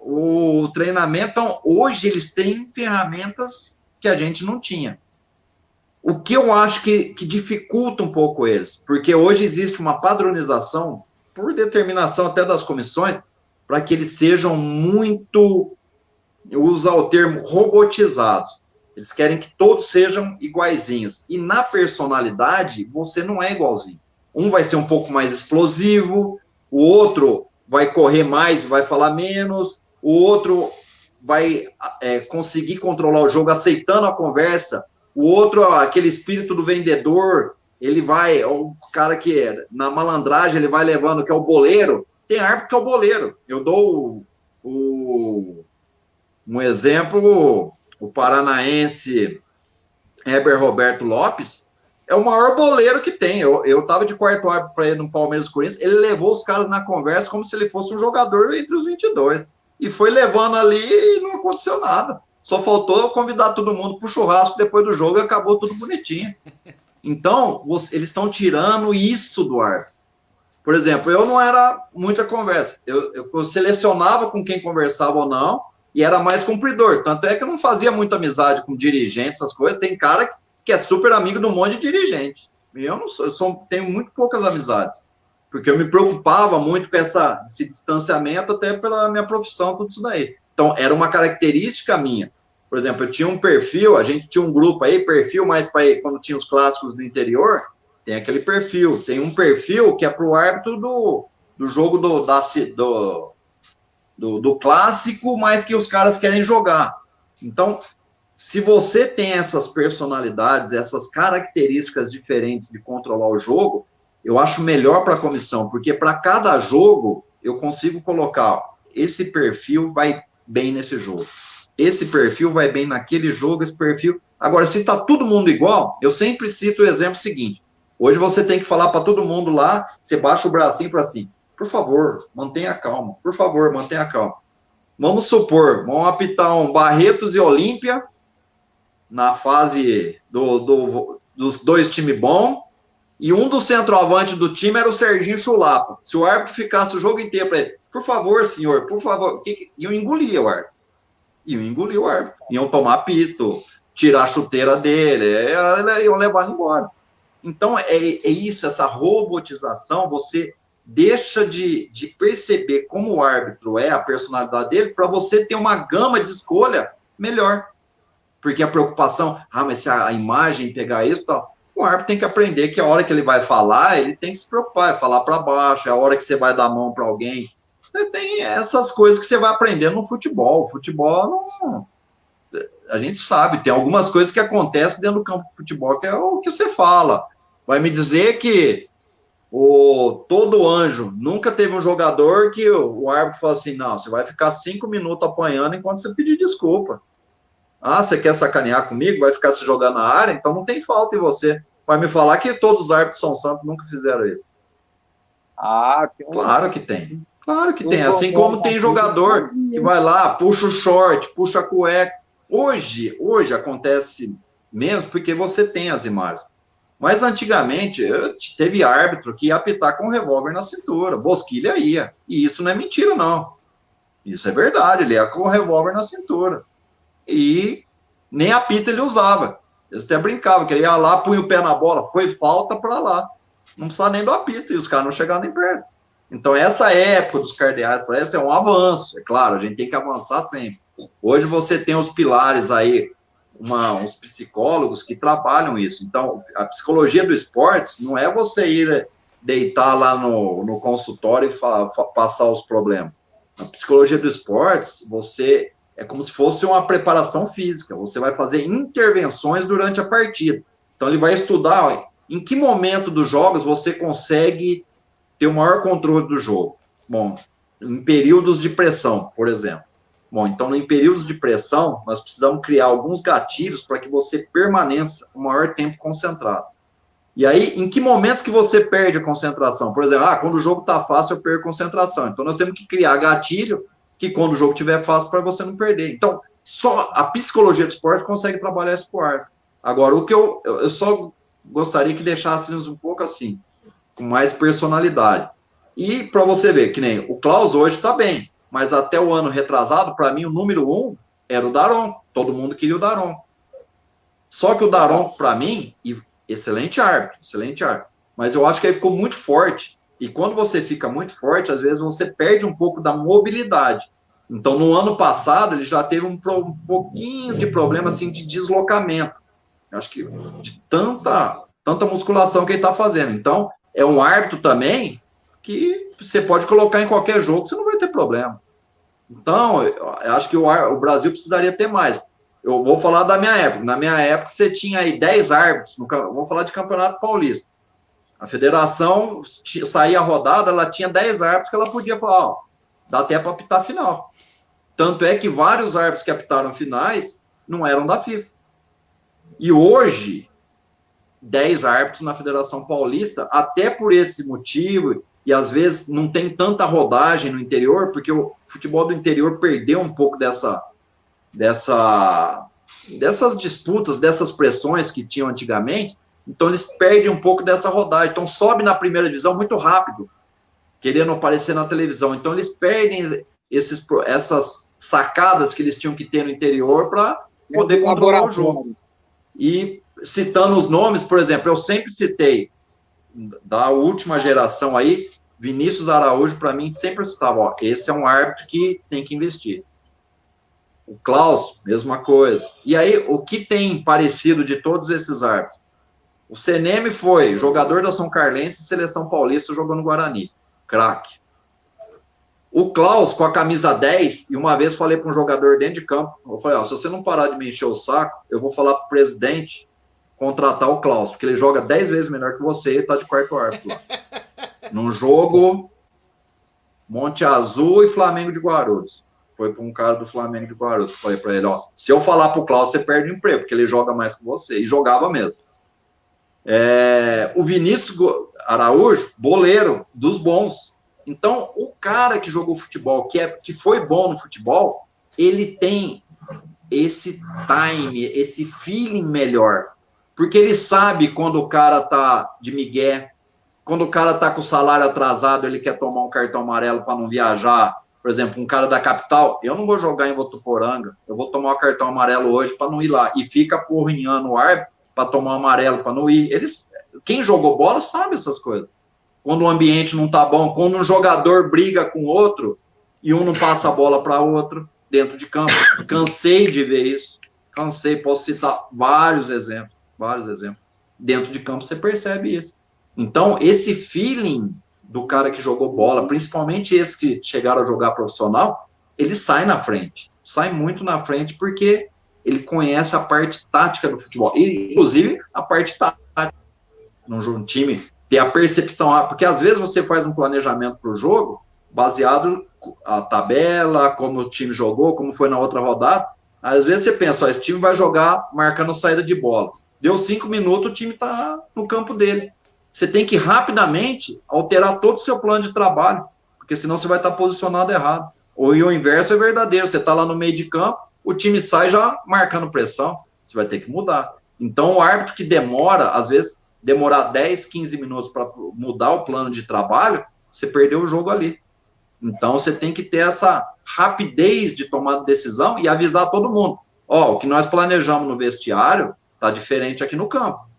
o treinamento. Então, hoje eles têm ferramentas que a gente não tinha. O que eu acho que dificulta um pouco eles, porque hoje existe uma padronização, por determinação até das comissões, para que eles sejam muito, eu usar o termo, robotizados. Eles querem que todos sejam iguaizinhos. E na personalidade, você não é igualzinho. Um vai ser um pouco mais explosivo, o outro vai correr mais, vai falar menos, o outro vai conseguir controlar o jogo aceitando a conversa, o outro, aquele espírito do vendedor, ele vai, o cara que na malandragem ele vai levando, que é o boleiro, tem árbitro que é o boleiro. Eu dou um exemplo, o paranaense Heber Roberto Lopes, é o maior boleiro que tem. Eu tava de quarto árbitro para ele no Palmeiras Corinthians, ele levou os caras na conversa como se ele fosse um jogador entre os 22. E foi levando ali e não aconteceu nada. Só faltou convidar todo mundo para o churrasco depois do jogo e acabou tudo bonitinho. Então, eles estão tirando isso do árbitro. Por exemplo, eu não era muita conversa. Eu selecionava com quem conversava ou não e era mais cumpridor. Tanto é que eu não fazia muita amizade com dirigentes, essas coisas. Tem cara que é super amigo de um monte de dirigente. E eu não sou, tenho muito poucas amizades, porque eu me preocupava muito com esse distanciamento, até pela minha profissão, tudo isso daí. Então, era uma característica minha. Por exemplo, eu tinha um perfil, a gente tinha um grupo aí, perfil mais para quando tinha os clássicos do interior, tem aquele perfil. Tem um perfil que é para o árbitro do jogo do clássico, mas que os caras querem jogar. Então, se você tem essas personalidades, essas características diferentes de controlar o jogo, eu acho melhor para a comissão, porque para cada jogo eu consigo colocar, esse perfil vai bem nesse jogo, esse perfil vai bem naquele jogo, esse perfil... Agora, se está todo mundo igual, eu sempre cito o exemplo seguinte, hoje você tem que falar para todo mundo lá, você baixa o bracinho para cima, por favor, mantenha calma, por favor, mantenha calma. Vamos supor, vamos apitar um Barretos e Olímpia, na fase dos dois times bons, e um dos centroavantes do time era o Serginho Chulapa. Se o árbitro ficasse o jogo inteiro para ele, por favor, senhor, por favor, iam engolir o árbitro. Iam tomar apito, tirar a chuteira dele, iam levar ele embora. Então, é isso, essa robotização, você deixa de perceber como o árbitro é, a personalidade dele, para você ter uma gama de escolha melhor. Porque a preocupação, mas se a imagem pegar isso, tal, o árbitro tem que aprender que a hora que ele vai falar, ele tem que se preocupar, é falar para baixo, é a hora que você vai dar a mão para alguém. Tem essas coisas que você vai aprendendo no futebol. O futebol, não... a gente sabe, tem algumas coisas que acontecem dentro do campo de futebol, que é o que você fala. Vai me dizer que todo anjo, nunca teve um jogador que o árbitro fala assim, não, você vai ficar 5 minutos apanhando enquanto você pedir desculpa. Você quer sacanear comigo? Vai ficar se jogando na área? Então não tem falta em você. Vai me falar que todos os árbitros São Santos nunca fizeram isso. Claro que tem. Claro que tem. Assim como tem jogador que vai lá, puxa o short, puxa a cueca. Hoje acontece menos porque você tem as imagens. Mas antigamente, teve árbitro que ia apitar com um revólver na cintura. Bosquilha ia. E isso não é mentira, não. Isso é verdade. Ele ia com o revólver na cintura. E nem apita ele usava. Eles até brincavam, que ele ia lá, punha o pé na bola, foi falta para lá. Não precisava nem do apito, e os caras não chegavam nem perto. Então, essa época dos cardeais, parece, é um avanço. É claro, a gente tem que avançar sempre. Hoje você tem os pilares aí, uns psicólogos que trabalham isso. Então, a psicologia do esporte não é você ir deitar lá no consultório e passar os problemas. A psicologia do esporte, você é como se fosse uma preparação física. Você vai fazer intervenções durante a partida. Então, ele vai estudar, ó, em que momento dos jogos você consegue ter o maior controle do jogo. Bom, em períodos de pressão, por exemplo. Bom, então, em períodos de pressão, nós precisamos criar alguns gatilhos para que você permaneça o maior tempo concentrado. E aí, em que momentos que você perde a concentração? Por exemplo, quando o jogo está fácil, eu perco concentração. Então, nós temos que criar gatilho que quando o jogo estiver fácil, para você não perder. Então, só a psicologia do esporte consegue trabalhar isso por ar. Agora, o que eu só gostaria que deixássemos um pouco assim, com mais personalidade. E para você ver, que nem o Klaus hoje está bem, mas até o ano retrasado, para mim, o número 1 era o Daron. Todo mundo queria o Daron. Só que o Daron, para mim, excelente árbitro. Mas eu acho que ele ficou muito forte. E quando você fica muito forte, às vezes você perde um pouco da mobilidade. Então, no ano passado, ele já teve um pouquinho de problema assim, de deslocamento. Eu acho que de tanta musculação que ele está fazendo. Então, é um árbitro também que você pode colocar em qualquer jogo, você não vai ter problema. Então, eu acho que o Brasil precisaria ter mais. Eu vou falar da minha época. Na minha época, você tinha aí 10 árbitros. Vou falar de Campeonato Paulista. A federação saía a rodada, ela tinha 10 árbitros que ela podia falar, dá até para apitar final. Tanto é que vários árbitros que apitaram finais não eram da FIFA. E hoje, 10 árbitros na Federação Paulista, até por esse motivo, e às vezes não tem tanta rodagem no interior, porque o futebol do interior perdeu um pouco dessas disputas, dessas pressões que tinham antigamente. Então, eles perdem um pouco dessa rodagem. Então, sobe na primeira divisão muito rápido, querendo aparecer na televisão. Então, eles perdem essas sacadas que eles tinham que ter no interior para poder controlar o jogo. E, citando os nomes, por exemplo, eu sempre citei, da última geração aí, Vinícius Araújo, para mim, sempre citava, esse é um árbitro que tem que investir. O Klaus, mesma coisa. E aí, o que tem parecido de todos esses árbitros? O Seneme foi jogador da São Carlense, Seleção Paulista, jogou no Guarani. Craque. O Klaus, com a camisa 10, e uma vez falei para um jogador dentro de campo, eu falei, se você não parar de me encher o saco, eu vou falar para o presidente contratar o Klaus, porque ele joga 10 vezes melhor que você e ele tá de quarto árbitro lá. Num jogo Monte Azul e Flamengo de Guarulhos. Foi para um cara do Flamengo de Guarulhos. Falei para ele, se eu falar para o Klaus, você perde o emprego, porque ele joga mais que você. E jogava mesmo. O Vinícius Araújo, boleiro dos bons. Então, o cara que jogou futebol, que foi bom no futebol, ele tem esse time, esse feeling melhor. Porque ele sabe quando o cara tá de migué, quando o cara tá com o salário atrasado, ele quer tomar um cartão amarelo para não viajar. Por exemplo, um cara da capital, eu não vou jogar em Votuporanga, eu vou tomar o cartão amarelo hoje para não ir lá. E fica porrinhando o árbitro para tomar um amarelo, para não ir. Quem jogou bola sabe essas coisas. Quando o ambiente não tá bom, quando um jogador briga com outro e um não passa a bola para outro dentro de campo. Cansei de ver isso. Posso citar vários exemplos. Dentro de campo você percebe isso. Então, esse feeling do cara que jogou bola, principalmente esses que chegaram a jogar profissional, ele sai na frente. Sai muito na frente porque ele conhece a parte tática do futebol. E, inclusive, a parte tática. Num time, ter a percepção. Porque, às vezes, você faz um planejamento para o jogo baseado na tabela, como o time jogou, como foi na outra rodada. Às vezes você pensa, esse time vai jogar marcando saída de bola. Deu 5 minutos, o time está no campo dele. Você tem que rapidamente alterar todo o seu plano de trabalho, porque senão você vai estar posicionado errado. Ou o inverso é verdadeiro, você está lá no meio de campo, o time sai já marcando pressão, você vai ter que mudar. Então, o árbitro que demora, às vezes, demorar 10, 15 minutos para mudar o plano de trabalho, você perdeu o jogo ali. Então, você tem que ter essa rapidez de tomar decisão e avisar todo mundo. O que nós planejamos no vestiário está diferente aqui no campo.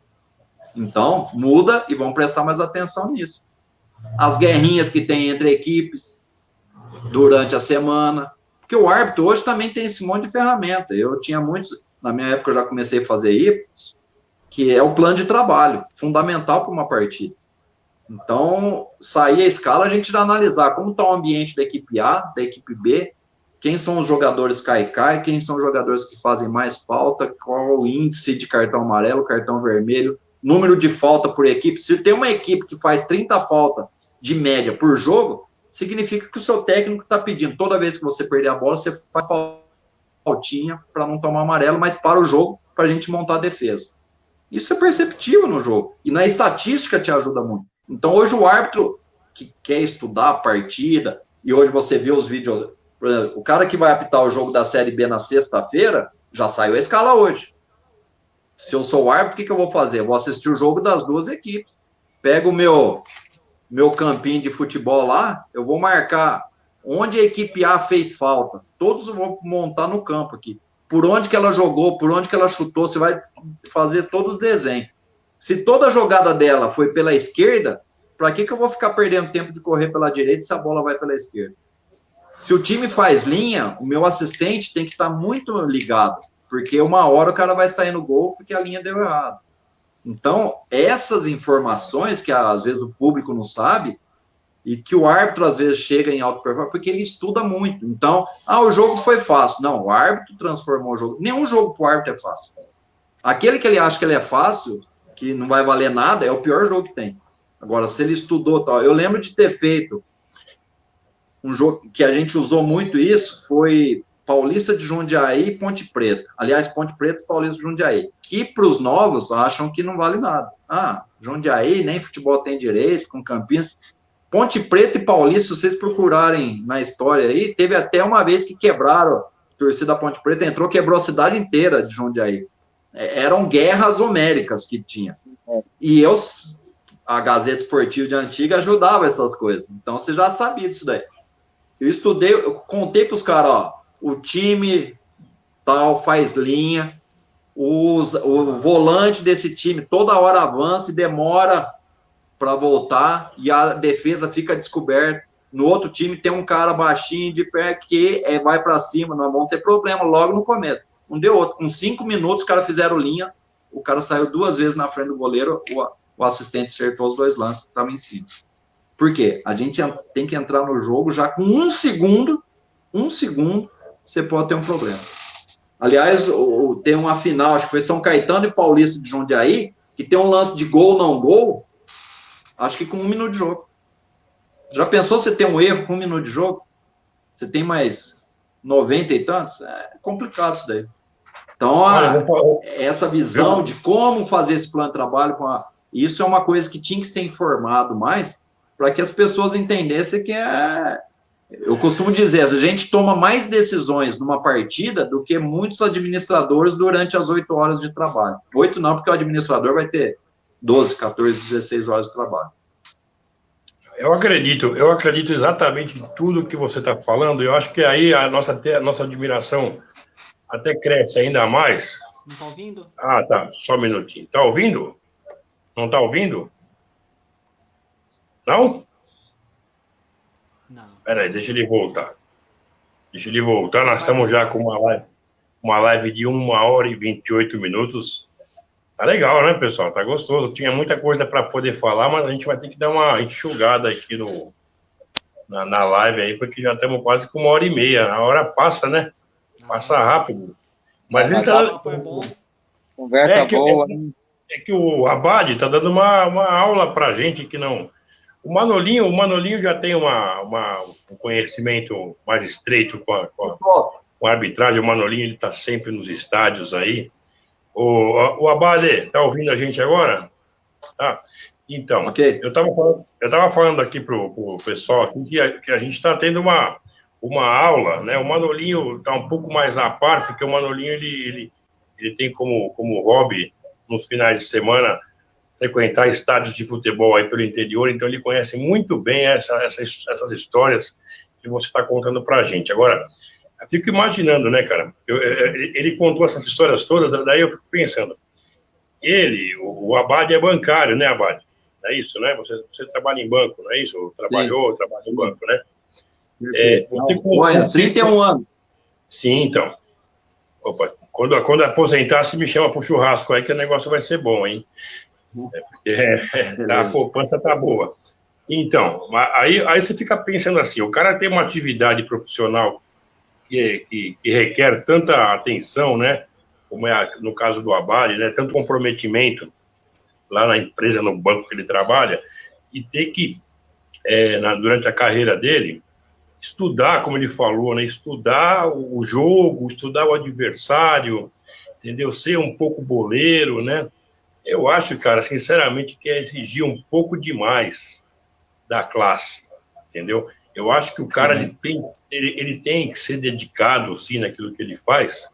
Então, muda e vamos prestar mais atenção nisso. As guerrinhas que tem entre equipes durante a semana. Porque o árbitro hoje também tem esse monte de ferramenta. Eu tinha muitos, na minha época eu já comecei a fazer isso, que é o plano de trabalho, fundamental para uma partida. Então, sair a escala, a gente vai analisar como está o ambiente da equipe A, da equipe B, quem são os jogadores cai-cai, quem são os jogadores que fazem mais falta, qual o índice de cartão amarelo, cartão vermelho, número de falta por equipe. Se tem uma equipe que faz 30 faltas de média por jogo, significa que o seu técnico está pedindo, toda vez que você perder a bola, você faz faltinha para não tomar amarelo, mas para o jogo, para a gente montar a defesa. Isso é perceptível no jogo. E na estatística te ajuda muito. Então, hoje o árbitro que quer estudar a partida, e hoje você vê os vídeos, por exemplo, o cara que vai apitar o jogo da Série B na sexta-feira, já saiu a escala hoje. Se eu sou o árbitro, o que eu vou fazer? Eu vou assistir o jogo das duas equipes. Pego o meu campinho de futebol lá, eu vou marcar onde a equipe A fez falta. Todos eu vou montar no campo aqui. Por onde que ela jogou, por onde que ela chutou, você vai fazer todo o desenho. Se toda a jogada dela foi pela esquerda, para que eu vou ficar perdendo tempo de correr pela direita se a bola vai pela esquerda? Se o time faz linha, o meu assistente tem que estar muito ligado, porque uma hora o cara vai sair no gol porque a linha deu errado. Então, essas informações que às vezes o público não sabe, e que o árbitro às vezes chega em alto performance, porque ele estuda muito. Então, o jogo foi fácil. Não, o árbitro transformou o jogo. Nenhum jogo para o árbitro é fácil. Aquele que ele acha que ele é fácil, que não vai valer nada, é o pior jogo que tem. Agora, se ele estudou tal... Eu lembro de ter feito um jogo que a gente usou muito isso, foi Paulista de Jundiaí e Ponte Preta. Aliás, Ponte Preta e Paulista de Jundiaí. Que para os novos acham que não vale nada. Jundiaí, nem futebol tem direito, com Campinas. Ponte Preta e Paulista, se vocês procurarem na história aí, teve até uma vez que quebraram, a torcida da Ponte Preta entrou, quebrou a cidade inteira de Jundiaí. Eram guerras homéricas que tinha. E a Gazeta Esportiva de Antiga ajudava essas coisas. Então, você já sabia disso daí. Eu estudei, eu contei para os caras, o time tal faz linha, o volante desse time toda hora avança e demora para voltar, e a defesa fica descoberta. No outro time tem um cara baixinho de pé que vai para cima, nós vamos ter problema logo no começo. Não deu outro. Com 5 minutos, os caras fizeram linha, o cara saiu 2 vezes na frente do goleiro, o assistente acertou os 2 lances que estavam em cima. Por quê? A gente tem que entrar no jogo já com 1 segundo, você pode ter um problema. Aliás, tem uma final, acho que foi São Caetano e Paulista de Jundiaí, que tem um lance de gol, não gol, acho que com 1 minuto de jogo. Já pensou você ter um erro com 1 minuto de jogo? Você tem mais 90 e tantos? É complicado isso daí. Então, essa visão de como fazer esse plano de trabalho, isso é uma coisa que tinha que ser informado mais, para que as pessoas entendessem que eu costumo dizer, a gente toma mais decisões numa partida do que muitos administradores durante as 8 horas de trabalho. 8 não, porque o administrador vai ter 12, 14, 16 horas de trabalho. Eu acredito exatamente em tudo que você está falando. Eu acho que aí a nossa admiração até cresce ainda mais. Não está ouvindo? Tá. Só um minutinho. Está ouvindo? Não está ouvindo? Não? Não. Peraí, deixa ele voltar. Nós estamos já com uma live de 1 hora e 28 minutos. Tá legal, né, pessoal? Tá gostoso. Tinha muita coisa para poder falar, mas a gente vai ter que dar uma enxugada aqui na live aí, porque já estamos quase com 1h30. A hora passa, né? Passa rápido. Mas ele tá... Conversa boa. É que o Abad tá dando uma aula pra gente que não... O Manolinho já tem um conhecimento mais estreito com a arbitragem. O Manolinho, ele tá sempre nos estádios aí. O Abade, tá ouvindo a gente agora? Tá. Então, okay. eu tava falando aqui pro pessoal aqui que a gente está tendo uma aula, né? O Manolinho tá um pouco mais à par, porque o Manolinho, ele tem como hobby, nos finais de semana, frequentar estádios de futebol aí pelo interior, então ele conhece muito bem essas histórias que você está contando pra gente. Agora, eu fico imaginando, né, cara? Ele contou essas histórias todas, daí eu fico pensando. O Abad é bancário, né, Abad? É isso, né? Você trabalha em banco, não é isso? Trabalha em banco, né? Olha, 31 anos. Sim, então. Opa, quando aposentar, se me chama pro churrasco aí, que o negócio vai ser bom, hein? A poupança tá boa. Então, aí você fica pensando assim, o cara tem uma atividade profissional que requer tanta atenção, né? Como é no caso do Abad, né? Tanto comprometimento lá na empresa, no banco que ele trabalha, e ter que, durante a carreira dele, estudar, como ele falou, né? Estudar o jogo, estudar o adversário, entendeu? Ser um pouco boleiro, né? Eu acho, cara, sinceramente, que é exigir um pouco demais da classe, entendeu? Eu acho que o cara ele tem que ser dedicado, sim, naquilo que ele faz,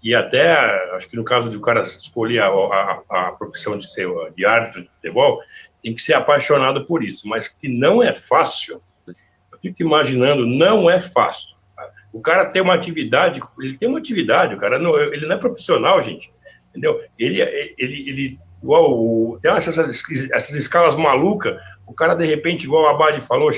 e até, acho que no caso de o cara escolher a profissão de árbitro de futebol, tem que ser apaixonado por isso, mas que não é fácil. Eu fico imaginando, não é fácil. O cara tem uma atividade, o cara ele não é profissional, gente, entendeu? Ele igual, tem essas escalas malucas, o cara, de repente, igual o Abad falou,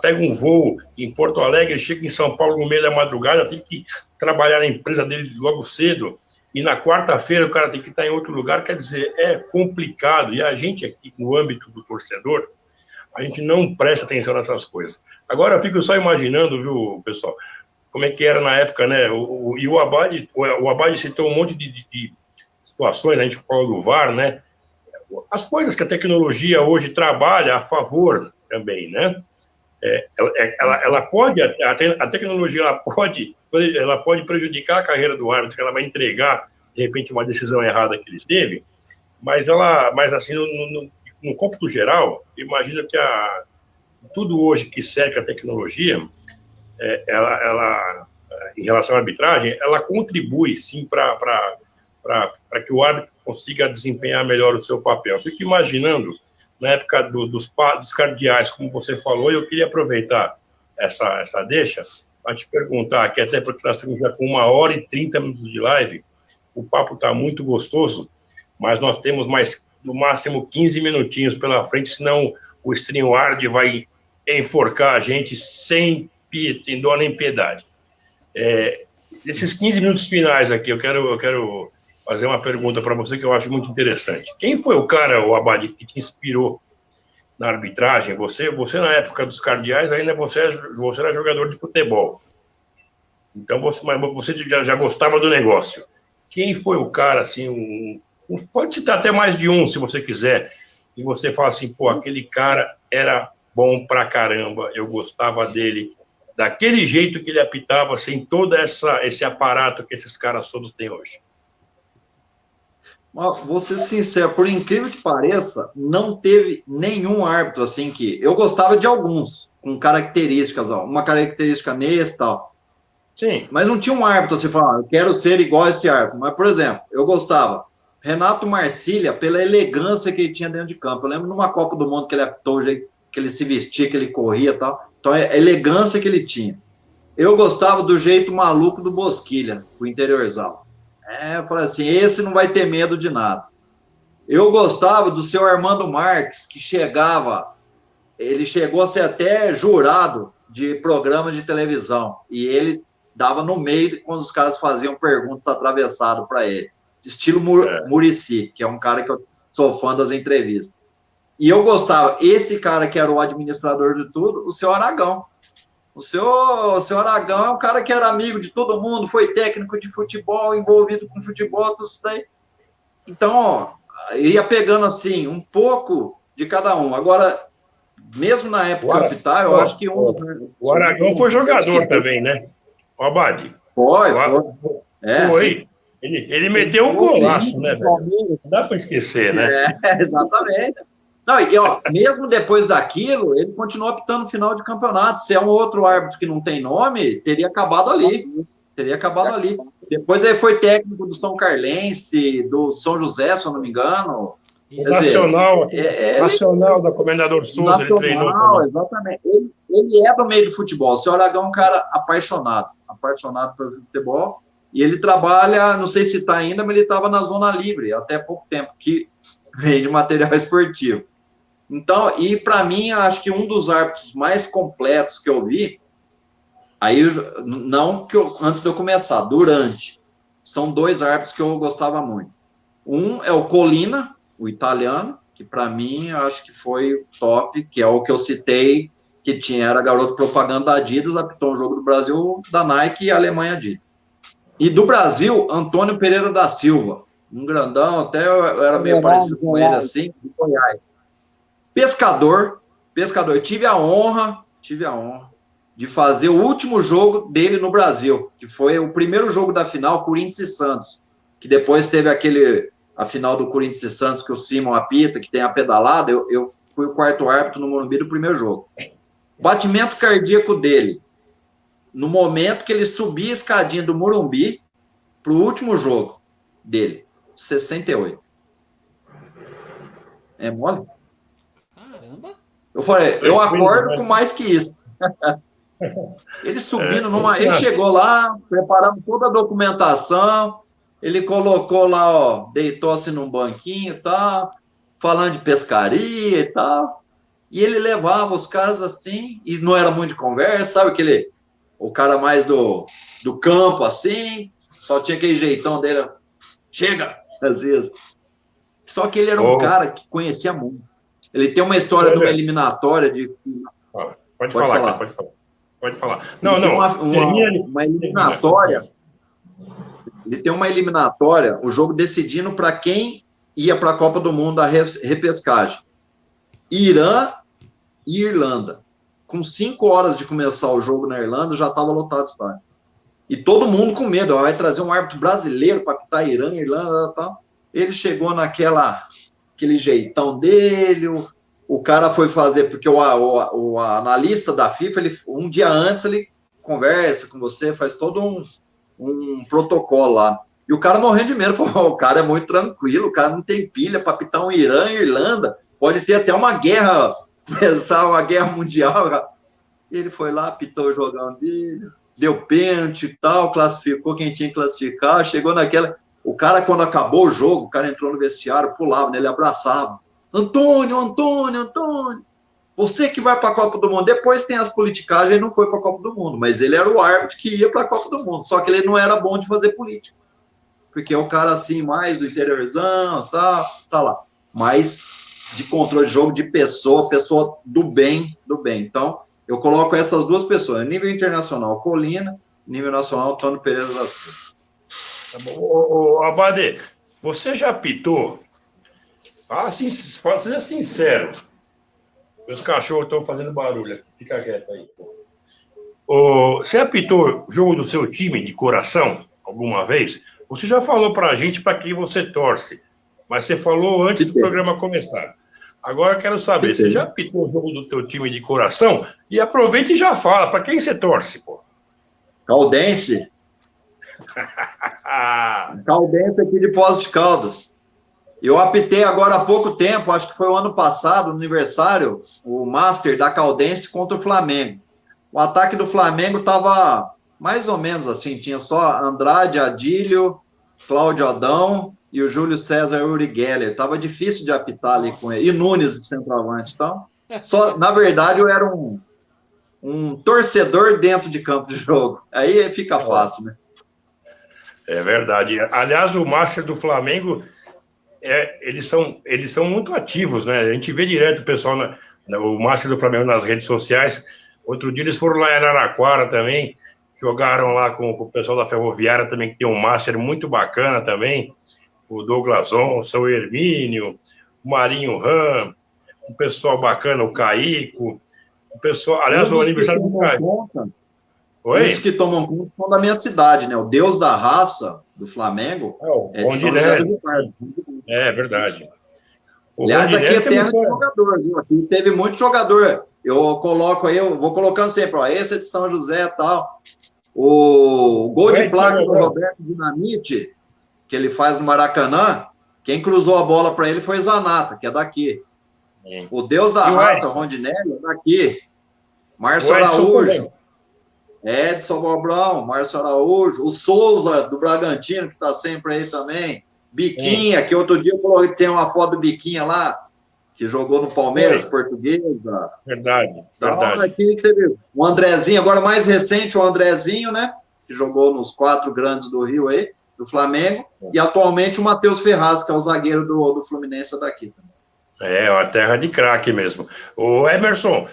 pega um voo em Porto Alegre, chega em São Paulo no meio da madrugada, tem que trabalhar na empresa dele logo cedo, e na quarta-feira o cara tem que estar em outro lugar, quer dizer, é complicado, e a gente aqui, no âmbito do torcedor, a gente não presta atenção nessas coisas. Agora eu fico só imaginando, viu, pessoal, como é que era na época, né, e o Abad citou um monte de situações, a gente fala do VAR, né, as coisas que a tecnologia hoje trabalha a favor também, né, ela pode, a tecnologia ela pode prejudicar a carreira do árbitro, que ela vai entregar, de repente, uma decisão errada que ele teve, mas assim, no cômputo geral, imagina que tudo hoje que cerca a tecnologia, ela, em relação à arbitragem, ela contribui, sim, para que o árbitro consiga desempenhar melhor o seu papel. Eu fico imaginando, na época dos cardeais, como você falou, e eu queria aproveitar essa deixa para te perguntar, que até porque nós estamos já com 1h30 de live, o papo está muito gostoso, mas nós temos mais, no máximo, 15 minutinhos pela frente, senão o StreamYard vai enforcar a gente sem dó nem piedade. Desses 15 minutos finais aqui, eu quero fazer uma pergunta para você que eu acho muito interessante. Quem foi o cara, o Abad, que te inspirou na arbitragem? Você na época dos cardeais, ainda você era jogador de futebol. Então, você já gostava do negócio. Quem foi o cara, assim, pode citar até mais de um, se você quiser, e você fala assim, pô, aquele cara era bom pra caramba, eu gostava dele, daquele jeito que ele apitava, sem todo esse aparato que esses caras todos têm hoje. Vou ser sincero, por incrível que pareça, não teve nenhum árbitro assim que... Eu gostava de alguns, com características, uma característica nesse e tal. Sim. Mas não tinha um árbitro assim, falar, eu quero ser igual a esse árbitro. Mas, por exemplo, eu gostava Renato Marcília, pela elegância que ele tinha dentro de campo. Eu lembro numa Copa do Mundo que ele apitou, o jeito que ele se vestia, que ele corria e tal. Então, a elegância que ele tinha. Eu gostava do jeito maluco do Bosquilha, o interiorzão. Eu falei assim, esse não vai ter medo de nada. Eu gostava do seu Armando Marques, que ele chegou a ser até jurado de programa de televisão, e ele dava no meio quando os caras faziam perguntas atravessadas para ele, estilo Muricy, que é um cara que eu sou fã das entrevistas. E eu gostava, esse cara que era o administrador de tudo, o seu Aragão. O seu Aragão é um cara que era amigo de todo mundo, foi técnico de futebol, envolvido com futebol, tudo isso daí. Então, ia pegando assim, um pouco de cada um. Agora, mesmo na época capital, eu acho que o Aragão foi jogador também, né? O Abad. Foi. Ele meteu um golaço, né, velho? Não dá para esquecer, né? Exatamente. Não, e mesmo depois daquilo, ele continuou apitando no final de campeonato. Se é um outro árbitro que não tem nome, teria acabado ali. Depois ele foi técnico do São Carlense, do São José, se eu não me engano. Nacional da Comendador Souza, ele treinou. Exatamente. Ele é do meio do futebol. O senhor Aragão é um cara apaixonado pelo futebol. E ele trabalha, não sei se está ainda, mas ele estava na Zona Livre até pouco tempo, que vende material esportivo. Então, e para mim, acho que um dos árbitros mais completos que eu vi, aí, antes de eu começar, durante, são dois árbitros que eu gostava muito. Um é o Colina, o italiano, que para mim, acho que foi o top, que é o que eu citei que tinha, era garoto propaganda da Adidas, apitou um jogo do Brasil, da Nike e Alemanha Adidas. E do Brasil, Antônio Pereira da Silva, um grandão, até eu era meio parecido com ele assim, de Goiás. Pescador, tive a honra de fazer o último jogo dele no Brasil, que foi o primeiro jogo da final, Corinthians e Santos, que depois teve a final do Corinthians e Santos, que o Simon apita, que tem a pedalada, eu fui o quarto árbitro no Morumbi do primeiro jogo. Batimento cardíaco dele, no momento que ele subia a escadinha do Morumbi para o último jogo dele, 68. É mole? Caramba! Eu falei, eu acordo com mais que isso. Ele subindo ele chegou lá, preparamos toda a documentação, ele colocou lá, ó, deitou-se num banquinho e tal, falando de pescaria e tal, e ele levava os caras assim, e não era muito de conversa, sabe o cara mais do campo assim, só tinha aquele jeitão dele, chega, às vezes. Só que ele era um cara que conhecia muito. Ele tem uma história de uma eliminatória de... Pode falar. Pode falar. Não. Uma eliminatória. Ele tem uma eliminatória, o jogo decidindo para quem ia para a Copa do Mundo, a repescagem. Irã e Irlanda. Com 5 horas de começar o jogo na Irlanda, já estava lotado o estádio. E todo mundo com medo. Vai trazer um árbitro brasileiro para apitar Irã, Irlanda e tal. Ele chegou aquele jeitão dele, o cara foi fazer, porque o analista da FIFA, um dia antes ele conversa com você, faz todo um protocolo lá. E o cara morrendo de medo, falou, o cara é muito tranquilo, o cara não tem pilha para apitar um Irã e Irlanda, pode ter até uma guerra, pensar uma guerra mundial. E ele foi lá, apitou o jogão dele, deu pênalti e tal, classificou quem tinha que classificar, chegou naquela... O cara, quando acabou o jogo, o cara entrou no vestiário, pulava, né, ele abraçava. Antônio, você que vai para a Copa do Mundo. Depois tem as politicagens, ele não foi para a Copa do Mundo, mas ele era o árbitro que ia para a Copa do Mundo, só que ele não era bom de fazer política, porque é o cara assim, mais do interiorzão, tá lá. Mas de controle de jogo, de pessoa do bem. Então, eu coloco essas duas pessoas, nível internacional, Colina, nível nacional, Antônio Pereira da Silva. Tá bom. Abade, você já apitou? Seja sincero. Meus cachorros estão fazendo barulho aqui. Fica quieto aí. Você apitou jogo do seu time de coração alguma vez? Você já falou pra gente para quem você torce, mas você falou antes do programa começar. Agora eu quero saber, você já apitou o jogo do teu time de coração? E aproveita e já fala, para quem você torce, pô? Caldense. Caldense aqui de Poços de Caldas. Eu apitei agora há pouco tempo, acho que foi o ano passado, no aniversário, o Master da Caldense contra o Flamengo. O ataque do Flamengo estava mais ou menos assim, tinha só Andrade, Adílio, Cláudio Adão e o Júlio César Uri Geller. Tava difícil de apitar ali com ele. E Nunes de centroavante. Então, na verdade, eu era um torcedor dentro de campo de jogo. Aí fica fácil, né? É verdade. Aliás, o Master do Flamengo, eles são muito ativos, né? A gente vê direto o pessoal, o Master do Flamengo nas redes sociais. Outro dia eles foram lá em Araraquara também, jogaram lá com o pessoal da Ferroviária também, que tem um Master muito bacana também. O Douglas Onça, o Hermínio, o Marinho Ram, um pessoal bacana, o Caico, o pessoal... Aliás, o aniversário do Caico... Os que tomam conta são da minha cidade, né? O Deus da raça do Flamengo é de São José do Rio Pardo. É verdade. Aliás, aqui é terra de jogador, viu? Aqui teve muito jogador. Eu coloco aí, eu vou colocando sempre, ó, esse é de São José e tal. O gol de placa do Roberto Dinamite, que ele faz no Maracanã, quem cruzou a bola para ele foi Zanata, que é daqui. O Deus da raça, Rondinelli, é daqui. Márcio Araújo. Edson Bobrão, Márcio Araújo, o Souza, do Bragantino, que está sempre aí também, Biquinha, que outro dia eu coloquei, tem uma foto do Biquinha lá, que jogou no Palmeiras, Portuguesa. Verdade, então, verdade. Aqui teve o Andrezinho, agora mais recente, o Andrezinho, né, que jogou nos 4 grandes do Rio aí, do Flamengo, e atualmente o Matheus Ferraz, que é o zagueiro do Fluminense daqui também. É, uma terra de craque mesmo. O Emerson,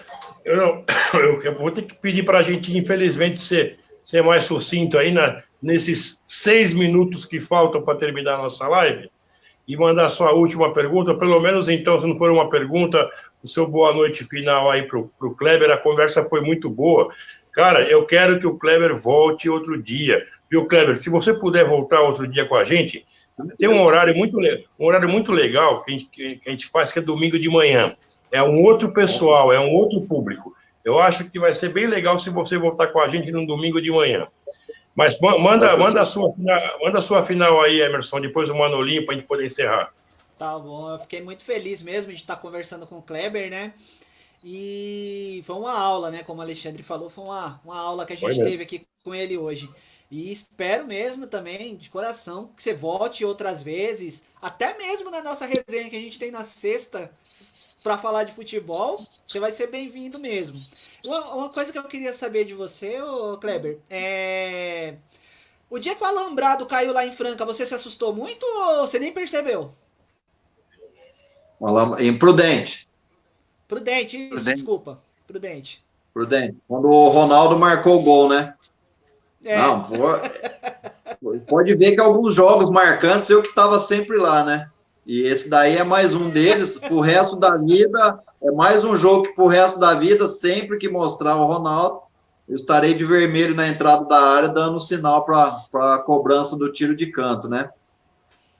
eu vou ter que pedir para a gente, infelizmente, ser mais sucinto aí nesses 6 minutos que faltam para terminar a nossa live e mandar a sua última pergunta, pelo menos então, se não for uma pergunta, o seu boa noite final aí para o Kleber. A conversa foi muito boa. Cara, eu quero que o Kleber volte outro dia. Viu, Kleber? Se você puder voltar outro dia com a gente, tem um horário muito legal que a gente faz, que é domingo de manhã. É um outro pessoal, é um outro público. Eu acho que vai ser bem legal se você voltar com a gente no domingo de manhã. Mas manda a sua final aí, Emerson, depois o Manolinho, para a gente poder encerrar. Tá bom, eu fiquei muito feliz mesmo de estar conversando com o Kleber, né? E foi uma aula, né? Como o Alexandre falou, foi uma aula que a gente teve aqui com ele hoje. E espero mesmo também, de coração, que você volte outras vezes, até mesmo na nossa resenha que a gente tem na sexta, para falar de futebol, você vai ser bem-vindo mesmo. Uma coisa que eu queria saber de você, ô Kleber, o dia que o alambrado caiu lá em Franca, você se assustou muito ou você nem percebeu? Imprudente. Prudente, isso, Prudente. Desculpa. Prudente. Quando o Ronaldo marcou o gol, né? Não, pode ver que alguns jogos marcantes eu que estava sempre lá, né? E esse daí é mais um deles. Pro resto da vida, é mais um jogo que pro resto da vida, sempre que mostrar o Ronaldo, eu estarei de vermelho na entrada da área, dando sinal para a cobrança do tiro de canto, né?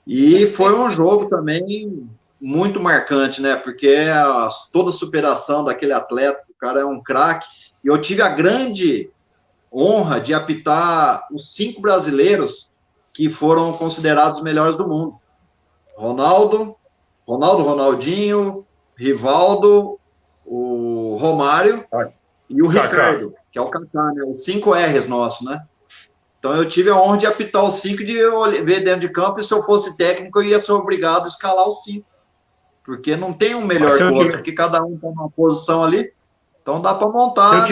E foi um jogo também muito marcante, né? Porque toda a superação daquele atleta, o cara é um craque. E eu tive a grande honra de apitar os 5 brasileiros que foram considerados os melhores do mundo. Ronaldinho, Rivaldo, o Romário e o Ricardo, que é o Kaká, né? Os 5 R's nossos, né? Então eu tive a honra de apitar os 5, de ver dentro de campo, e se eu fosse técnico eu ia ser obrigado a escalar os 5. Porque não tem um melhor que o outro, porque cada um está numa posição ali, então dá para montar.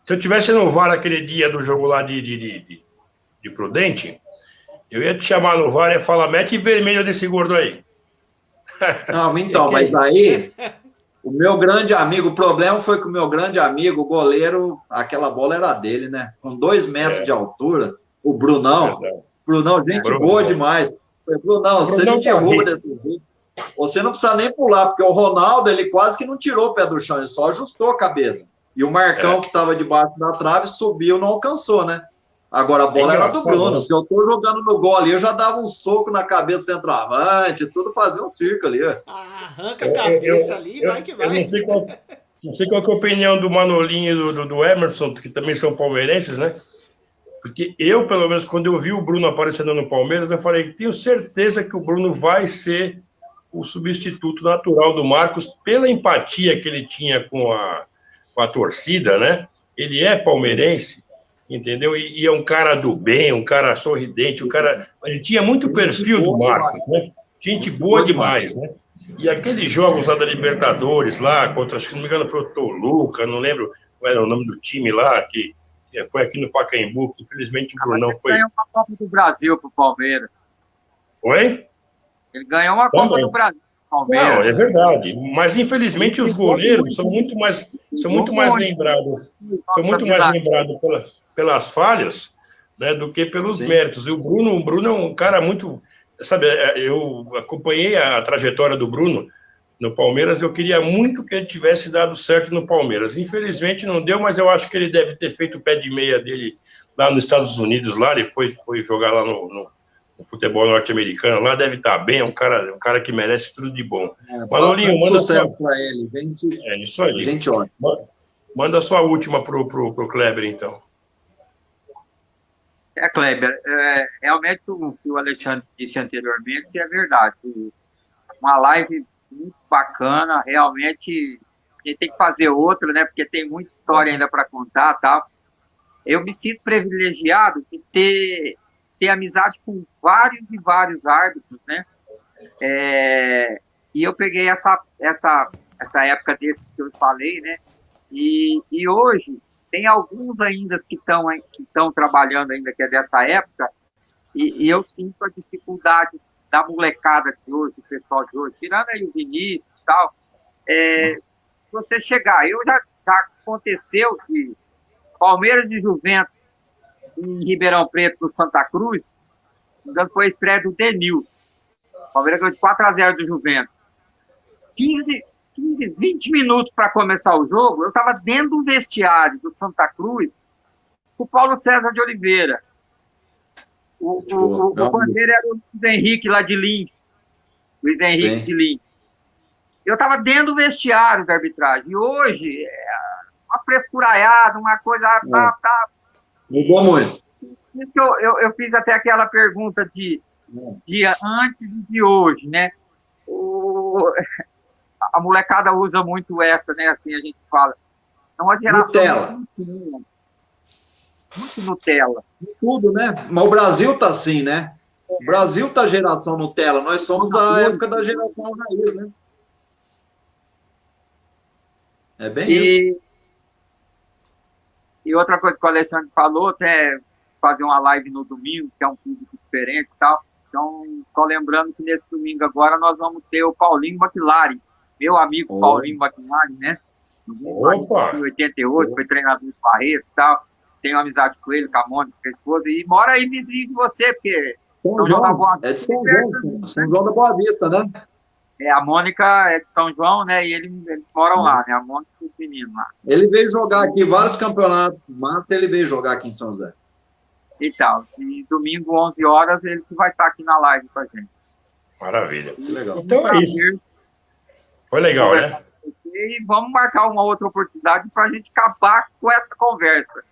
Se eu tivesse no VAR aquele dia do jogo lá de Prudente, eu ia te chamar no VAR e ia falar, mete vermelho desse gordo aí. Não, então, mas aí, o meu grande amigo, o problema foi que o meu grande amigo, o goleiro, aquela bola era dele, né? Com 2 metros de altura, o Brunão, gente boa demais. Brunão, você me derruba desse jeito. Você não precisa nem pular, porque o Ronaldo, ele quase que não tirou o pé do chão, ele só ajustou a cabeça. E o Marcão, que estava debaixo da trave, subiu, não alcançou, né? Agora a bola era do Bruno. Se eu tô jogando no gol ali, eu já dava um soco na cabeça do centroavante, tudo fazia um circo ali. Arranca a cabeça ali, vai que vai. Eu não sei qual que é a opinião do Manolinho e do Emerson, que também são palmeirenses, né? Porque eu, pelo menos, quando eu vi o Bruno aparecendo no Palmeiras, eu falei, tenho certeza que o Bruno vai ser o substituto natural do Marcos, pela empatia que ele tinha com a torcida, né? Ele é palmeirense, entendeu? E é um cara do bem, um cara sorridente, ele tinha muito perfil do Marcos, né? Gente boa demais, né? E aqueles jogos lá da Libertadores, lá, contra, acho que não me engano, foi o Toluca, não lembro qual era o nome do time lá, que foi aqui no Pacaembu, que infelizmente o Brunão foi... Ele ganhou uma Copa do Brasil pro Palmeiras. Oi? Ele ganhou uma Copa do Brasil pro Palmeiras. Não, é verdade. Mas infelizmente os goleiros são muito mais lembrados. São muito mais lembrados pelas falhas, né, do que pelos méritos. E o Bruno é um cara muito... Sabe, eu acompanhei a trajetória do Bruno no Palmeiras, eu queria muito que ele tivesse dado certo no Palmeiras. Infelizmente não deu, mas eu acho que ele deve ter feito o pé de meia dele lá nos Estados Unidos, lá ele foi jogar lá no futebol norte-americano, lá deve estar bem, é um cara que merece tudo de bom. Manolinho, manda sucesso para ele, gente. É isso aí. Gente ótima. Manda a sua última pro Kleber, então. Kleber, realmente o que o Alexandre disse anteriormente é verdade. Uma live muito bacana, realmente a gente tem que fazer outra, né? Porque tem muita história ainda para contar, tá? Eu me sinto privilegiado de ter amizade com vários e vários árbitros, né? E eu peguei essa época desses que eu falei, né? E hoje tem alguns ainda que estão trabalhando ainda, que é dessa época, e eu sinto a dificuldade da molecada de hoje, do pessoal de hoje, tirando aí o Vinícius e tal, você chegar. Já aconteceu que Palmeiras de Juventus em Ribeirão Preto, no Santa Cruz, foi a estreia do Denil. Palmeiras ganhou de 4-0 do Juventus. 20 minutos para começar o jogo, eu estava dentro do vestiário do Santa Cruz com o Paulo César de Oliveira. O bandeira era o Luiz Henrique lá de Lins. Luiz Henrique de Lins. Eu estava dentro do vestiário da arbitragem. E hoje, uma frescuraiada, uma coisa... Mudou muito. Por isso que eu fiz até aquela pergunta de antes e de hoje, né? A molecada usa muito essa, né? Assim a gente fala. É uma geração muito Nutella. Tudo, né? Mas o Brasil tá assim, né? O Brasil tá geração Nutella. Nós somos da época da geração raiz, né? É bem isso. E outra coisa que o Alexandre falou, até fazer uma live no domingo, que é um público diferente e tal. Então, só lembrando que nesse domingo agora nós vamos ter o Paulinho McLaren, meu amigo Paulinho McLaren, né? Em 88, foi treinador de Barretos e tal. Tenho amizade com ele, com a Mônica, com a esposa, e mora aí vizinho de você, porque São João da Boa Vista. É de São João da Boa Vista, né? A Mônica é de São João, né? E eles moram lá, né? A Mônica e o menino lá. Ele veio jogar aqui vários campeonatos, mas ele veio jogar aqui em São José. Então, e domingo, 11 horas, ele que vai estar aqui na live com a gente. Maravilha. Que legal. Então é isso. Foi legal, né? E vamos marcar uma outra oportunidade para a gente acabar com essa conversa.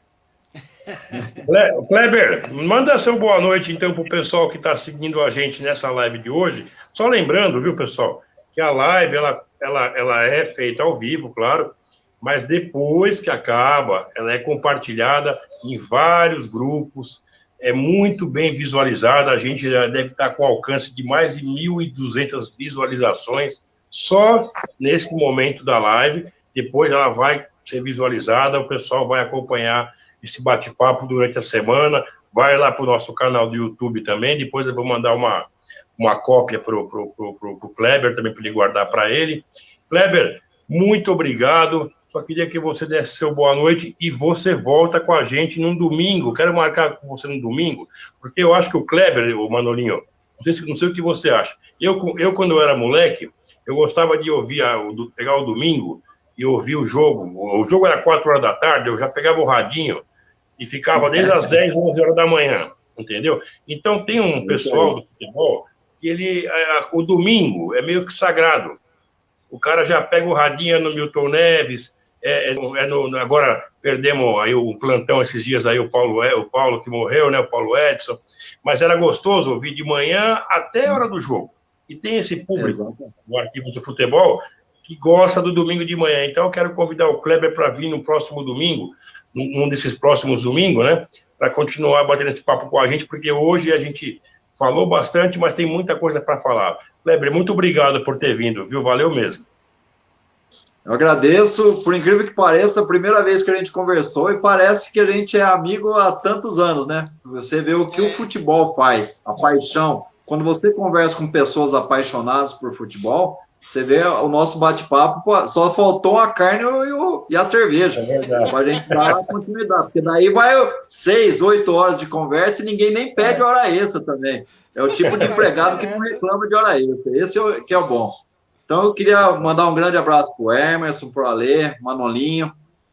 Kleber, manda seu boa noite, então, para o pessoal que está seguindo a gente nessa live de hoje. Só lembrando, viu, pessoal, que a live, ela é feita ao vivo, claro, mas depois que acaba, ela é compartilhada em vários grupos, é muito bem visualizada, a gente já deve estar com alcance de mais de 1.200 visualizações só nesse momento da live. Depois ela vai ser visualizada, o pessoal vai acompanhar esse bate-papo durante a semana, vai lá para o nosso canal do YouTube também, depois eu vou mandar uma cópia para o Kleber, também para ele guardar para ele. Kleber, muito obrigado, só queria que você desse seu boa noite e você volta com a gente num domingo, quero marcar com você no domingo, porque eu acho que o Kleber, o Manolinho, não sei o que você acha, eu quando eu era moleque, eu gostava de ouvir, pegar o domingo e ouvir o jogo era 4 horas da tarde, eu já pegava o radinho e ficava desde as 10, 11 horas da manhã, entendeu? Então tem um pessoal do futebol que o domingo é meio que sagrado, o cara já pega o radinho no Milton Neves, agora perdemos aí o plantão esses dias aí, o Paulo que morreu, né, o Paulo Edson, mas era gostoso ouvir de manhã até a hora do jogo, e tem esse público do Arquivo do Futebol que gosta do domingo de manhã, então eu quero convidar o Kleber para vir no próximo domingo, num desses próximos domingos, né, para continuar batendo esse papo com a gente, porque hoje a gente falou bastante, mas tem muita coisa para falar. Kleber, muito obrigado por ter vindo, viu? Valeu mesmo. Eu agradeço, por incrível que pareça, a primeira vez que a gente conversou e parece que a gente é amigo há tantos anos, né? Você vê o que o futebol faz, a paixão. Quando você conversa com pessoas apaixonadas por futebol, você vê o nosso bate-papo, só faltou a carne e a cerveja. Para a gente dar continuidade, porque daí vai 6, 8 horas de conversa e ninguém nem pede hora extra também. É o tipo de empregado que não reclama de hora extra. Esse que é o bom. Então, eu queria mandar um grande abraço para o Emerson, para o Alê, Manolinho,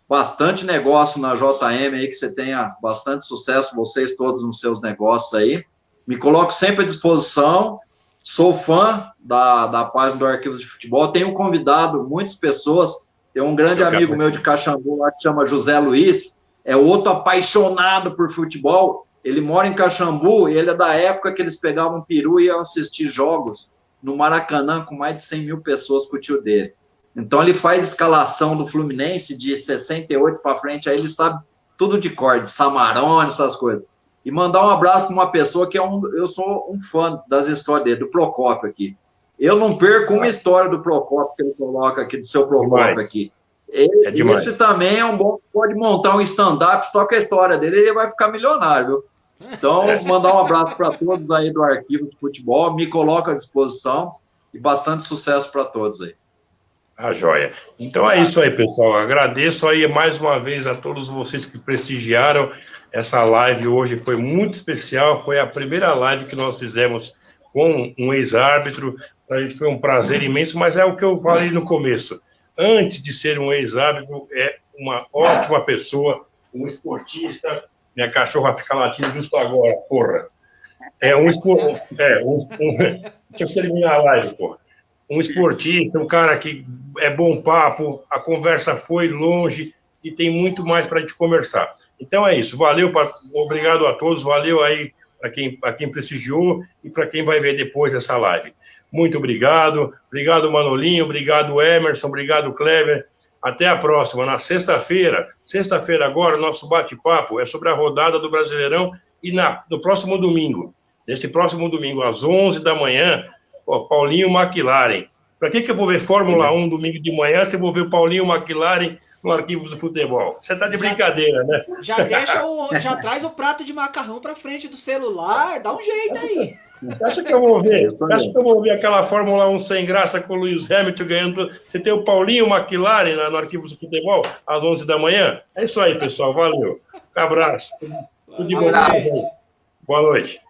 bastante negócio na JM aí, que você tenha bastante sucesso, vocês todos nos seus negócios aí. Me coloco sempre à disposição, sou fã da página do Arquivos de Futebol, tenho convidado muitas pessoas, tem um grande amigo meu de Caxambu lá que chama José Luiz, é outro apaixonado por futebol, ele mora em Caxambu e ele é da época que eles pegavam peru e iam assistir jogos no Maracanã com mais de 100 mil pessoas com o tio dele. Então ele faz escalação do Fluminense de 68 para frente, aí ele sabe tudo de cor, de Samarone, essas coisas. E mandar um abraço para uma pessoa que eu sou um fã das histórias dele, do Procópio aqui. Eu não perco uma história do Procópio que ele coloca aqui, do seu Procópio aqui. Esse também é um bom, pode montar um stand-up só com a história dele, ele vai ficar milionário, viu? Então, mandar um abraço para todos aí do Arquivo de Futebol, me coloco à disposição e bastante sucesso para todos aí. A joia. Então é isso aí, pessoal. Agradeço aí mais uma vez a todos vocês que prestigiaram essa live hoje. Foi muito especial. Foi a primeira live que nós fizemos com um ex-árbitro. Para a gente foi um prazer imenso, mas é o que eu falei no começo. Antes de ser um ex-árbitro, é uma ótima pessoa, um esportista. Minha cachorra fica latindo justo agora, porra. Deixa eu terminar a live, porra. Um esportista, um cara que é bom papo, a conversa foi longe e tem muito mais para a gente conversar. Então é isso, obrigado a todos, valeu aí para quem prestigiou e para quem vai ver depois essa live. Muito obrigado Manolinho, obrigado Emerson, obrigado Kleber, até a próxima, na sexta-feira agora, nosso bate-papo é sobre a rodada do Brasileirão e no próximo domingo, às 11 da manhã, Paulinho McLaren. Para que eu vou ver Fórmula 1 domingo de manhã se eu vou ver o Paulinho McLaren no Arquivos do Futebol? Você está de brincadeira, né? Já traz o prato de macarrão para frente do celular, dá um jeito aí. Você acha que eu vou ver? Você acha que eu vou ver aquela Fórmula 1 sem graça com o Lewis Hamilton ganhando? Você tem o Paulinho McLaren no Arquivos do Futebol às 11 da manhã? É isso aí, pessoal. Valeu. Um abraço. Tudo de bom. Boa noite.